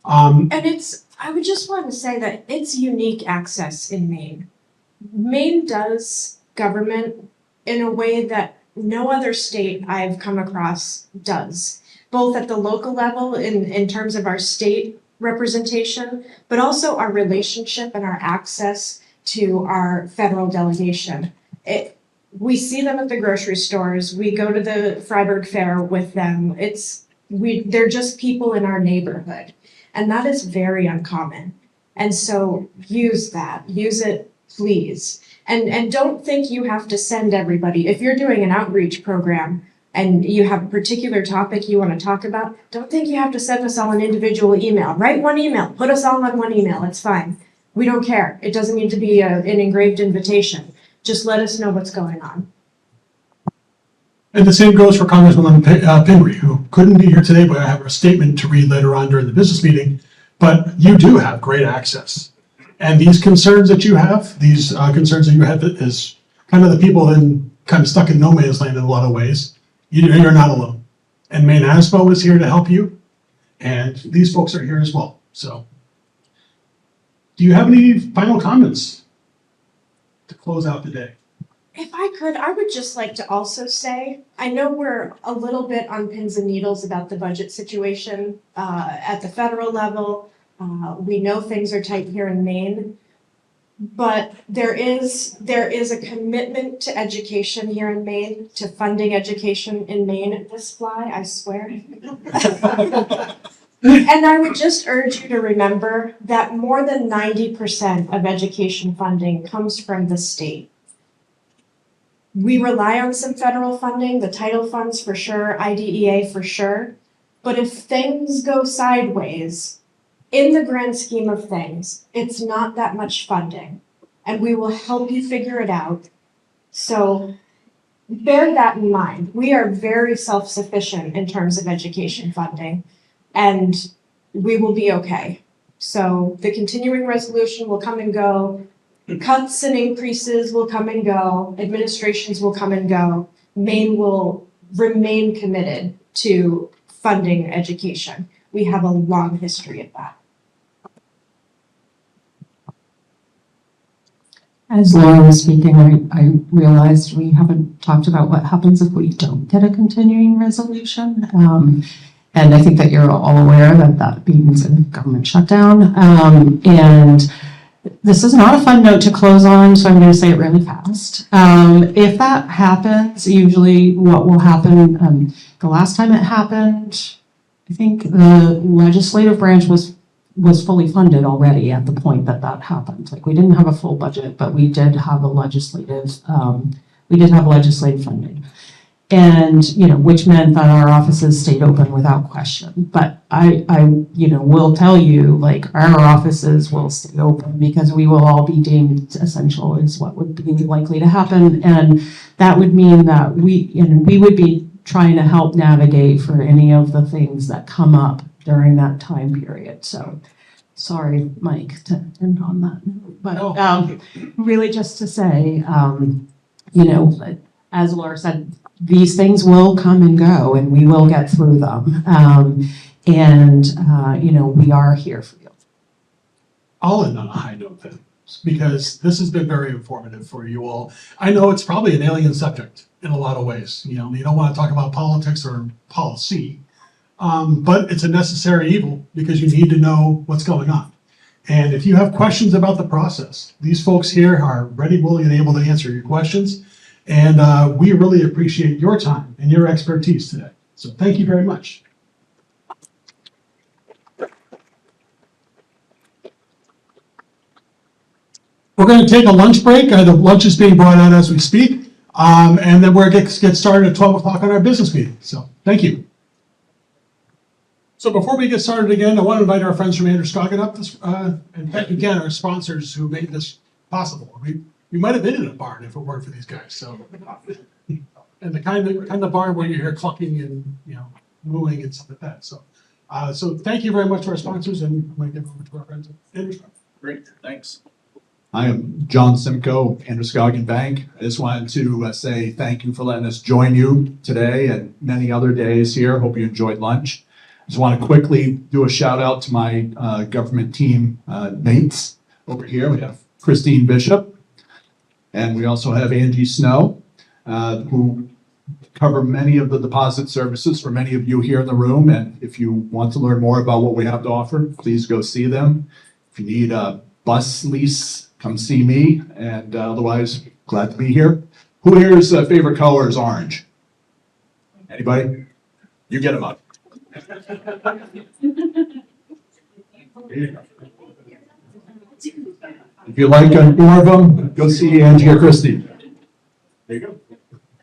And I would just want to say that it's unique access in Maine. Maine does government in a way that no other state I've come across does, both at the local level in terms of our state representation, but also our relationship and our access to our federal delegation. We see them at the grocery stores. We go to the Freiburg Fair with them. They're just people in our neighborhood. And that is very uncommon. And so use it, please. And don't think you have to send everybody. If you're doing an outreach program and you have a particular topic you want to talk about, don't think you have to send us all an individual email. Write one email, put us all on one email, it's fine. We don't care. It doesn't need to be an engraved invitation. Just let us know what's going on. And the same goes for Congresswoman Pingree, who couldn't be here today, but I have a statement to read later on during the business meeting. But you do have great access. And these concerns that you have, is kind of the people kind of stuck in no man's land in a lot of ways. You're not alone. And MeASBO is here to help you. And these folks are here as well. So, do you have any final comments to close out the day? If I could, I would just like to also say, I know we're a little bit on pins and needles about the budget situation at the federal level. We know things are tight here in Maine, but there is a commitment to education here in Maine, to funding education in Maine. This fly, I swear. And I would just urge you to remember that more than 90% of education funding comes from the state. We rely on some federal funding, the title funds for sure, IDEA for sure. But if things go sideways, in the grand scheme of things, it's not that much funding. And we will help you figure it out. So bear that in mind. We are very self-sufficient in terms of education funding, and we will be okay. So the continuing resolution will come and go. Cuts and increases will come and go. Administrations will come and go. Maine will remain committed to funding education. We have a long history of that. As Laura was speaking, I realized we haven't talked about what happens if we don't get a continuing resolution. And I think that you're all aware that that means a government shutdown. And this is not a fun note to close on, so I'm going to say it really fast. If that happens, usually what will happen, the last time it happened, I think the legislative branch was fully funded already at the point that that happened. Like, we didn't have a full budget, but we did have legislative funding. And, which meant that our offices stayed open without question. But I will tell you, like, our offices will stay open because we will all be deemed essential is what would be likely to happen. And that would mean that we would be trying to help navigate for any of the things that come up during that time period. So sorry, Mike, to end on that note. But really just to say, as Laura said, these things will come and go, and we will get through them. We are here for you. I'll end on a high note then, because this has been very informative for you all. I know it's probably an alien subject in a lot of ways. You know, you don't want to talk about politics or policy, but it's a necessary evil because you need to know what's going on. And if you have questions about the process, these folks here are ready, willing, and able to answer your questions. And we really appreciate your time and your expertise today. So thank you very much. We're going to take a lunch break. The lunch is being brought out as we speak. And then we're going to get started at 12 o'clock on our business meeting. So thank you. So before we get started again, I want to invite our friends from Androscoggin up this, and thank again our sponsors who made this possible. We might have been in a barn if it weren't for these guys. So, and the kind of barn where you hear clucking and mooing and stuff like that. So, so thank you very much to our sponsors, and I'm going to give it over to our friends at Androscoggin. Great, thanks. I am John Simcoe, Androscoggin Bank. I just wanted to say thank you for letting us join you today and many other days here. Hope you enjoyed lunch. Just want to quickly do a shout out to my government team mates over here. We have Christine Bishop, and we also have Angie Snow, who cover many of the deposit services for many of you here in the room. And if you want to learn more about what we have to offer, please go see them. If you need a bus lease, come see me. And otherwise, glad to be here. Who here's favorite color is orange? Anybody? You get them up. If you like more of them, go see Angie or Christy. There you go.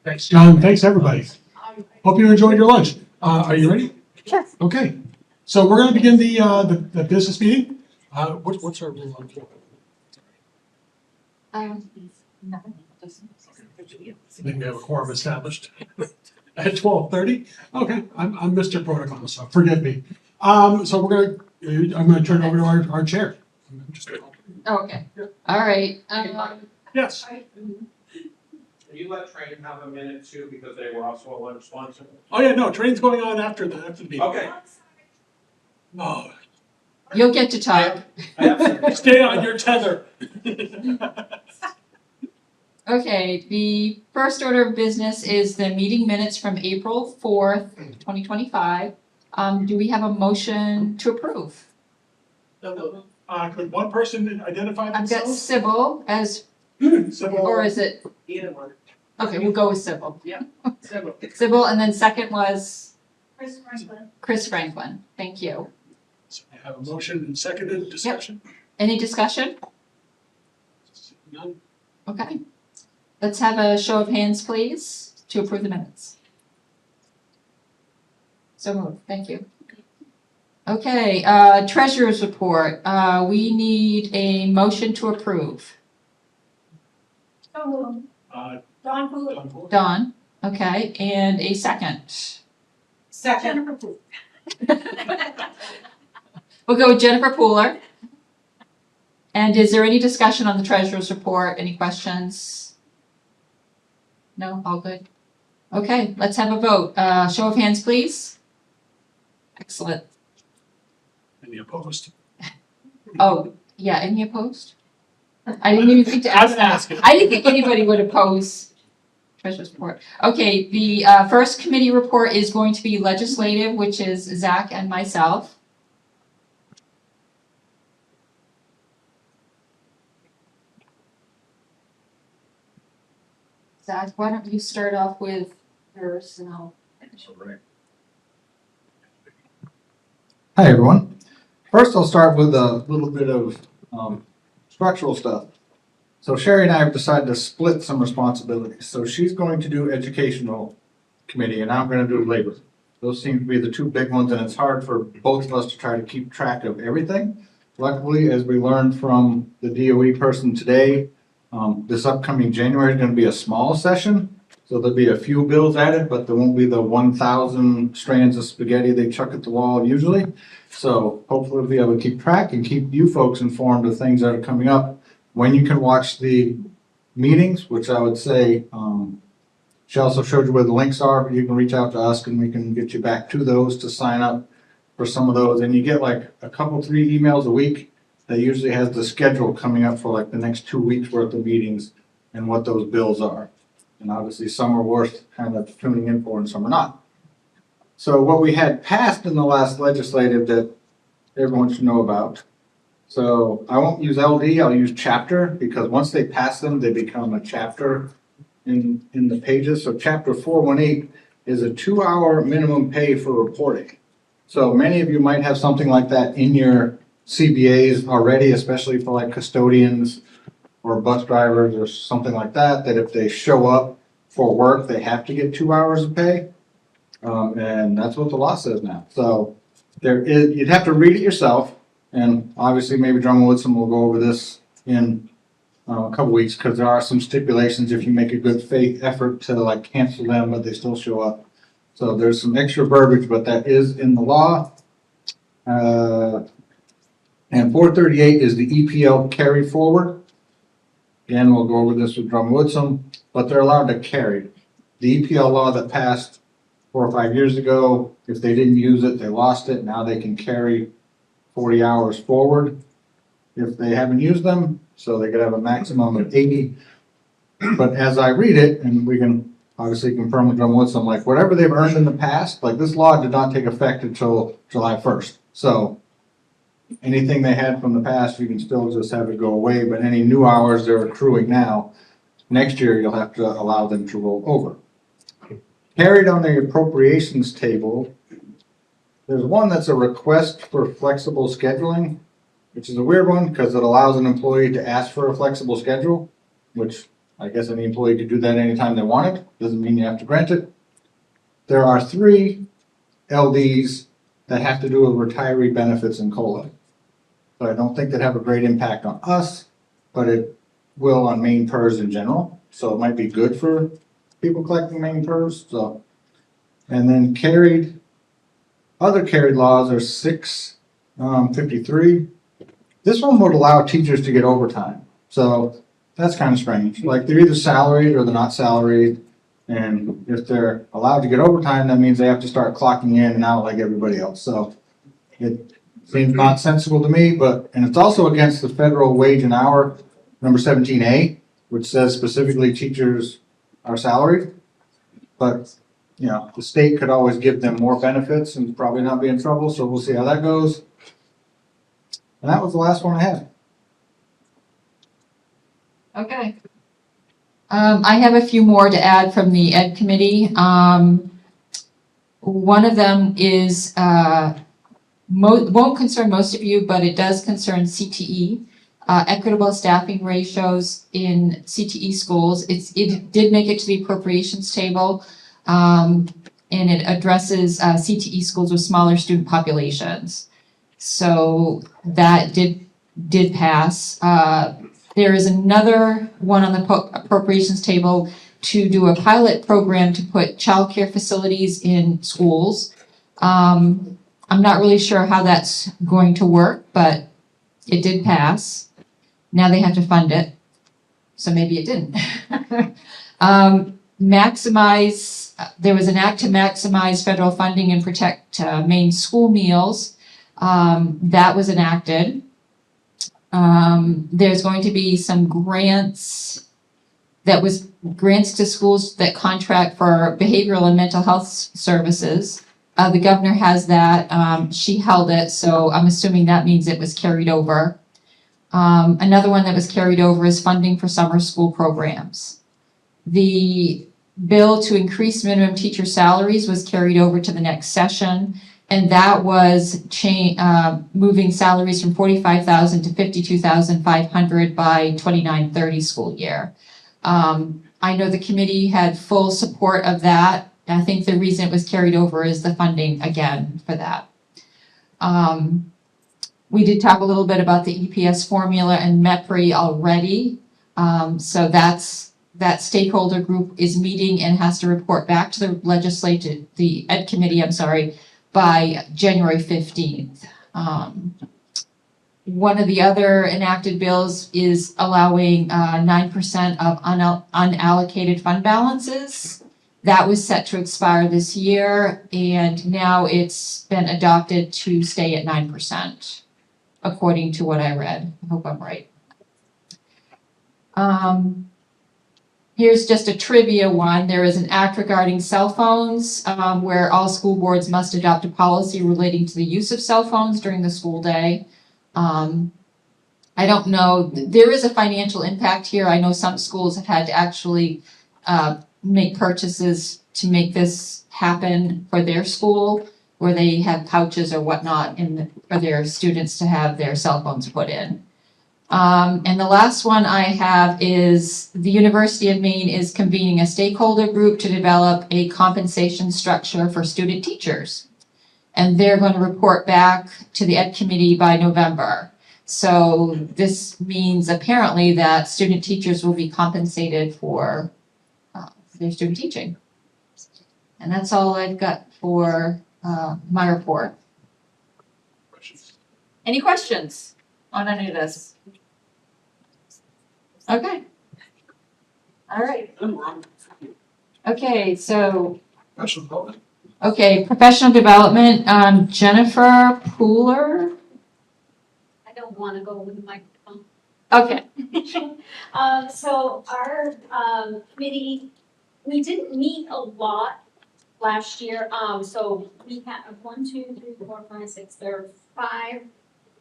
Thanks, John. Thanks, everybody. Hope you enjoyed your lunch. Are you ready? Sure. Okay. So we're going to begin the business meeting. What's our rule on floor? I think we have a quorum established at 12:30. Okay, I'm Mr. Protocol, so forgive me. So I'm gonna turn it over to our chair. Oh, okay, all right, Yes. Can you let Train have a minute too, because they were also a lunch sponsor? Oh yeah, no, train's going on after the meeting. Okay. No. you'll get to talk. Stay on your tether. Okay, the first order of business is the meeting minutes from April 4th, 2025. Do we have a motion to approve? Could one person identify I've got themselves? Sybil as, Sybil. or is it? Either one. Okay, we'll go with Sybil. Yeah. Sybil. Sybil, and then second was Chris Franklin. Chris Franklin. Thank you. So I have a motion and seconded discussion. Any discussion? None. Okay. Let's have a show of hands, please, to approve the minutes. So moved. Thank you. Okay, treasurer's report. We need a motion to approve. So, Don Pula. Dawn, okay, and a second. Second. Jennifer Pula. We'll go with Jennifer Pooler. And is there any discussion on the treasurer's report? Any questions? No, all good. Okay, let's have a vote. Show of hands, please. Excellent. Any opposed? Oh, yeah, any opposed? I didn't even think to ask that. asking. I didn't think anybody would oppose treasurer's report. Okay, the first committee report is going to be legislative, which is Zach and myself. Zach, why don't you start off with yours and I'll finish. Hi, everyone. First, I'll start with a little bit of structural stuff. So Sherry and I have decided to split some responsibilities. So she's going to do educational committee and I'm going to do labor. Those seem to be the two big ones, and it's hard for both of us to try to keep track of everything. Luckily, as we learned from the DOE person today, this upcoming January is going to be a small session. So there'll be a few bills added, but there won't be the 1,000 strands of spaghetti they chuck at the wall usually. So hopefully we'll be able to keep track and keep you folks informed of things that are coming up. When you can watch the meetings, which I would say, she also showed you where the links are. You can reach out to us and we can get you back to those to sign up for some of those. And you get like a couple, 3 emails a week that usually has the schedule coming up for like the next 2 weeks worth of meetings and what those bills are. And obviously some are worth kind of tuning in for and some are not. So what we had passed in the last legislative that everyone should know about. So I won't use LD, I'll use chapter, because once they pass them, they become a chapter in the pages. So chapter 418 is a 2-hour minimum pay for reporting. So many of you might have something like that in your CBAs already, especially for like custodians or bus drivers or something like that, that if they show up for work, they have to get 2 hours of pay. And that's what the law says now. So you'd have to read it yourself. And obviously maybe Drummond Woodson will go over this in a couple weeks, because there are some stipulations if you make a good faith effort to like cancel them, but they still show up. So there's some extra verbiage, but that is in the law. And 438 is the EPL carry forward. Again, we'll go over this with Drummond Woodson, but they're allowed to carry. The EPL law that passed 4 or 5 years ago, if they didn't use it, they lost it. Now they can carry 40 hours forward if they haven't used them. So they could have a maximum of 80. But as I read it, and we can obviously confirm with Drummond Woodson, like whatever they've earned in the past, like this law did not take effect until July 1st. So anything they had from the past, you can still just have it go away. But any new hours they're accruing now, next year you'll have to allow them to roll over. Carried on the appropriations table, there's one that's a request for flexible scheduling, which is a weird one because it allows an employee to ask for a flexible schedule, which I guess any employee could do that anytime they want it. Doesn't mean you have to grant it. There are 3 LDs that have to do with retiree benefits and COLA. So I don't think that have a great impact on us, but it will on main PERS in general. So it might be good for people collecting main PERS. So, and then other carried laws are 653. This one would allow teachers to get overtime. So that's kind of strange. Like they're either salaried or they're not salaried. And if they're allowed to get overtime, that means they have to start clocking in and out like everybody else. So it seems nonsensical to me, and it's also against the federal wage and hour number 17A, which says specifically teachers are salaried. But you know, the state could always give them more benefits and probably not be in trouble. So we'll see how that goes. And that was the last one I had. Okay. I have a few more to add from the Ed Committee. One of them is, won't concern most of you, but it does concern CTE. Equitable staffing ratios in CTE schools. It did make it to the appropriations table, and it addresses CTE schools with smaller student populations. So that did pass. There is another one on the appropriations table to do a pilot program to put childcare facilities in schools. I'm not really sure how that's going to work, but it did pass. Now they have to fund it. So maybe it didn't. There was an act to maximize federal funding and protect Maine school meals. That was enacted. There's going to be some grants to schools that contract for behavioral and mental health services. The governor has that. She held it, so I'm assuming that means it was carried over. Another one that was carried over is funding for summer school programs. The bill to increase minimum teacher salaries was carried over to the next session, and that was moving salaries from $45,000 to $52,500 by 29-30 school year. I know the committee had full support of that. I think the reason it was carried over is the funding again for that. We did talk a little bit about the EPS formula and MEPRI already. So that stakeholder group is meeting and has to report back to the Ed Committee, by January 15th. One of the other enacted bills is allowing 9% of unallocated fund balances. That was set to expire this year, and now it's been adopted to stay at 9%. according to what I read. I hope I'm right. Here's just a trivia one. There is an act regarding cell phones where all school boards must adopt a policy relating to the use of cell phones during the school day. I don't know, there is a financial impact here. I know some schools have had to actually make purchases to make this happen for their school, where they have pouches or whatnot for their students to have their cell phones put in. And the last one I have is the University of Maine is convening a stakeholder group to develop a compensation structure for student teachers. And they're going to report back to the Ed Committee by November. So this means apparently that student teachers will be compensated for their student teaching. And that's all I've got for my report. Any questions on any of this? Okay. All right. Okay, so. Okay, professional development, Jennifer Pooler. I don't want to go with the microphone. Okay. So our committee, we didn't meet a lot last year. So we had 1, 2, 3, 4, 5, 6. There are 5.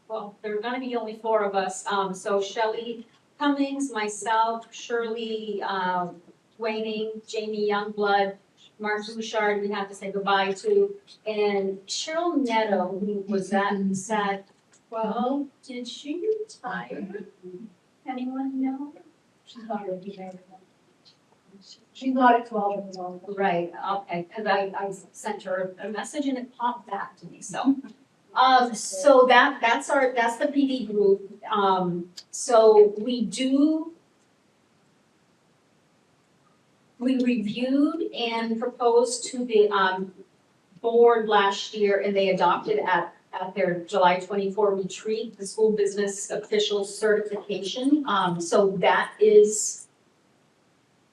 Well, there are going to be only 4 of us. So Shelley Cummings, myself, Shirley Waning, Jamie Youngblood, Mark Bouchard, we have to say goodbye to, and Cheryl Netto, who was said, well, did she retire? Anyone know? She's not really there. She's not at 12 at the moment. Right, okay, because I sent her a message and it popped back to me, so. So that's the PD group. So we reviewed and proposed to the board last year, and they adopted at their July 24 retreat, the school business official certification. So that is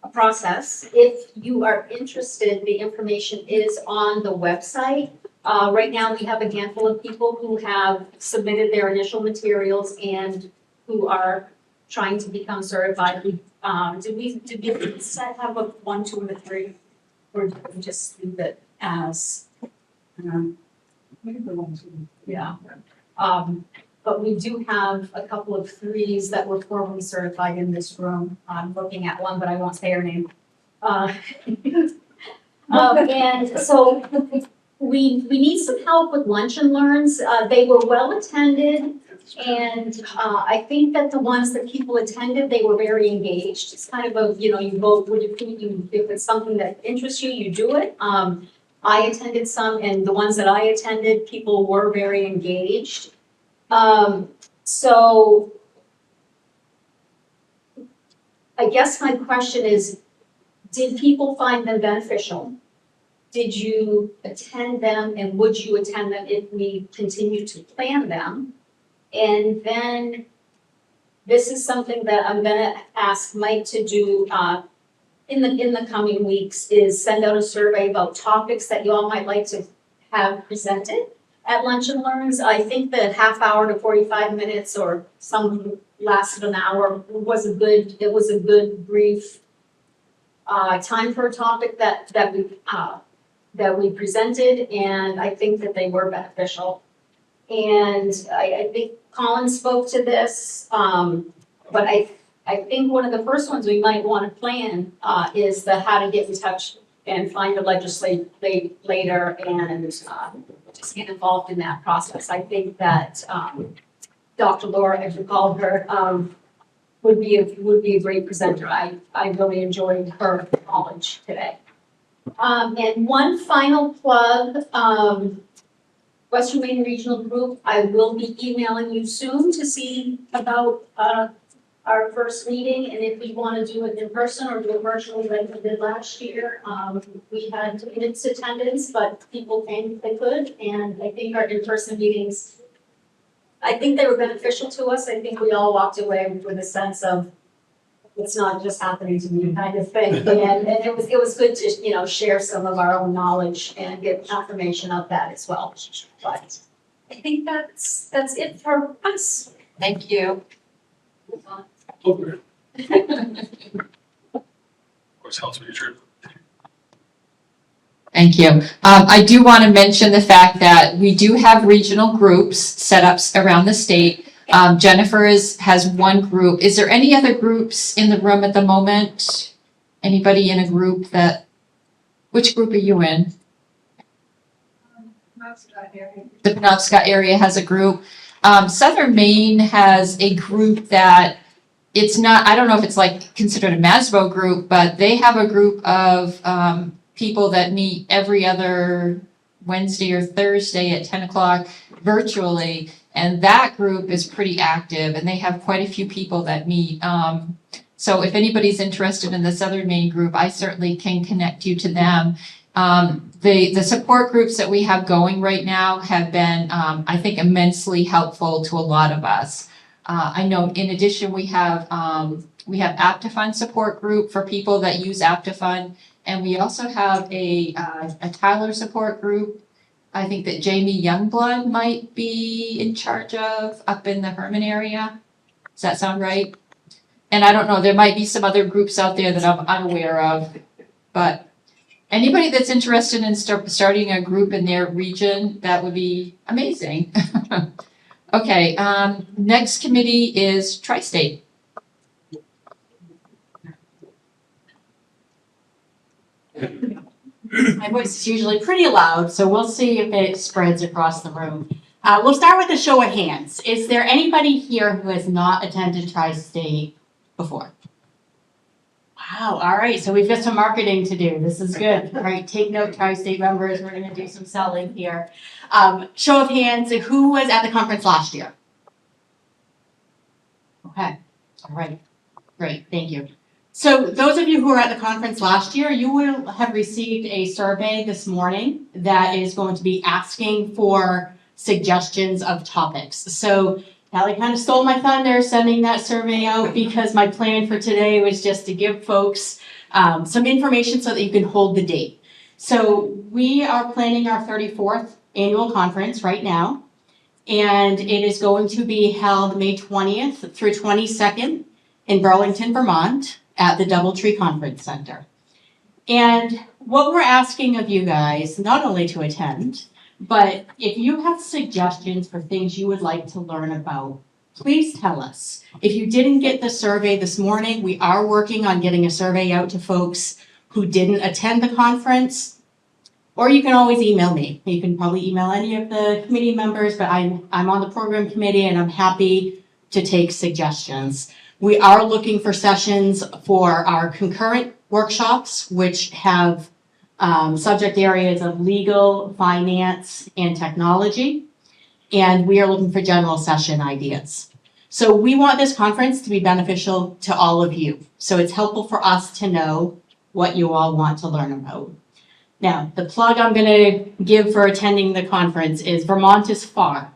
a process. If you are interested, the information is on the website. Right now, we have a handful of people who have submitted their initial materials and who are trying to become certified. Did we have a 1, 2, or 3? Or did we just leave it as? Yeah. But we do have a couple of 3s that were formally certified in this room. I'm looking at one, but I won't say her name. And so we need some help with lunch and learns. They were well attended. And I think that the ones that people attended, they were very engaged. It's kind of you vote, if it's something that interests you, you do it. I attended some, and the ones that I attended, people were very engaged. So I guess my question is, did people find them beneficial? Did you attend them, and would you attend them if we continue to plan them? And then this is something that I'm gonna ask Mike to do in the coming weeks, is send out a survey about topics that you all might like to have presented at Lunch and Learns. I think the half hour to 45 minutes, or some lasted an hour, was a good brief time for a topic that we presented, and I think that they were beneficial. And I think Colin spoke to this, but I think one of the first ones we might want to plan is the how to get in touch and find a legislator and just get involved in that process. I think that Dr. Laura, as you called her, would be a great presenter. I really enjoyed her knowledge today. And one final plug, Western Maine Regional Group, I will be emailing you soon to see about our first meeting, and if we want to do it in person or do it virtually like we did last year. We had mixed attendance, but people came if they could, and I think our in-person meetings, I think they were beneficial to us. I think we all walked away with a sense of it's not just happening to me kind of thing. And it was good to, share some of our own knowledge and get confirmation of that as well. But I think that's it for us. Thank you. Of course, helps me true. Thank you. I do want to mention the fact that we do have regional groups set up around the state. Jennifer has one group. Is there any other groups in the room at the moment? Anybody in a group which group are you in? The Penobscot area has a group. Southern Maine has a group that it's not, I don't know if it's like considered a MeASBO group, but they have a group of people that meet every other Wednesday or Thursday at 10 o'clock virtually. And that group is pretty active and they have quite a few people that meet. So if anybody's interested in the Southern Maine group, I certainly can connect you to them. The support groups that we have going right now have been, I think, immensely helpful to a lot of us. I know in addition, we have Aptifund support group for people that use Aptifund. And we also have a Tyler support group. I think that Jamie Youngblood might be in charge of up in the Herman area. Does that sound right? And I don't know, there might be some other groups out there that I'm unaware of, but anybody that's interested in starting a group in their region, that would be amazing. Okay, next committee is Tri-State. My voice is usually pretty loud, so we'll see if it spreads across the room. We'll start with a show of hands. Is there anybody here who has not attended Tri-State before? Wow, all right, so we've got some marketing to do. This is good. All right, take note, Tri-State members, we're gonna do some selling here. Show of hands, who was at the conference last year? Okay, all right, great, thank you. So those of you who were at the conference last year, you will have received a survey this morning that is going to be asking for suggestions of topics. So Allie kind of stole my thunder sending that survey out because my plan for today was just to give folks some information so that you can hold the date. So we are planning our 34th annual conference right now, and it is going to be held May 20th through 22nd in Burlington, Vermont, at the Doubletree Conference Center. And what we're asking of you guys, not only to attend, but if you have suggestions for things you would like to learn about, please tell us. If you didn't get the survey this morning, we are working on getting a survey out to folks who didn't attend the conference. Or you can always email me. You can probably email any of the committee members, but I'm on the program committee and I'm happy to take suggestions. We are looking for sessions for our concurrent workshops, which have subject areas of legal, finance, and technology. And we are looking for general session ideas. So we want this conference to be beneficial to all of you. So it's helpful for us to know what you all want to learn about. Now, the plug I'm going to give for attending the conference is Vermont is far.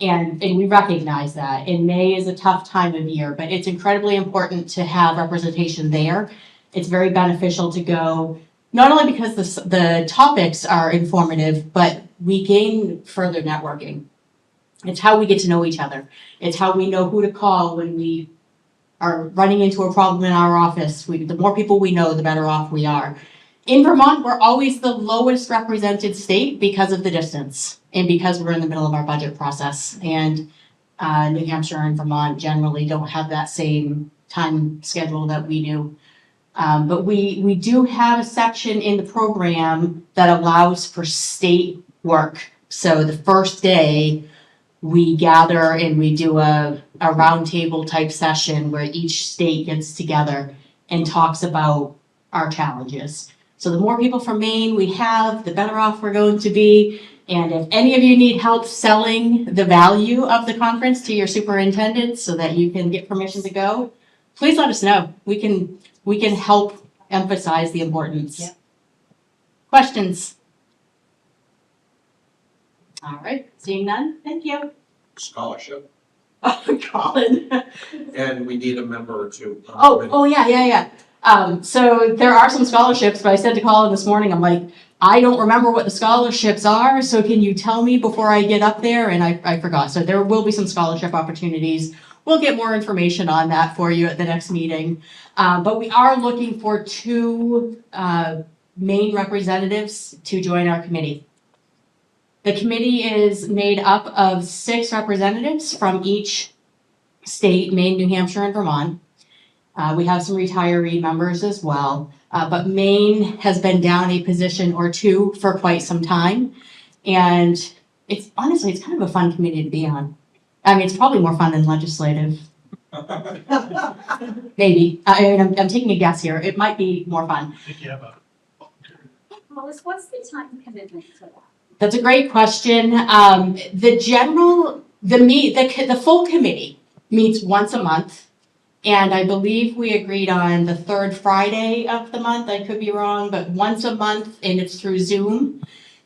And we recognize that. And May is a tough time of year, but it's incredibly important to have representation there. It's very beneficial to go, not only because the topics are informative, but we gain further networking. It's how we get to know each other. It's how we know who to call when we are running into a problem in our office. The more people we know, the better off we are. In Vermont, we're always the lowest represented state because of the distance and because we're in the middle of our budget process. And New Hampshire and Vermont generally don't have that same time schedule that we do. But we do have a section in the program that allows for state work. So the first day we gather and we do a roundtable type session where each state gets together and talks about our challenges. So the more people from Maine we have, the better off we're going to be. And if any of you need help selling the value of the conference to your superintendent so that you can get permission to go, please let us know. We can help emphasize the importance. Yeah. Questions? All right, seeing none, thank you. Scholarship, Oh, Colin. and we need a member or two. Oh, yeah. So there are some scholarships, but I said to Colin this morning, I'm like, I don't remember what the scholarships are, so can you tell me before I get up there? And I forgot. So there will be some scholarship opportunities. We'll get more information on that for you at the next meeting. But we are looking for 2 Maine representatives to join our committee. The committee is made up of 6 representatives from each state, Maine, New Hampshire, and Vermont. We have some retiree members as well. But Maine has been down a position or 2 for quite some time. And it's honestly, it's kind of a fun committee to be on. I mean, it's probably more fun than legislative. Maybe. I'm taking a guess here. It might be more fun. Hollis, what's the time commitment to that? That's a great question. The full committee meets once a month. And I believe we agreed on the 3rd Friday of the month. I could be wrong, but once a month, and it's through Zoom,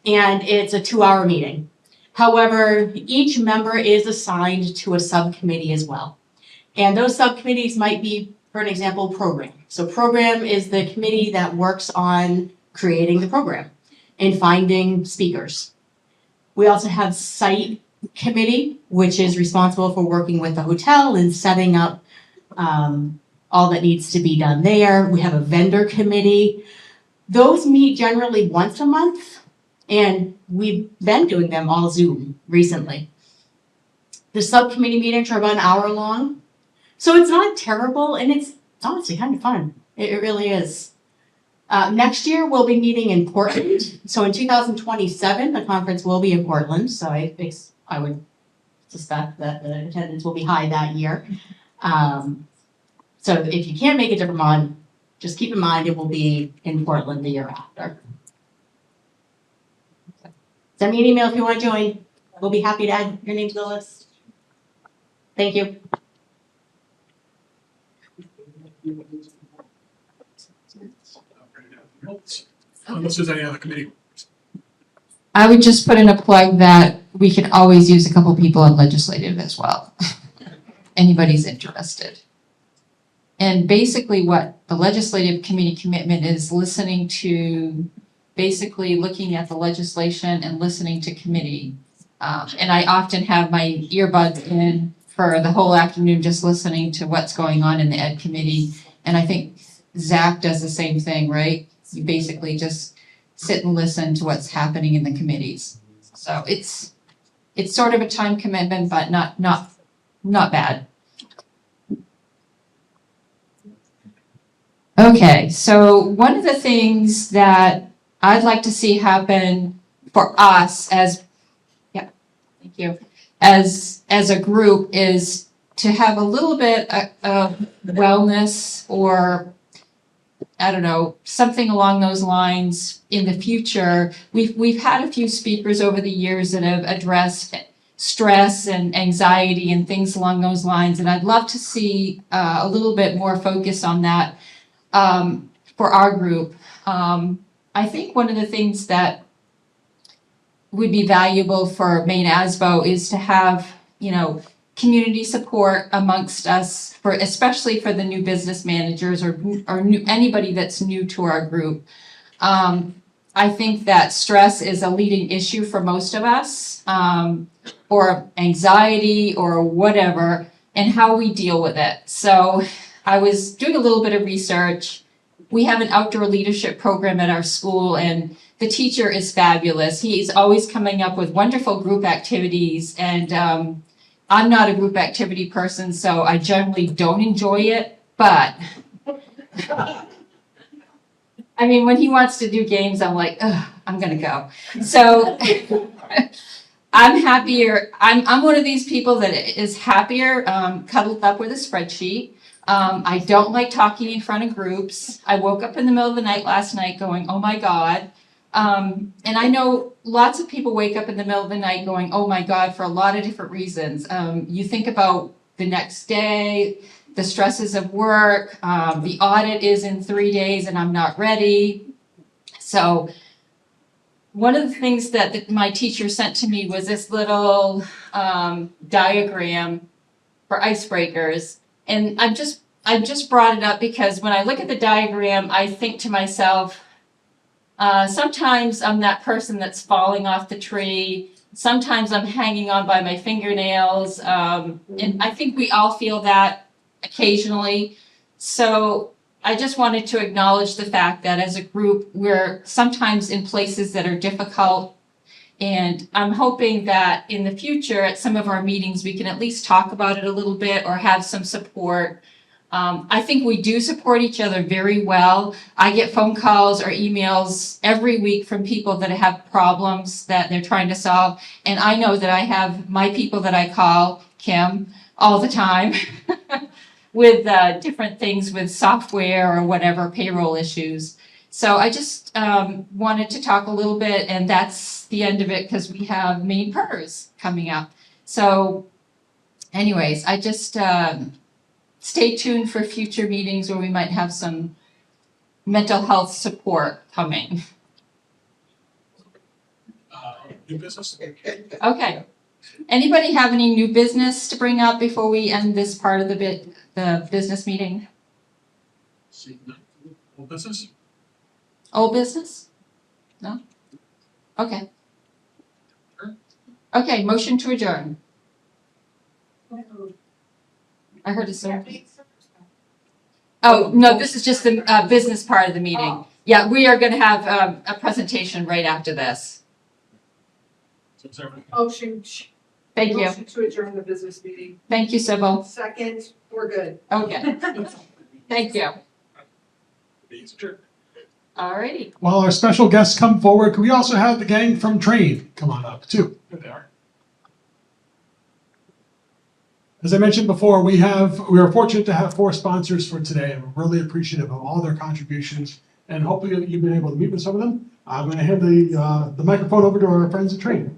and it's a 2-hour meeting. However, each member is assigned to a subcommittee as well. And those subcommittees might be, for an example, program. So program is the committee that works on creating the program and finding speakers. We also have site committee, which is responsible for working with the hotel and setting up all that needs to be done there. We have a vendor committee. Those meet generally once a month, and we've been doing them all Zoom recently. The subcommittee meetings are about an hour long, so it's not terrible, and it's honestly kind of fun. It really is. Next year, we'll be meeting in Portland. So in 2027, the conference will be in Portland, so I would suspect that the attendance will be high that year. So if you can't make it to Vermont, just keep in mind it will be in Portland the year after. Send me an email if you want to join. We'll be happy to add your name to the list. Thank you. Unless there's any other committee. I would just put in a plug that we could always use a couple people in legislative as well. Anybody's interested. And basically what the legislative committee commitment is listening to, basically looking at the legislation and listening to committee. And I often have my earbuds in for the whole afternoon, just listening to what's going on in the ed committee. And I think Zach does the same thing, right? You basically just sit and listen to what's happening in the committees. So it's sort of a time commitment, but not bad. Okay, so one of the things that I'd like to see happen for us as a group is to have a little bit of wellness, or I don't know, something along those lines in the future. We've had a few speakers over the years that have addressed stress and anxiety and things along those lines, and I'd love to see a little bit more focus on that for our group. I think one of the things that would be valuable for MeASBO is to have, community support amongst us, especially for the new business managers or anybody that's new to our group. I think that stress is a leading issue for most of us, or anxiety or whatever, and how we deal with it. So I was doing a little bit of research. We have an outdoor leadership program at our school, and the teacher is fabulous. He's always coming up with wonderful group activities, and I'm not a group activity person, so I generally don't enjoy it, but I mean, when he wants to do games, I'm like, ugh, I'm gonna go. So I'm happier. I'm one of these people that is happier cuddled up with a spreadsheet. I don't like talking in front of groups. I woke up in the middle of the night last night going, oh my God. And I know lots of people wake up in the middle of the night going, oh my God, for a lot of different reasons. You think about the next day, the stresses of work, the audit is in 3 days and I'm not ready. So one of the things that my teacher sent to me was this little diagram for icebreakers. And I've just brought it up because when I look at the diagram, I think to myself, Sometimes I'm that person that's falling off the tree. Sometimes I'm hanging on by my fingernails. And I think we all feel that occasionally. So I just wanted to acknowledge the fact that as a group, we're sometimes in places that are difficult. And I'm hoping that in the future, at some of our meetings, we can at least talk about it a little bit or have some support. I think we do support each other very well. I get phone calls or emails every week from people that have problems that they're trying to solve. And I know that I have my people that I call, Kim, all the time with different things with software or whatever, payroll issues. So I just wanted to talk a little bit, and that's the end of it because we have Maine PERS coming up. So anyways, I just stay tuned for future meetings where we might have some mental health support coming. New business? Okay. Anybody have any new business to bring up before we end this part of the business meeting? See, new business? Old business? No? Okay. Okay, motion to adjourn. I heard a second. Oh, no, this is just the business part of the meeting. Yeah, we are going to have a presentation right after this. Motion. Thank you. Motion to adjourn the business meeting. Thank you, Sybil. Second, we're good. Okay. Thank you. All righty. While our special guests come forward, could we also have the gang from Train come on up too? There they are. As I mentioned before, we are fortunate to have 4 sponsors for today, and we're really appreciative of all their contributions. And hopefully you've been able to meet with some of them. I'm going to hand the microphone over to our friends at Train.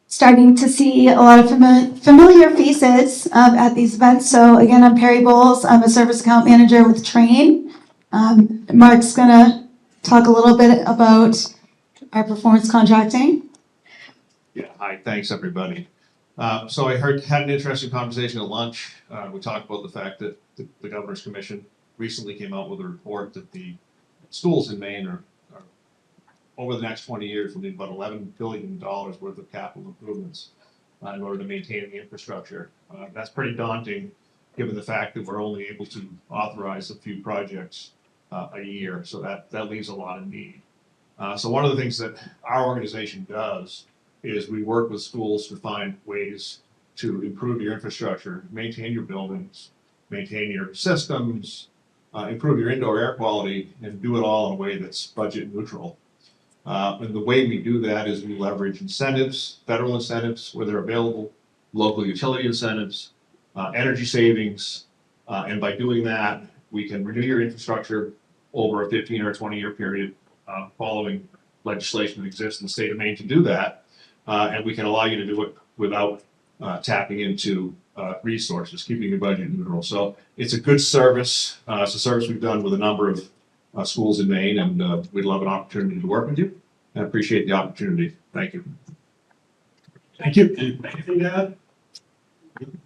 Starting to see a lot of familiar faces at these events. So again, I'm Perry Bowles. I'm a service account manager with Train. Mark's going to talk a little bit about our performance contracting. Yeah, hi, thanks everybody. So I had an interesting conversation at lunch. We talked about the fact that the Governor's Commission recently came out with a report that the schools in Maine are over the next 20 years will need about $11 billion worth of capital improvements in order to maintain the infrastructure. That's pretty daunting, given the fact that we're only able to authorize a few projects a year. So that leaves a lot of need. So one of the things that our organization does is we work with schools to find ways to improve your infrastructure, maintain your buildings, maintain your systems, improve your indoor air quality, and do it all in a way that's budget neutral. And the way we do that is we leverage incentives, federal incentives where they're available, local utility incentives, energy savings, and by doing that, we can renew your infrastructure over a 15 or 20-year period following legislation that exists in the state of Maine to do that. And we can allow you to do it without tapping into resources, keeping your budget neutral. So it's a good service. It's a service we've done with a number of schools in Maine, and we'd love an opportunity to work with you. I appreciate the opportunity. Thank you. Thank you. Anything to add?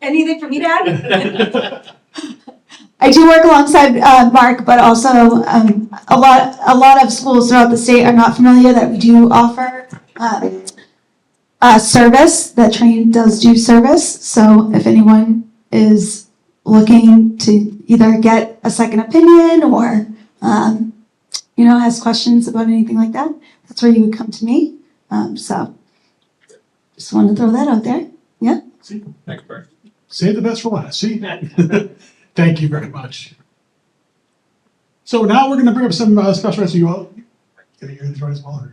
Anything for me to add? I do work alongside Mark, but also a lot of schools throughout the state are not familiar that we do offer service, that Train does do service. So if anyone is looking to either get a second opinion or ask questions about anything like that, that's where you would come to me. So just wanted to throw that out there. Yeah. See? Thanks, Bert. Save the best for last. See? Thank you very much. So now we're going to bring up some special events. You all going to join as well?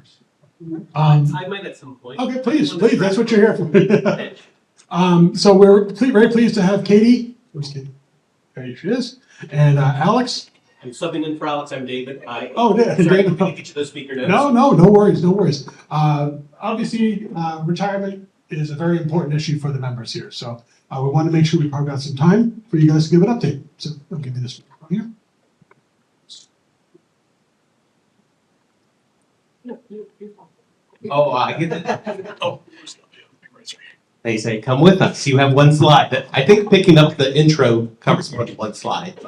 I might at some point. Okay, please. That's what you're here for. So we're very pleased to have Katie. Where's Katie? There she is. And Alex. I'm subbing in for Alex. I'm David. Sorry, I'm going to get you those speaker notes. No worries. Obviously, retirement is a very important issue for the members here. So we want to make sure we carve out some time for you guys to give an update. So I'll give you this one here. Oh, I get that. They say, come with us. You have one slide. I think picking up the intro covers more than one slide.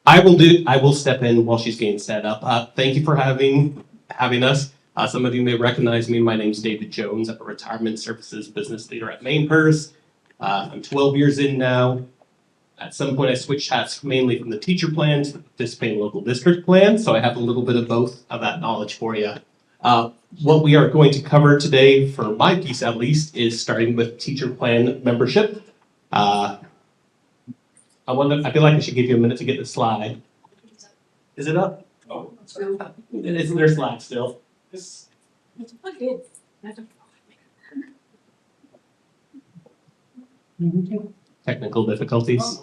I will step in while she's getting set up. Thank you for having us. Some of you may recognize me. My name's David Jones. I'm a retirement services business leader at MainPers. I'm 12 years in now. At some point, I switched hats mainly from the teacher plan to the participating local district plan, so I have a little bit of both of that knowledge for you. What we are going to cover today, for my piece at least, is starting with teacher plan membership. I feel like I should give you a minute to get the slide. Is it up? Oh, isn't there slide still? It's plugged in. Technical difficulties.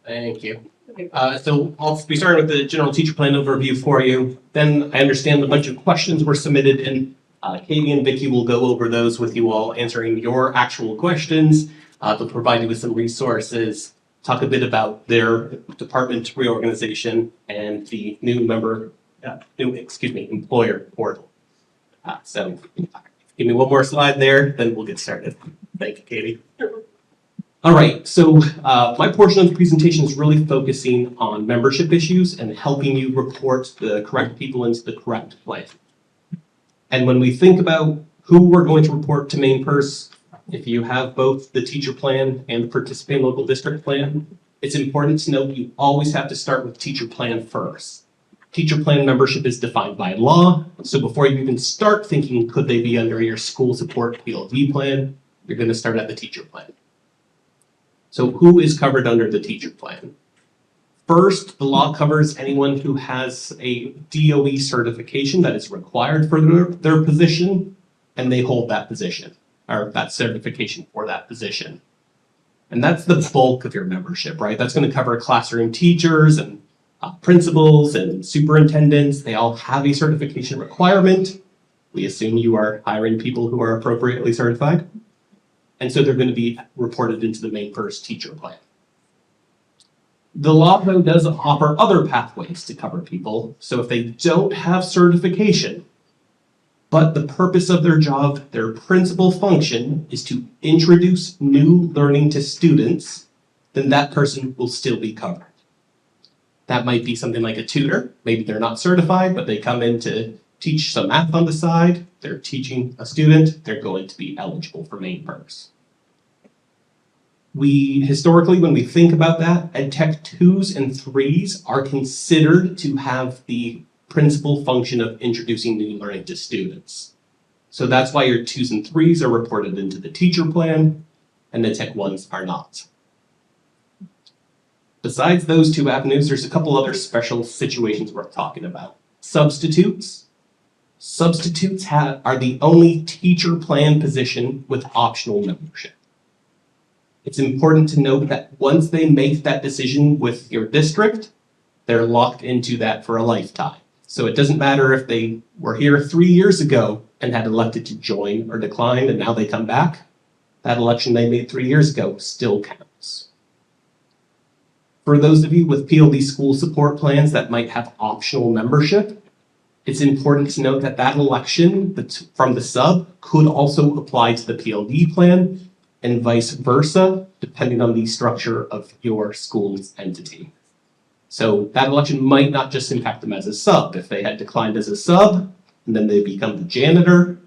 Thank you. So I'll be starting with the general teacher plan overview for you. Then I understand a bunch of questions were submitted, and Katie and Vicki will go over those with you all, answering your actual questions. They'll provide you with some resources, talk a bit about their department reorganization and the new employer portal. So give me one more slide there, then we'll get started. Thank you, Katie. All right, so my portion of the presentation is really focusing on membership issues and helping you report the correct people into the correct plan. And when we think about who we're going to report to MainPers, if you have both the teacher plan and the participating local district plan, it's important to note you always have to start with teacher plan first. Teacher plan membership is defined by law, so before you even start thinking could they be under your school support PLD plan, you're going to start at the teacher plan. So who is covered under the teacher plan? First, the law covers anyone who has a DOE certification that is required for their position, and they hold that position, or that certification for that position. And that's the bulk of your membership, right? That's going to cover classroom teachers and principals and superintendents. They all have a certification requirement. We assume you are hiring people who are appropriately certified. And so they're going to be reported into the MainPers teacher plan. The law, though, does offer other pathways to cover people. So if they don't have certification, but the purpose of their job, their principal function, is to introduce new learning to students, then that person will still be covered. That might be something like a tutor. Maybe they're not certified, but they come in to teach some math on the side. They're teaching a student. They're going to be eligible for MainPers. Historically, when we think about that, EdTech 2s and 3s are considered to have the principal function of introducing new learning to students. So that's why your 2s and 3s are reported into the teacher plan, and the Tech 1s are not. Besides those two avenues, there's a couple other special situations worth talking about. Substitutes. Substitutes are the only teacher plan position with optional membership. It's important to note that once they make that decision with your district, they're locked into that for a lifetime. So it doesn't matter if they were here 3 years ago and had elected to join or decline and now they come back. That election they made 3 years ago still counts. For those of you with PLD school support plans that might have optional membership, it's important to note that that election from the sub could also apply to the PLD plan and vice versa, depending on the structure of your school's entity. So that election might not just impact them as a sub. If they had declined as a sub, and then they become the janitor,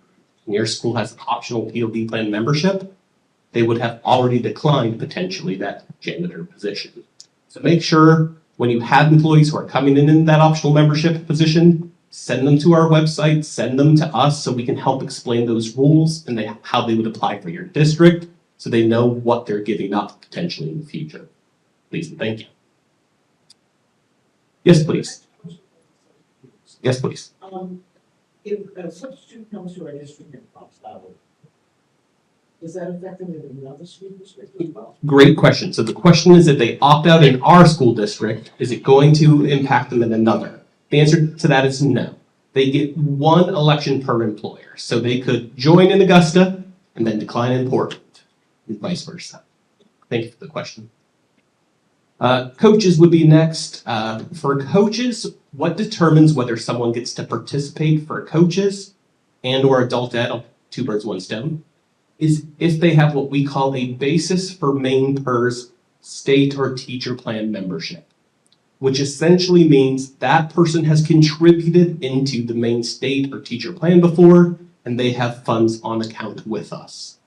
and your school has optional PLD plan membership, they would have already declined potentially that janitor position. So make sure when you have employees who are coming in that optional membership position, send them to our website, send them to us so we can help explain those rules and how they would apply for your district, so they know what they're giving up potentially in the future. Please and thank you. Yes, please. Yes, please. If a substitute comes to our district and drops out, is that effective in another school district as well? Great question. So the question is, if they opt out in our school district, is it going to impact them in another? The answer to that is no. They get one election per employer. So they could join in Augusta and then decline in Portland, and vice versa. Thank you for the question. Coaches would be next. For coaches, what determines whether someone gets to participate for coaches and or adult ed, two birds, one stone, is if they have what we call a basis for main PERS state or teacher plan membership, which essentially means that person has contributed into the main state or teacher plan before, and they have funds on account with us.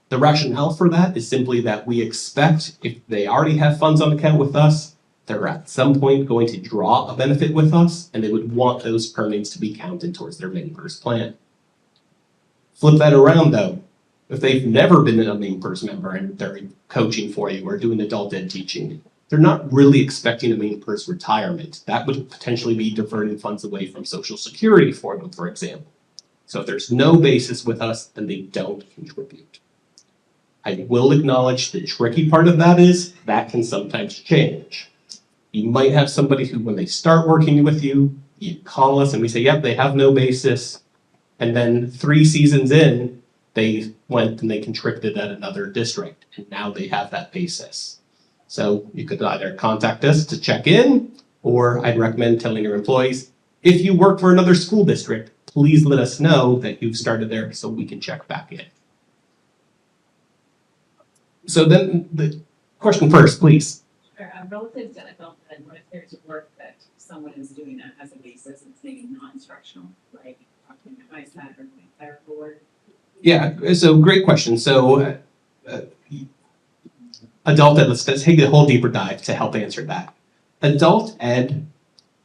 The rationale for that is simply that we expect if they already have funds on account with us, they're at some point going to draw a benefit with us, and they would want those earnings to be counted towards their main PERS plan. Flip that around though. If they've never been a main PERS member and they're coaching for you or doing adult ed teaching, they're not really expecting a main PERS retirement. That would potentially be diverting funds away from Social Security for them, for example. So if there's no basis with us, then they don't contribute. I will acknowledge the tricky part of that is that can sometimes change. You might have somebody who, when they start working with you, you call us and we say, yep, they have no basis. And then 3 seasons in, they went and they contributed at another district, and now they have that basis. So you could either contact us to check in, or I'd recommend telling your employees, if you work for another school district, please let us know that you've started there so we can check back in. So then the question first, please. Sure, relative to adult ed, what if there's work that someone is doing that has a basis, it's maybe non-instructional, like talking to ISAT or clerical work? Yeah, so great question. So adult ed, let's take a whole deeper dive to help answer that. Adult ed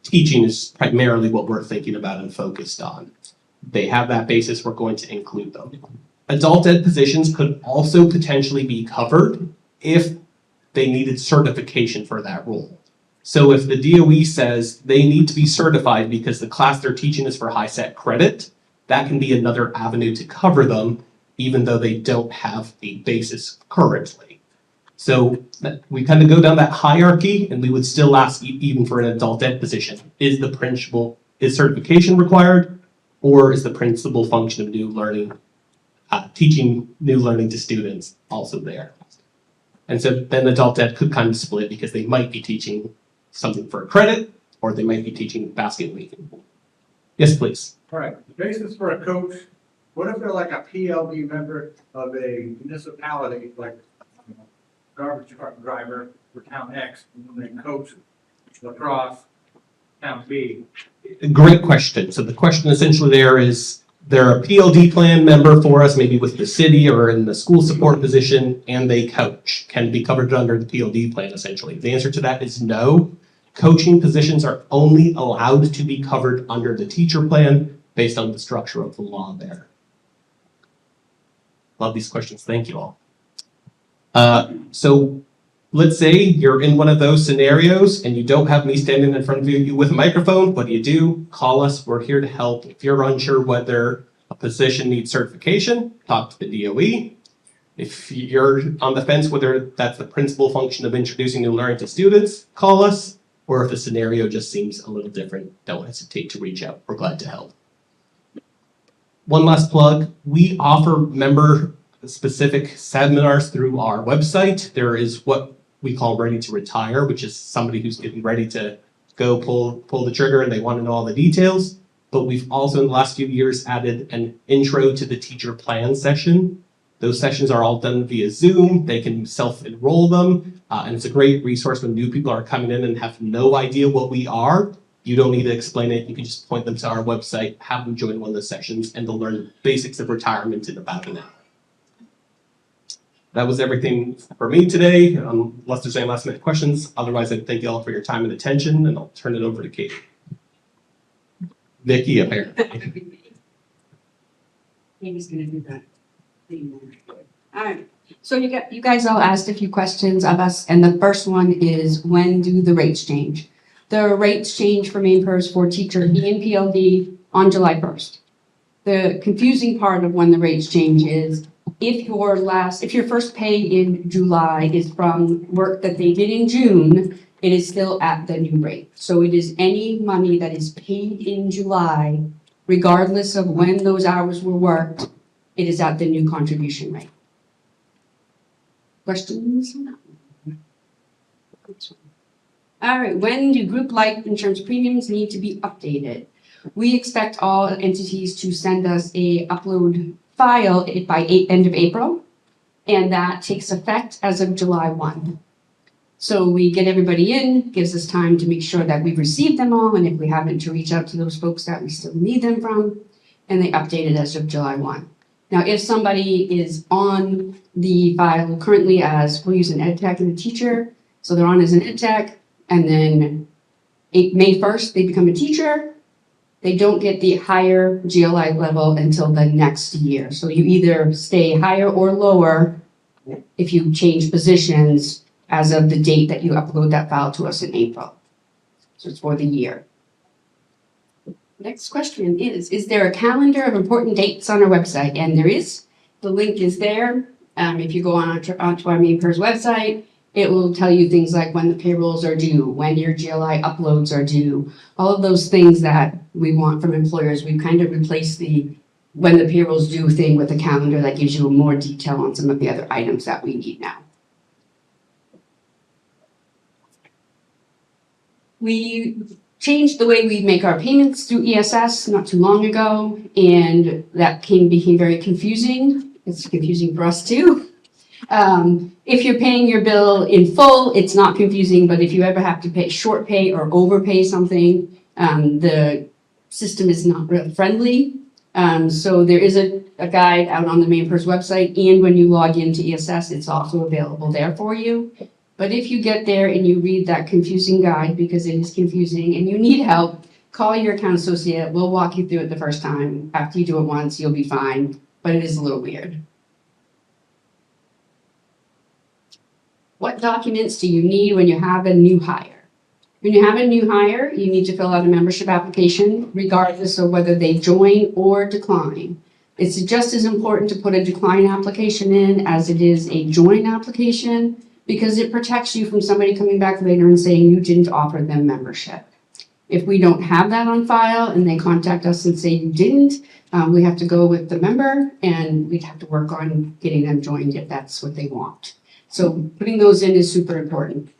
teaching is primarily what we're thinking about and focused on. They have that basis, we're going to include them. Adult ed positions could also potentially be covered if they needed certification for that role. So if the DOE says they need to be certified because the class they're teaching is for high set credit, that can be another avenue to cover them, even though they don't have a basis currently. So we kind of go down that hierarchy, and we would still ask, even for an adult ed position, is certification required, or is the principal function of new learning, teaching new learning to students also there? And so then adult ed could kind of split because they might be teaching something for a credit, or they might be teaching basket weaving. Yes, please. All right, the basis for a coach, what if they're like a PLD member of a municipality, like garbage truck driver for town X, and they coach lacrosse, town B? Great question. So the question essentially there is, they're a PLD plan member for us, maybe with the city or in the school support position, and they coach. Can be covered under the PLD plan, essentially. The answer to that is no. Coaching positions are only allowed to be covered under the teacher plan based on the structure of the law there. Love these questions. Thank you all. So let's say you're in one of those scenarios and you don't have me standing in front of you with a microphone. What do? Call us. We're here to help. If you're unsure whether a position needs certification, talk to the DOE. If you're on the fence whether that's the principal function of introducing new learning to students, call us. Or if the scenario just seems a little different, don't hesitate to reach out. We're glad to help. One last plug. We offer member-specific seminars through our website. There is what we call Ready to Retire, which is somebody who's getting ready to go pull the trigger and they want to know all the details. But we've also in the last few years added an intro to the teacher plan session. Those sessions are all done via Zoom. They can self-enroll them. And it's a great resource when new people are coming in and have no idea what we are. You don't need to explain it. You can just point them to our website, have them join one of the sessions, and they'll learn the basics of retirement in about an hour. That was everything for me today, unless there's any last minute questions. Otherwise, I thank you all for your time and attention, and I'll turn it over to Katie. Vicki, apparently. Amy's gonna do that. All right, So you guys all asked a few questions of us, and the first one is, when do the rates change? The rates change for main pers for teacher E and PLD on July 1st. The confusing part of when the rates change is if your first pay in July is from work that they did in June, it is still at the new rate. So it is any money that is paid in July, regardless of when those hours were worked, it is at the new contribution rate. Questions on that one? All right, when do group life insurance premiums need to be updated? We expect all entities to send us a upload file by end of April, and that takes effect as of July 1. So we get everybody in, gives us time to make sure that we've received them all, and if we haven't, to reach out to those folks that we still need them from, and they update it as of July 1. Now, if somebody is on the file currently as, we'll use an ed tech and a teacher, so they're on as an ed tech, and then May 1st, they become a teacher, they don't get the higher GLI level until the next year. So you either stay higher or lower if you change positions as of the date that you upload that file to us in April. So it's for the year. Next question is there a calendar of important dates on our website? And there is. The link is there. If you go onto our main pers website, it will tell you things like when the payrolls are due, when your GLI uploads are due, all of those things that we want from employers. We've kind of replaced the when the payrolls due thing with a calendar that gives you more detail on some of the other items that we need now. We changed the way we make our payments through ESS not too long ago, and that became very confusing. It's confusing for us too. If you're paying your bill in full, it's not confusing, but if you ever have to pay short pay or overpay something, the system is not real friendly. So there is a guide out on the main pers website, and when you log into ESS, it's also available there for you. But if you get there and you read that confusing guide, because it is confusing and you need help, call your account associate. We'll walk you through it the first time. After you do it once, you'll be fine, but it is a little weird. What documents do you need when you have a new hire? When you have a new hire, you need to fill out a membership application, regardless of whether they join or decline. It's just as important to put a decline application in as it is a join application, because it protects you from somebody coming back later and saying you didn't offer them membership. If we don't have that on file and they contact us and say you didn't, we have to go with the member and we'd have to work on getting them joined if that's what they want. So putting those in is super important.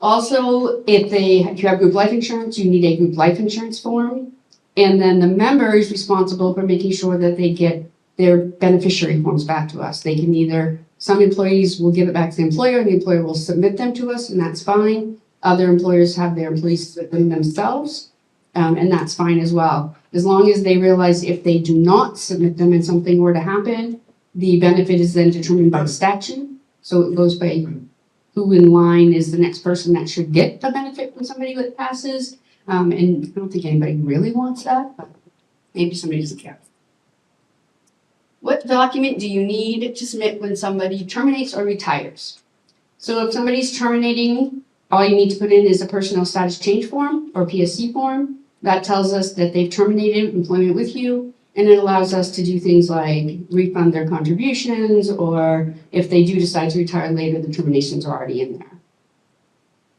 Also, if you have group life insurance, you need a group life insurance form. And then the member is responsible for making sure that they get their beneficiary forms back to us. They can either, some employees will give it back to the employer and the employer will submit them to us, and that's fine. Other employers have their employees submit them themselves, and that's fine as well. As long as they realize if they do not submit them and something were to happen, the benefit is then determined by statute. So it goes by who in line is the next person that should get a benefit when somebody passes. And I don't think anybody really wants that, but maybe somebody doesn't care. What document do you need to submit when somebody terminates or retires? So if somebody's terminating, all you need to put in is a personnel status change form or PSC form. That tells us that they've terminated employment with you, and it allows us to do things like refund their contributions, or if they do decide to retire later, the terminations are already in there.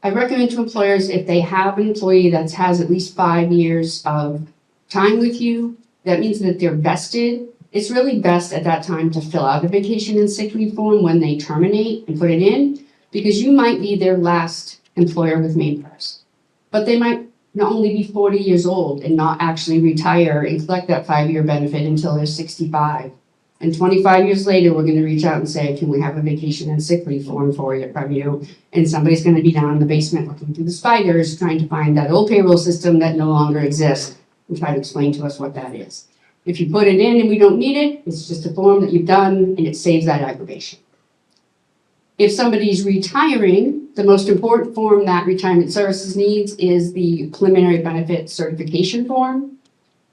I recommend to employers, if they have an employee that has at least 5 years of time with you, that means that they're vested. It's really best at that time to fill out a vacation and sick leave form when they terminate and put it in, because you might be their last employer with main pers. But they might not only be 40 years old and not actually retire and collect that 5-year benefit until they're 65. And 25 years later, we're going to reach out and say, can we have a vacation and sick leave form for you from you? And somebody's going to be down in the basement looking through the spiders, trying to find that old payroll system that no longer exists and try to explain to us what that is. If you put it in and we don't need it, it's just a form that you've done and it saves that aggravation. If somebody's retiring, the most important form that Retirement Services needs is the preliminary benefit certification form.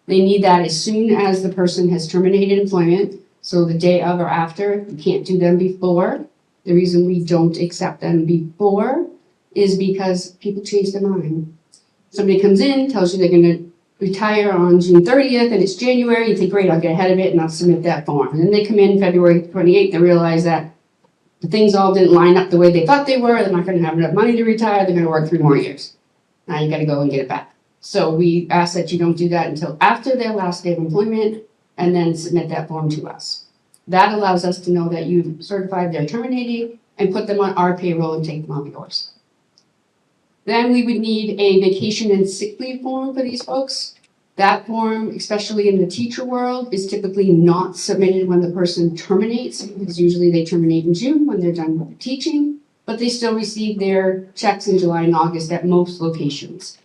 They need that as soon as the person has terminated employment. So the day of or after, you can't do them before. The reason we don't accept them before is because people change their mind. Somebody comes in, tells you they're gonna retire on June 30th and it's January, you think, great, I'll get ahead of it and I'll submit that form. And then they come in February 28th and realize that the things all didn't line up the way they thought they were, they're not gonna have enough money to retire, they're gonna work 3 more years. Now you gotta go and get it back. So we ask that you don't do that until after their last day of employment and then submit that form to us. That allows us to know that you've certified they're terminating and put them on our payroll and take them off yours. Then we would need a vacation and sick leave form for these folks. That form, especially in the teacher world, is typically not submitted when the person terminates, because usually they terminate in June when they're done with the teaching, but they still receive their checks in July and August at most locations.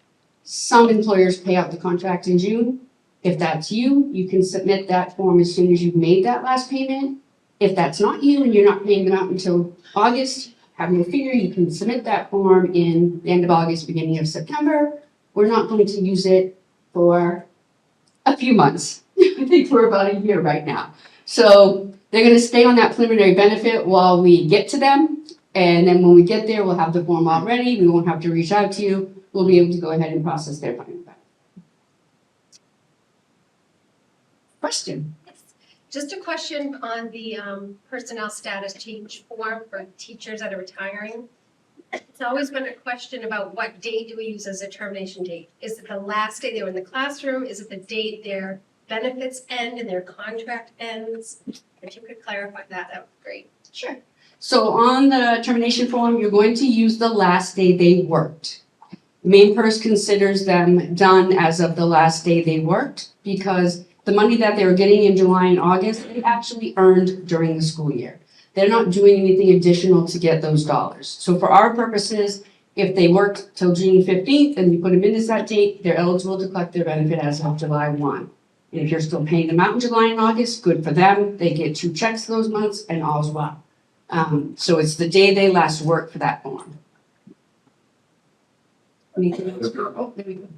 Some employers pay out the contract in June. If that's you, you can submit that form as soon as you've made that last payment. If that's not you and you're not paying them out until August, have no fear, you can submit that form in the end of August, beginning of September. We're not going to use it for a few months. I think we're about a year right now. So they're gonna stay on that preliminary benefit while we get to them. And then when we get there, we'll have the form all ready. We won't have to reach out to you. We'll be able to go ahead and process their final benefit. Question? Just a question on the personnel status change form for teachers that are retiring. It's always been a question about what date do we use as a termination date? Is it the last day they were in the classroom? Is it the date their benefits end and their contract ends? If you could clarify that, that would be great. Sure. So on the termination form, you're going to use the last day they worked. Main Purse considers them done as of the last day they worked because the money that they were getting in July and August, they actually earned during the school year. They're not doing anything additional to get those dollars. So for our purposes, if they worked till June 15th and you put them in as that date, they're eligible to collect their benefit as of July 1. And if you're still paying them out in July and August, good for them. They get 2 checks those months and all's well. So it's the day they last worked for that form. Anything else? Oh, there we go.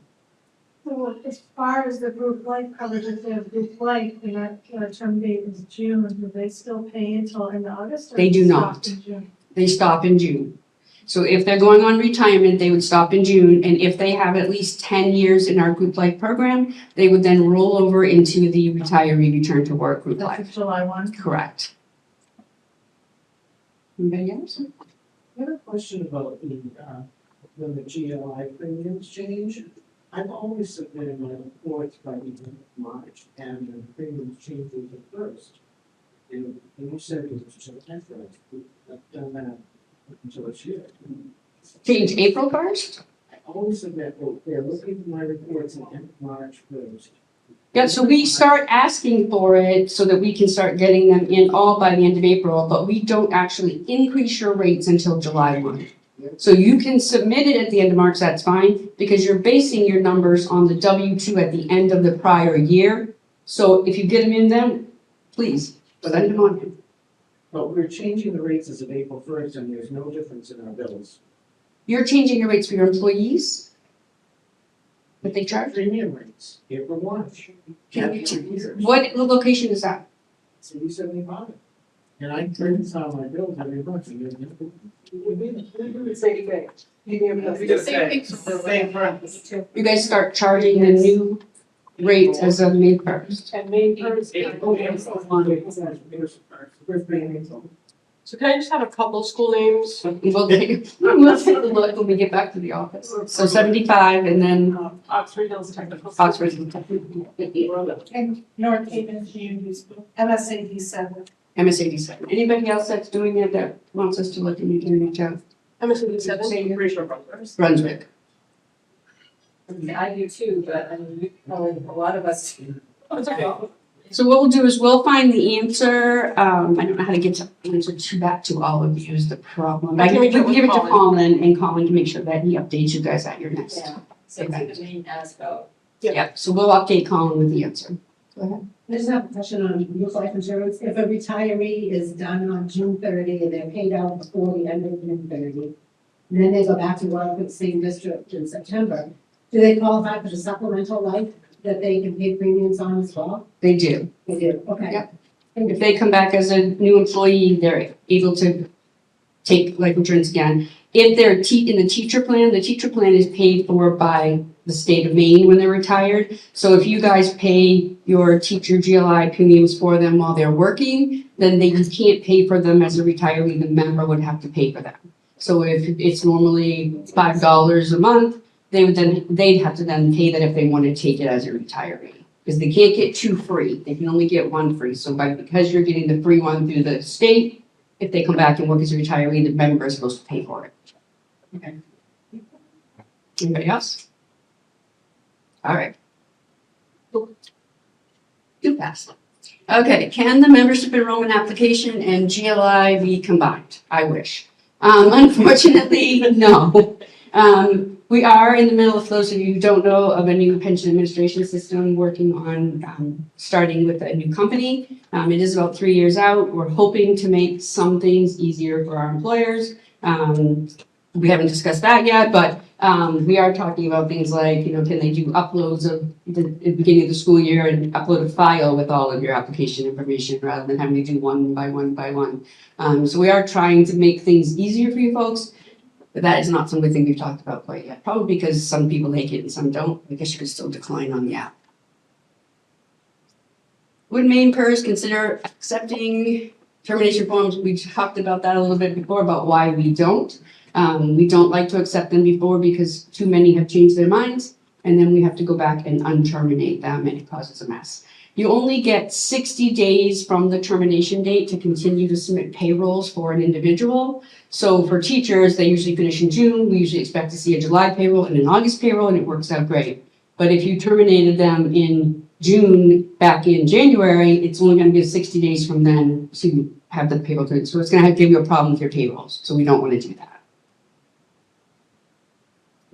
So as far as the group life coverage, if they have group life, and that term date is June, do they still pay until end of August? Or They do stop not. in June? They stop in June. So if they're going on retirement, they would stop in June, and if they have at least 10 years in our group life program, they would then roll over into the retiree return to work group life. That's July 1? Correct. Anybody else? I have a question about when the GLI premiums change. I've always submitted my reports by the end of March, and the premiums change the first. And you said it was July first. I've done that until this year. Change April 1st? I always submit, they're looking for my reports at the end of March first. Yeah, so we start asking for it so that we can start getting them in all by the end of April, but we don't actually increase your rates until July 1. So you can submit it at the end of March, that's fine, because you're basing your numbers on the W-2 at the end of the prior year. So if you get them in then, please, send them on in. But we're changing the rates as of April first, and there's no difference in our bills. You're changing your rates for your employees? What they charge? Premium rates, April 1. What location is that? City 75. And I reconcile my bills every month. And there's nothing. The same thing. You guys start charging the new rates as of May 1st. And May 1st. So can I just have a couple school names? We'll take a look when we get back to the office. So 75 and then Oxford Hills Technical. Oxford Hills Technical. And North Haven Community School, MSAD 7. MSAD 7. Anybody else that's doing it that wants us to look and you can reach out? MSAD 7, pretty sure Brunswick. Brunswick. I do too, but I mean, probably a lot of us. It's okay. So what we'll do is we'll find the answer. I don't know how to get the answer back to all of you is the problem. I can We reach out can give it with to Colin and Colin can make sure that he updates you guys at your next. Yeah, so it's the MeASBO. Yep, so we'll update Colin with the answer. Go ahead. I just have a question on group life insurance. If a retiree is done on June 30 and they're paid out before the end of June 30, and then they go back to work with the same district in September, do they qualify for the supplemental life that they can pay premiums on as well? They do. They do, okay. Yep. And if they come back as a new employee, they're able to take life insurance again. If they're in the teacher plan is paid for by the state of Maine when they're retired. So if you guys pay your teacher GLI premiums for them while they're working, then you can't pay for them as a retiree, the member would have to pay for them. So if it's normally $5 a month, they'd have to then pay that if they want to take it as a retiree. Because they can't get two free, they can only get one free. So because you're getting the free one through the state, if they come back and work as a retiree, the member is supposed to pay for it. Okay. Anybody else? All right. Too fast. Okay, can the membership enrollment application and GLI be combined? I wish. Unfortunately, no. We are in the middle, of those of you who don't know, of a new pension administration system, working on starting with a new company. It is about 3 years out. We're hoping to make some things easier for our employers. We haven't discussed that yet, but we are talking about things like, can they do uploads at the beginning of the school year and upload a file with all of your application information rather than having to do one by one by one. So we are trying to make things easier for you folks, but that is not something we've talked about quite yet. Probably because some people like it and some don't. I guess you could still decline on the app. Would Maine PERS consider accepting termination forms? We talked about that a little bit before about why we don't. We don't like to accept them before because too many have changed their minds, and then we have to go back and unterminate them, and it causes a mess. You only get 60 days from the termination date to continue to submit payrolls for an individual. So for teachers, they usually finish in June. We usually expect to see a July payroll and an August payroll, and it works out great. But if you terminated them in June back in January, it's only going to be 60 days from then to have the payroll due. So it's going to give you a problem with your payrolls. So we don't want to do that.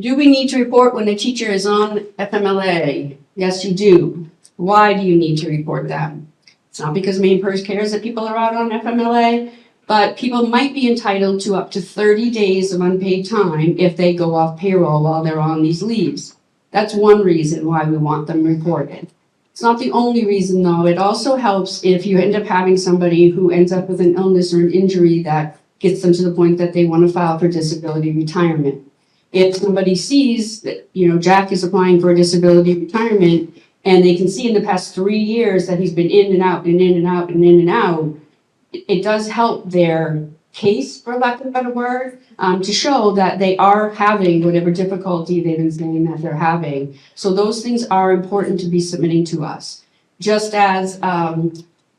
Do we need to report when a teacher is on FMLA? Yes, you do. Why do you need to report them? It's not because Maine PERS cares that people are out on FMLA, but people might be entitled to up to 30 days of unpaid time if they go off payroll while they're on these leaves. That's one reason why we want them reported. It's not the only reason though. It also helps if you end up having somebody who ends up with an illness or an injury that gets them to the point that they want to file for disability retirement. If somebody sees that, Jack is applying for a disability retirement and they can see in the past 3 years that he's been in and out and in and out and in and out, it does help their case, for lack of a better word, to show that they are having whatever difficulty they've been saying that they're having. So those things are important to be submitting to us. Just as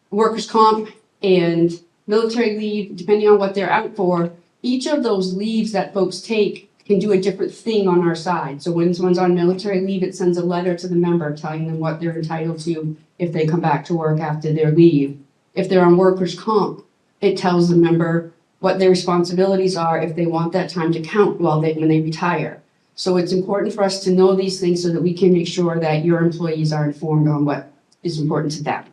workers' comp and military leave, depending on what they're out for, each of those leaves that folks take can do a different thing on our side. So when someone's on military leave, it sends a letter to the member telling them what they're entitled to if they come back to work after their leave. If they're on workers' comp, it tells the member what their responsibilities are if they want that time to count when they retire. So it's important for us to know these things so that we can make sure that your employees are informed on what is important to them.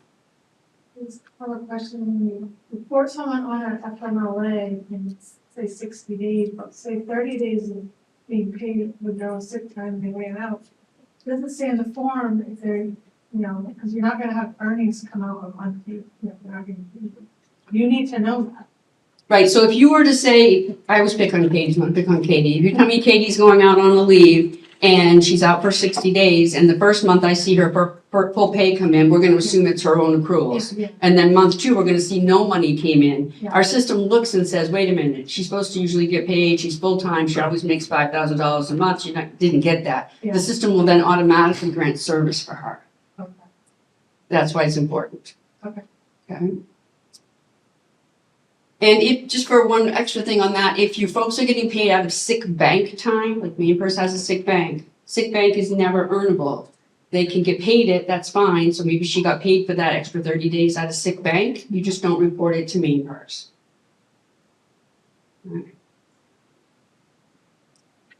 Just a question, when you report someone on an FMLA in say 60 days, but say 30 days of being paid with no sick time, they ran out. It doesn't say in the form if they're, because you're not gonna have earnings come out of unpaid, they're not gonna be. You need to know that. Right, so if you were to say, I always pick on Katie, I'm gonna pick on Katie. If you tell me Katie's going out on a leave and she's out for 60 days and the first month I see her full pay come in, we're gonna assume it's her own accruals. Yeah. And then month 2, we're gonna see no money came in. Yeah. Our system looks and says, wait a minute, she's supposed to usually get paid, she's full-time, she always makes $5,000 a month, she didn't get that. Yeah. The system will then automatically grant service for her. Okay. That's why it's important. Okay. Okay. And if, just for one extra thing on that, if you folks are getting paid out of sick bank time, like Maine PERS has a sick bank is never earnable. They can get paid it, that's fine, so maybe she got paid for that extra 30 days out of sick bank, you just don't report it to Maine PERS. Right.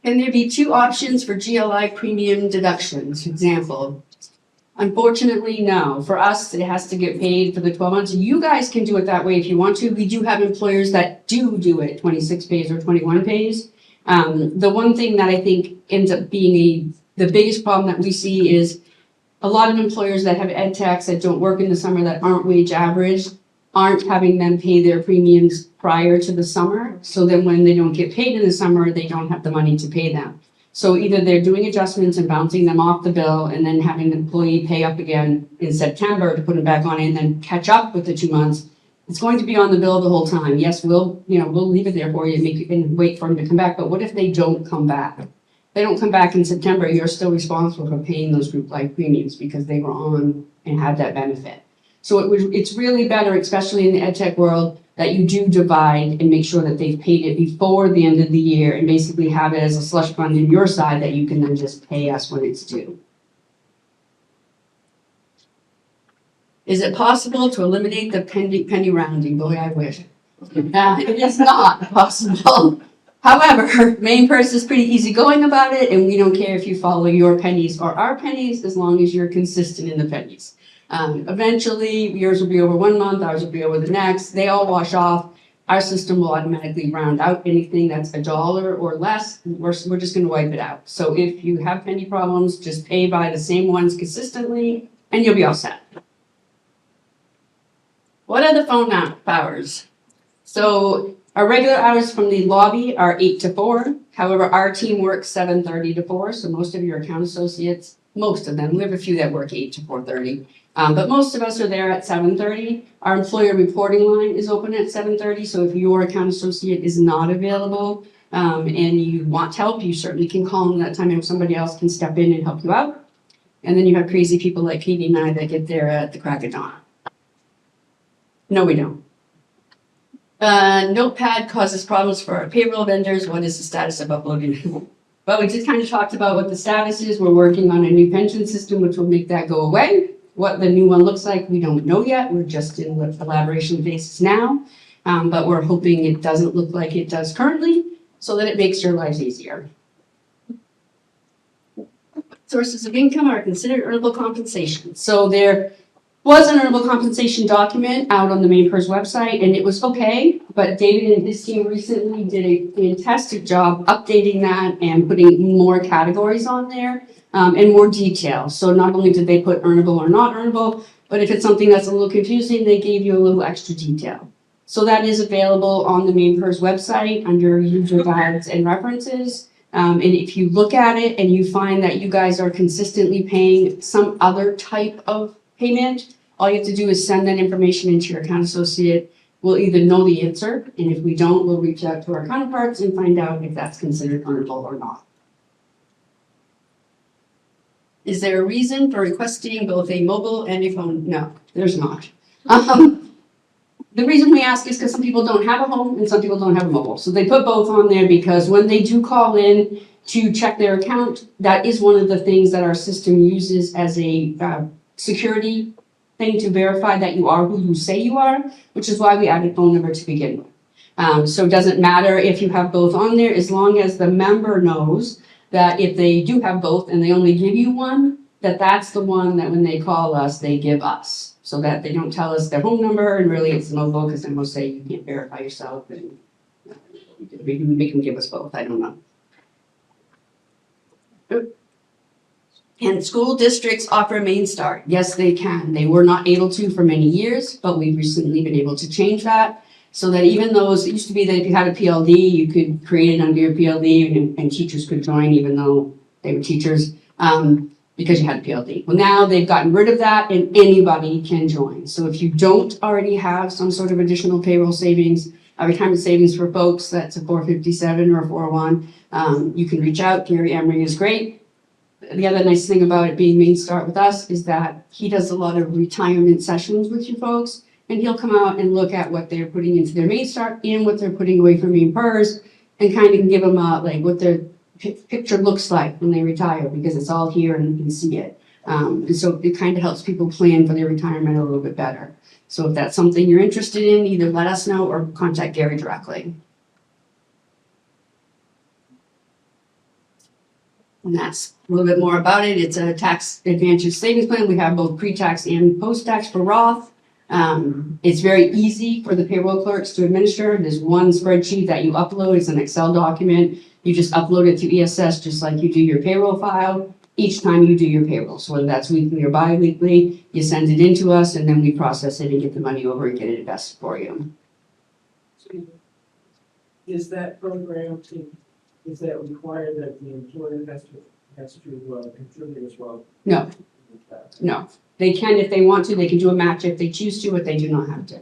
Can there be 2 options for GLI premium deductions? Example. Unfortunately, no. For us, it has to get paid for the 12 months. You guys can do it that way if you want to. We do have employers that do it 26 pays or 21 pays. The one thing that I think ends up being the biggest problem that we see is a lot of employers that have ed techs that don't work in the summer that aren't wage average aren't having them pay their premiums prior to the summer. So then when they don't get paid in the summer, they don't have the money to pay them. So either they're doing adjustments and bouncing them off the bill and then having the employee pay up again in September to put them back on and then catch up with the 2 months. It's going to be on the bill the whole time. Yes, we'll leave it there for you and wait for them to come back. But what if they don't come back? If they don't come back in September, you're still responsible for paying those group life premiums because they were on and had that benefit. So it's really better, especially in the ed tech world, that you do divide and make sure that they've paid it before the end of the year and basically have it as a slush fund in your side that you can then just pay us when it's due. Is it possible to eliminate the penny rounding? Boy, I wish. It is not possible. However, MainPers is pretty easygoing about it, and we don't care if you follow your pennies or our pennies as long as you're consistent in the pennies. Eventually, yours will be over 1 month, ours will be over the next. They all wash off. Our system will automatically round out anything that's $1 or less. We're just going to wipe it out. So if you have penny problems, just pay by the same ones consistently, and you'll be all set. What are the phone hours? So our regular hours from the lobby are 8 to 4. However, our team works 7:30 to 4. So most of your account associates, most of them, we have a few that work 8 to 4:30. But most of us are there at 7:30. Our employer reporting line is open at 7:30. So if your account associate is not available and you want help, you certainly can call them that time and somebody else can step in and help you out. And then you have crazy people like Katie and I that get there at the crack of dawn. No, we don't. Notepad causes problems for our payroll vendors. What is the status of uploading? Well, we just kind of talked about what the status is. We're working on a new pension system, which will make that go away. What the new one looks like, we don't know yet. We're just in the collaboration phases now. But we're hoping it doesn't look like it does currently so that it makes your lives easier. Sources of income are considered earnable compensation. So there was an earnable compensation document out on the MainPers website, and it was okay, but David and his team recently did a fantastic job updating that and putting more categories on there and more detail. So not only did they put earnable or not earnable, but if it's something that's a little confusing, they gave you a little extra detail. So that is available on the MainPers website under user guides and references. And if you look at it and you find that you guys are consistently paying some other type of payment, all you have to do is send that information into your account associate. We'll either know the answer, and if we don't, we'll reach out to our counterparts and find out if that's considered earnable or not. Is there a reason for requesting both a mobile and a phone? No, there's not. The reason we ask is because some people don't have a home and some people don't have a mobile. So they put both on there because when they do call in to check their account, that is one of the things that our system uses as a security thing to verify that you are who you say you are, which is why we added phone number to begin with. So it doesn't matter if you have both on there, as long as the member knows that if they do have both and they only give you one, that's the one that when they call us, they give us. So that they don't tell us their home number and really it's mobile, because then we'll say you can't verify yourself and maybe we make them give us both, I don't know. Can school districts offer Main Start? Yes, they can. They were not able to for many years, but we've recently been able to change that so that even those, it used to be that if you had a PLD, you could create it under your PLD and teachers could join even though they were teachers because you had a PLD. Well, now they've gotten rid of that and anybody can join. So if you don't already have some sort of additional payroll savings, retirement savings for folks, that's a 457 or a 401, you can reach out. Gary Emery is great. The other nice thing about it being Main Start with us is that he does a lot of retirement sessions with you folks, and he'll come out and look at what they're putting into their Main Start and what they're putting away from MainPers, and kind of give them like what their picture looks like when they retire, because it's all here and you can see it. And so it kind of helps people plan for their retirement a little bit better. So if that's something you're interested in, either let us know or contact Gary directly. And that's a little bit more about it. It's a tax advantage savings plan. We have both pre-tax and post-tax for Roth. It's very easy for the payroll clerks to administer. There's one spreadsheet that you upload. It's an Excel document. You just upload it to ESS just like you do your payroll file. each time you do your payroll. So whether that's weekly or bi-weekly, you send it in to us and then we process it and get the money over and get it invested for you. Is that program is that required that the employer has to contribute as well? No, no. They can if they want to, they can do a match if they choose to, but they do not have to.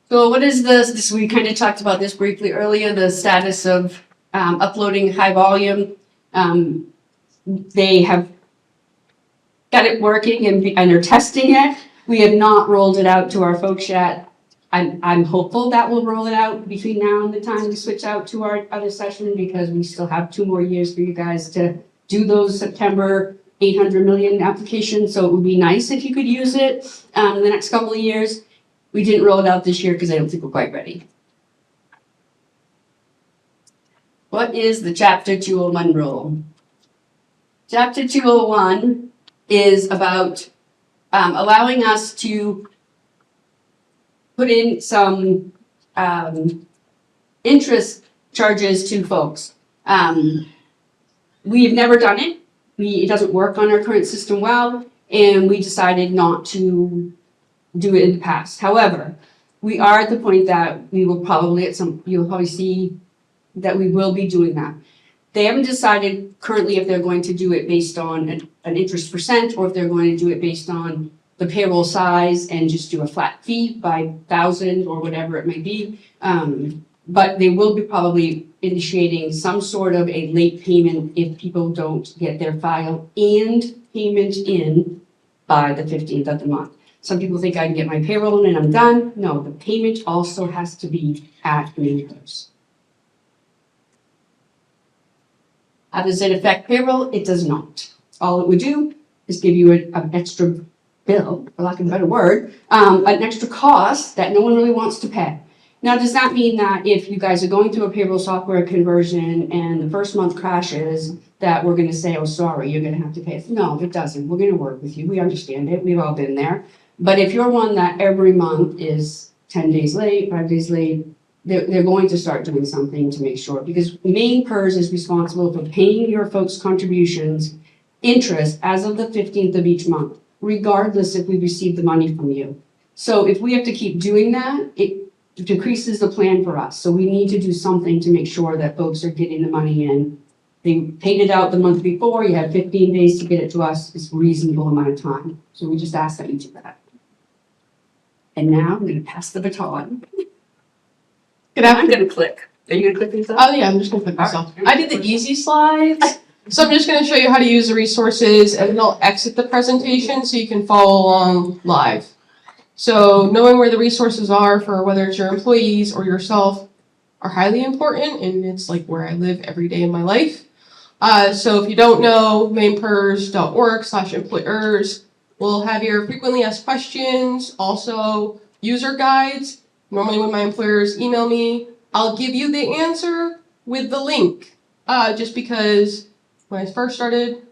So what is this, we kind of talked about this briefly earlier, the status of uploading high volume. They have got it working and are testing it. We have not rolled it out to our folks yet. I'm hopeful that we'll roll it out between now and the time we switch out to our other session because we still have 2 more years for you guys to do those September 800 million applications. So it would be nice if you could use it in the next couple of years. We didn't roll it out this year because I don't think we're quite ready. What is the Chapter 201 rule? Chapter 201 is about allowing us to put in some interest charges to folks. We've never done it. It doesn't work on our current system well, and we decided not to do it in the past. However, we are at the point that we will probably you'll probably see that we will be doing that. They haven't decided currently if they're going to do it based on an interest percent or if they're going to do it based on the payroll size and just do a flat fee by 1,000 or whatever it may be. But they will be probably initiating some sort of a late payment if people don't get their file and payment in by the 15th of the month. Some people think I can get my payroll in and I'm done. No, the payment also has to be at MeASBO. How does it affect payroll? It does not. All it would do is give you an extra bill, for lack of a better word, an extra cost that no one really wants to pay. Now, does that mean that if you guys are going through a payroll software conversion and the first month crashes, that we're going to say, oh, sorry, you're going to have to pay? No, it doesn't. We're going to work with you. We understand it. We've all been there. But if you're one that every month is 10 days late, 5 days late, they're going to start doing something to make sure. Because main PERS is responsible for paying your folks' contributions interest as of the 15th of each month, regardless if we receive the money from you. So if we have to keep doing that, it decreases the plan for us. So we need to do something to make sure that folks are getting the money in. They paid it out the month before, you have 15 days to get it to us. It's a reasonable amount of time. So we just ask that you do that. And now I'm going to pass the baton. Good I'm going to click. Are you going to click these up? Oh yeah, I'm just gonna click myself. I did the easy slides. So I'm just gonna show you how to use the resources and then I'll exit the presentation so you can follow along live. So knowing where the resources are for whether it's your employees or yourself are highly important, and it's like where I live every day in my life. So if you don't know, mainpers.org/employers will have your frequently asked questions, also user guides. Normally when my employers email me, I'll give you the answer with the link. Just because when I first started,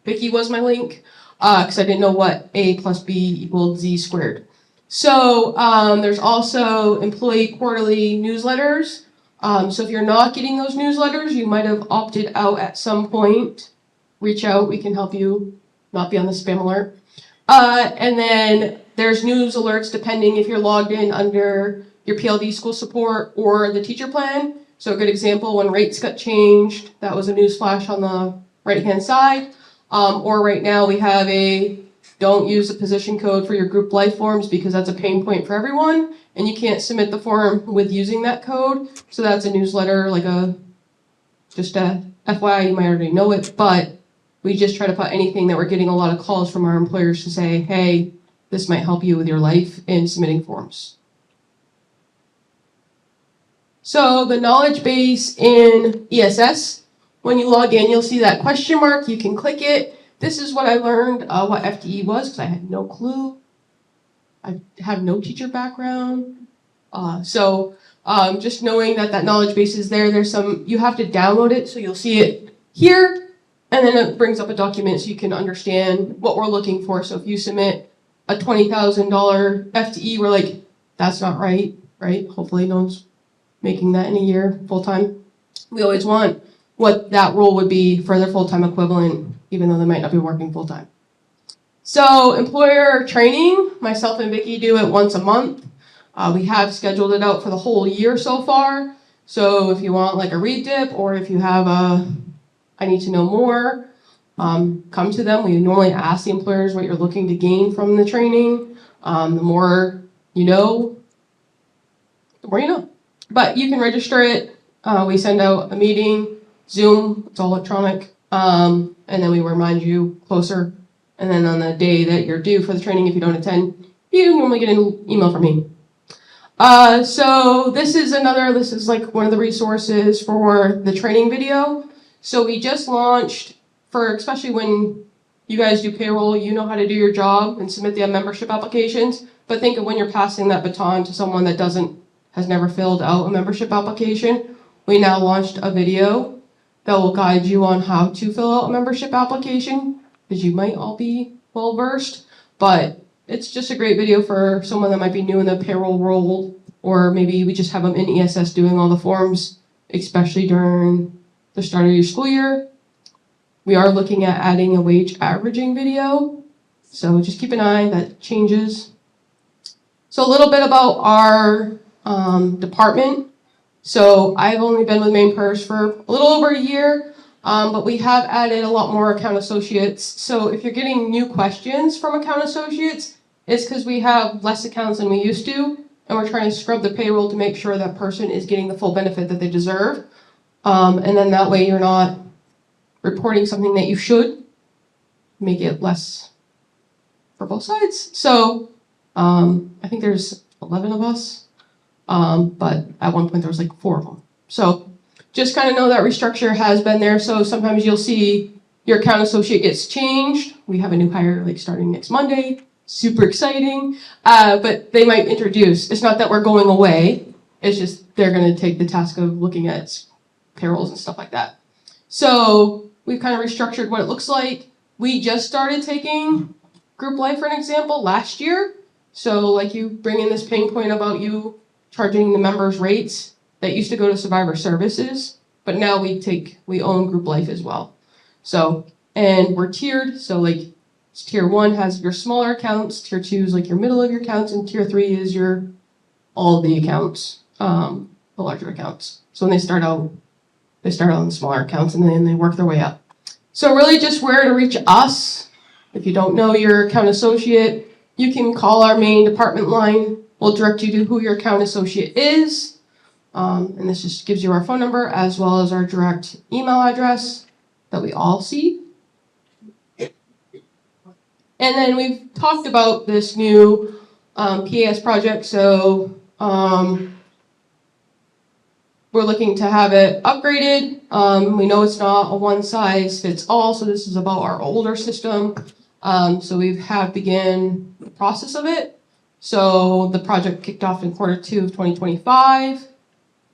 Vicky was my link, because I didn't know what A plus B equaled Z squared. So there's also employee quarterly newsletters. So if you're not getting those newsletters, you might have opted out at some point. Reach out, we can help you not be on the spam alert. And then there's news alerts depending if you're logged in under your PLD school support or the teacher plan. So a good example, when rates got changed, that was a news flash on the right-hand side. Or right now we have a don't use the position code for your group life forms because that's a pain point for everyone and you can't submit the form with using that code. So that's a newsletter, like just a FYI, you might already know it, but we just try to put anything that we're getting a lot of calls from our employers to say, hey, this might help you with your life in submitting forms. So the knowledge base in ESS, when you log in, you'll see that question mark. You can click it. This is what I learned what FTE was because I had no clue. I have no teacher background. So just knowing that that knowledge base is there, you have to download it. So you'll see it here. And then it brings up a document so you can understand what we're looking for. So if you submit a $20,000 FTE, we're like, that's not right, right? Hopefully no one's making that in a year full time. We always want what that role would be for their full-time equivalent, even though they might not be working full-time. So employer training, myself and Vicky do it once a month. We have scheduled it out for the whole year so far. So if you want like a read dip, or if you have I need to know more, come to them. We normally ask the employers what you're looking to gain from the training. The more you know, the more you know. But you can register it. We send out a meeting, Zoom, it's all electronic. And then we remind you closer. And then on the day that you're due for the training, if you don't attend, you normally get an email from me. So this is like one of the resources for the training video. So we just launched especially when you guys do payroll, you know how to do your job and submit the membership applications. But think of when you're passing that baton to someone that has never filled out a membership application. We now launched a video that will guide you on how to fill out a membership application, because you might all be well versed, but it's just a great video for someone that might be new in the payroll role, or maybe we just have them in ESS doing all the forms, especially during the start of your school year. We are looking at adding a wage averaging video, so just keep an eye, that changes. So a little bit about our department. So I've only been with Maine PERS for a little over a year, but we have added a lot more account associates. So if you're getting new questions from account associates, it's because we have less accounts than we used to, and we're trying to scrub the payroll to make sure that person is getting the full benefit that they deserve. And then that way you're not reporting something that you should, make it less for both sides. So I think there's 11 of us. But at one point there was like 4 of them. So just kind of know that restructure has been there. So sometimes you'll see your account associate gets changed. We have a new hire like starting next Monday. Super exciting. But they might introduce. It's not that we're going away. It's just they're going to take the task of looking at payrolls and stuff like that. So we've kind of restructured what it looks like. We just started taking group life, for an example, last year. So like you bring in this pain point about you charging the members rates that used to go to survivor services, but now we own group life as well. So, and we're tiered, so like tier 1 has your smaller accounts, tier 2 is like your middle of your accounts, and tier 3 is all of the accounts, the larger accounts. So when they start out on the smaller accounts and then they work their way up. So really just where to reach us. If you don't know your account associate, you can call our main department line. We'll direct you to who your account associate is. And this just gives you our phone number as well as our direct email address that we all see. And then we've talked about this new PAS project. So we're looking to have it upgraded. We know it's not a one size fits all. So this is about our older system. So we have begun the process of it. So the project kicked off in Q2 of 2025.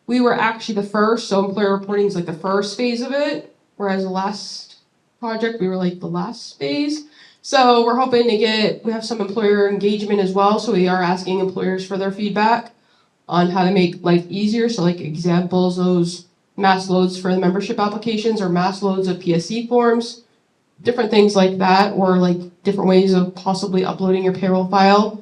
We were actually the first, so employer reporting is like the first phase of it, whereas the last project, we were like the last phase. So we're hoping we have some employer engagement as well, so we are asking employers for their feedback on how to make life easier. So like examples, those mass loads for the membership applications or mass loads of PSC forms, different things like that, or like different ways of possibly uploading your payroll file.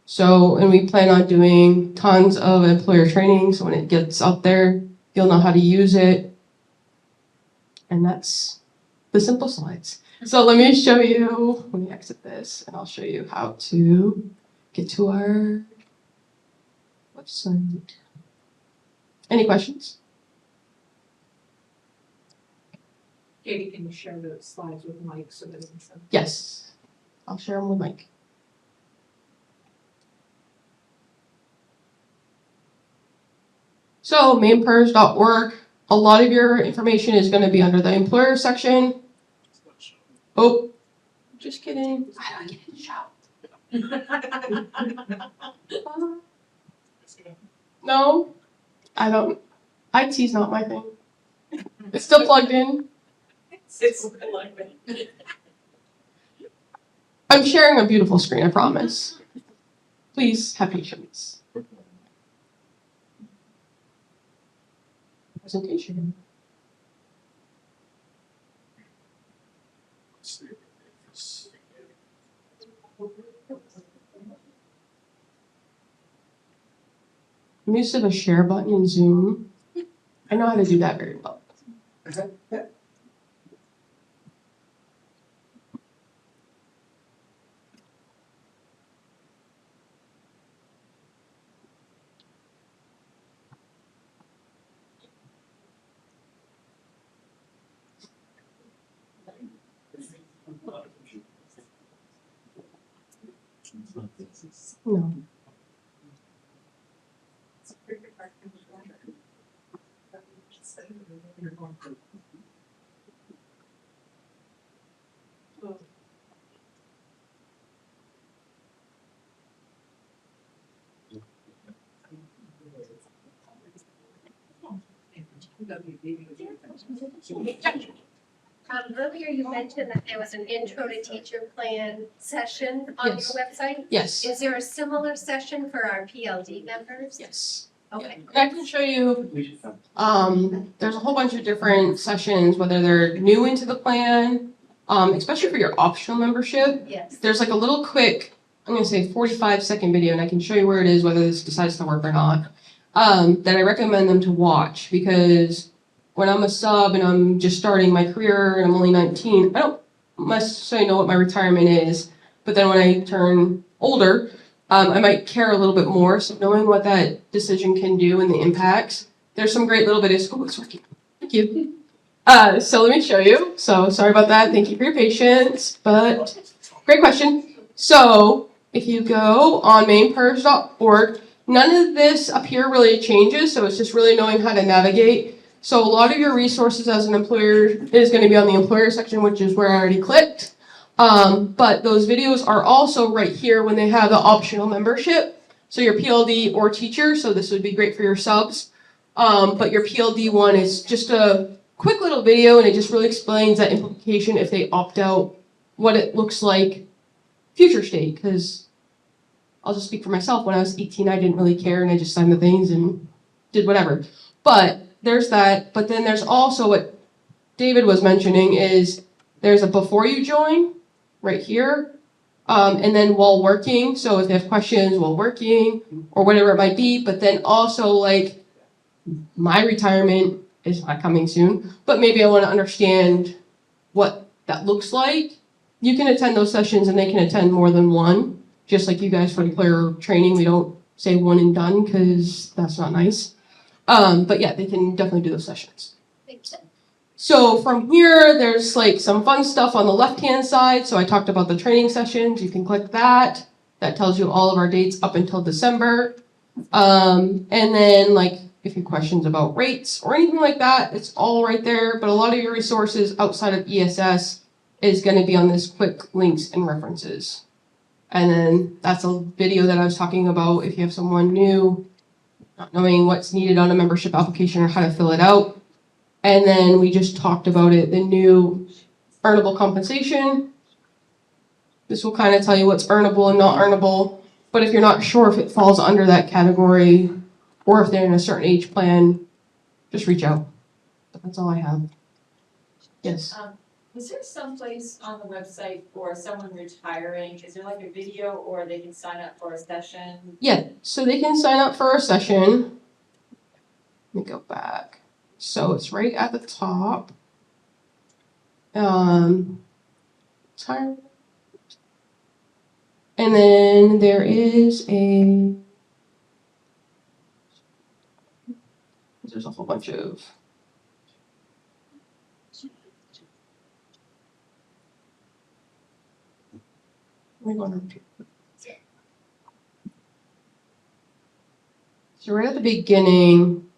So, and we plan on doing tons of employer training, so when it gets out there, you'll know how to use it. And that's the simple slides. So let me show you, let me exit this, and I'll show you how to get to our website. Any questions? Katie, can you share the slides with Mike so that he can send? Yes, I'll share them with Mike. So mainpers.org, a lot of your information is going to be under the employer section. Oh, just kidding. How do I get in the show? No, I don't. IT's not my thing. It's still plugged in. I'm sharing a beautiful screen, I promise. Please have patience. Presentation. I'm used to the share button in Zoom. I know how to do that very well. No. Earlier you mentioned that there was an intro to teacher plan session on your Yes. website. Yes. Is there a similar session for our PLD members? Yes. Okay. And I can show you, there's a whole bunch of different sessions, whether they're new into the plan, especially for your optional membership. Yes. There's like a little quick, I'm gonna say 45-second video, and I can show you where it is, whether this decides to work or not, that I recommend them to watch, because when I'm a sub and I'm just starting my career and I'm only 19, I don't necessarily know what my retirement is, but then when I turn older, I might care a little bit more. So knowing what that decision can do and the impacts, there's some great little videos. Oh, it's working. Thank you. So let me show you. So sorry about that. Thank you for your patience, but great question. So if you go on mainpers.org, none of this up here really changes. So it's just really knowing how to navigate. So a lot of your resources as an employer is going to be on the employer section, which is where I already clicked. But those videos are also right here when they have the optional membership. So your PLD or teacher, so this would be great for your subs. But your PLD one is just a quick little video, and it just really explains that implication if they opt out, what it looks like future state. Because I'll just speak for myself. When I was 18, I didn't really care, and I just signed the things and did whatever. But there's that. But then there's also what David was mentioning is there's a before you join right here. And then while working, so if they have questions while working or whatever it might be, but then also like my retirement is not coming soon, but maybe I want to understand what that looks like. You can attend those sessions and they can attend more than one, just like you guys for employer training. We don't say one and done because that's not nice. But yeah, they can definitely do those sessions. So from here, there's like some fun stuff on the left-hand side. So I talked about the training sessions. You can click that. That tells you all of our dates up until December. And then like if you have questions about rates or anything like that, it's all right there. But a lot of your resources outside of ESS is going to be on this quick links and references. And then that's a video that I was talking about if you have someone new, not knowing what's needed on a membership application or how to fill it out. And then we just talked about it, the new earnable compensation. This will kind of tell you what's earnable and not earnable. But if you're not sure if it falls under that category or if they're in a certain age plan, just reach out. But that's all I have. Yes. Was there some place on the website for someone retiring? Is there like a video or they can sign up for a session? Yeah, so they can sign up for a session. Let me go back. So it's right at the top. Time. And then there is there's a whole bunch of let me go on. So right at the beginning,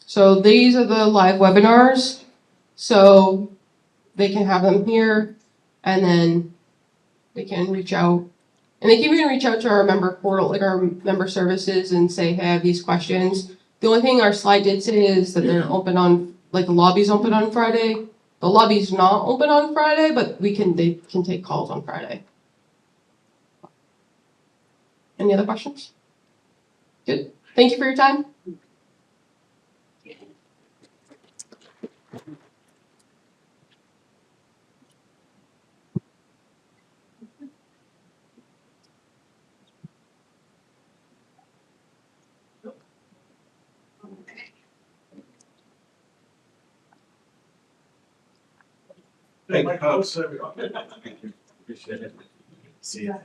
so these are the live webinars. So they can have them here and then they can reach out. And they can even reach out to our member portal, like our member services and say, hey, I have these questions. The only thing our slide did say is that they're open on, like the lobby's open on Friday. The lobby's not open on Friday, but they can take calls on Friday. Any other questions? Good. Thank you for your time. Thank you, Like, folks. Appreciate it. See ya.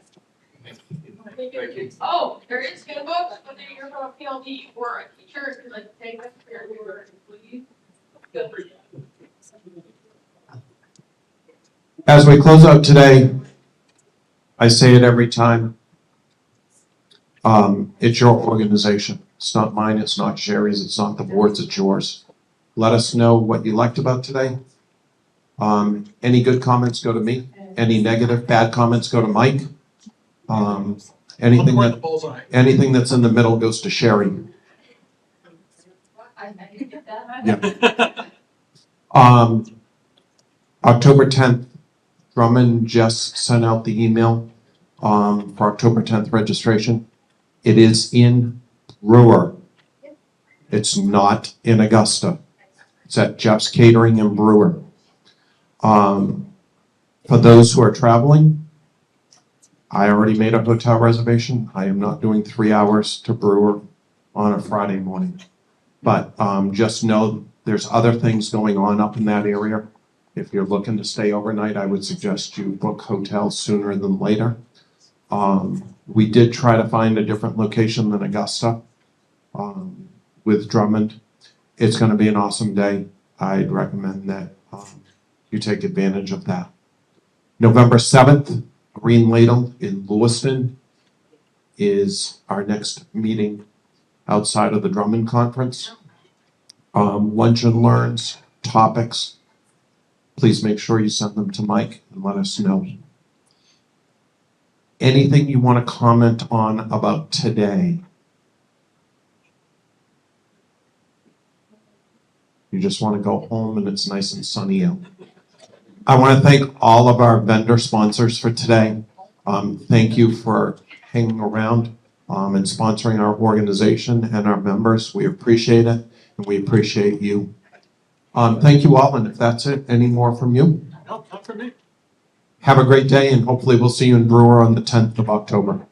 Oh, there is handbooks, whether you're from a PLD or a teacher, if you'd like to take this for your newer employees. Feel free. As we close out today, I say it every time. It's your organization. It's not mine, it's not Sherry's, it's not the board's, it's yours. Let us know what you liked about today. Any good comments go to me. Any negative, bad comments go to Mike. Anything Right in the that, bullseye. anything that's in the middle goes to Sherry. Yeah. October 10th, Drummond just sent out the email for October 10th registration. It is in Brewer. It's not in Augusta. It's at Jeff's Catering in Brewer. For those who are traveling, I already made a hotel reservation. I am not doing 3 hours to Brewer on a Friday morning. But just know there's other things going on up in that area. If you're looking to stay overnight, I would suggest you book hotels sooner than later. We did try to find a different location than Augusta with Drummond. It's going to be an awesome day. I'd recommend that you take advantage of that. November 7th, Green Ladle in Lewiston is our next meeting outside of the Drummond Conference. Lunch and learns, topics, please make sure you send them to Mike and let us know. Anything you want to comment on about today? You just want to go home and it's nice and sunny out. I want to thank all of our vendor sponsors for today. Thank you for hanging around and sponsoring our organization and our members. We appreciate it and we appreciate you. Thank you all, and if that's it, any more from you? No, not for me. Have a great day, and hopefully we'll see you in Brewer on the 10th of October.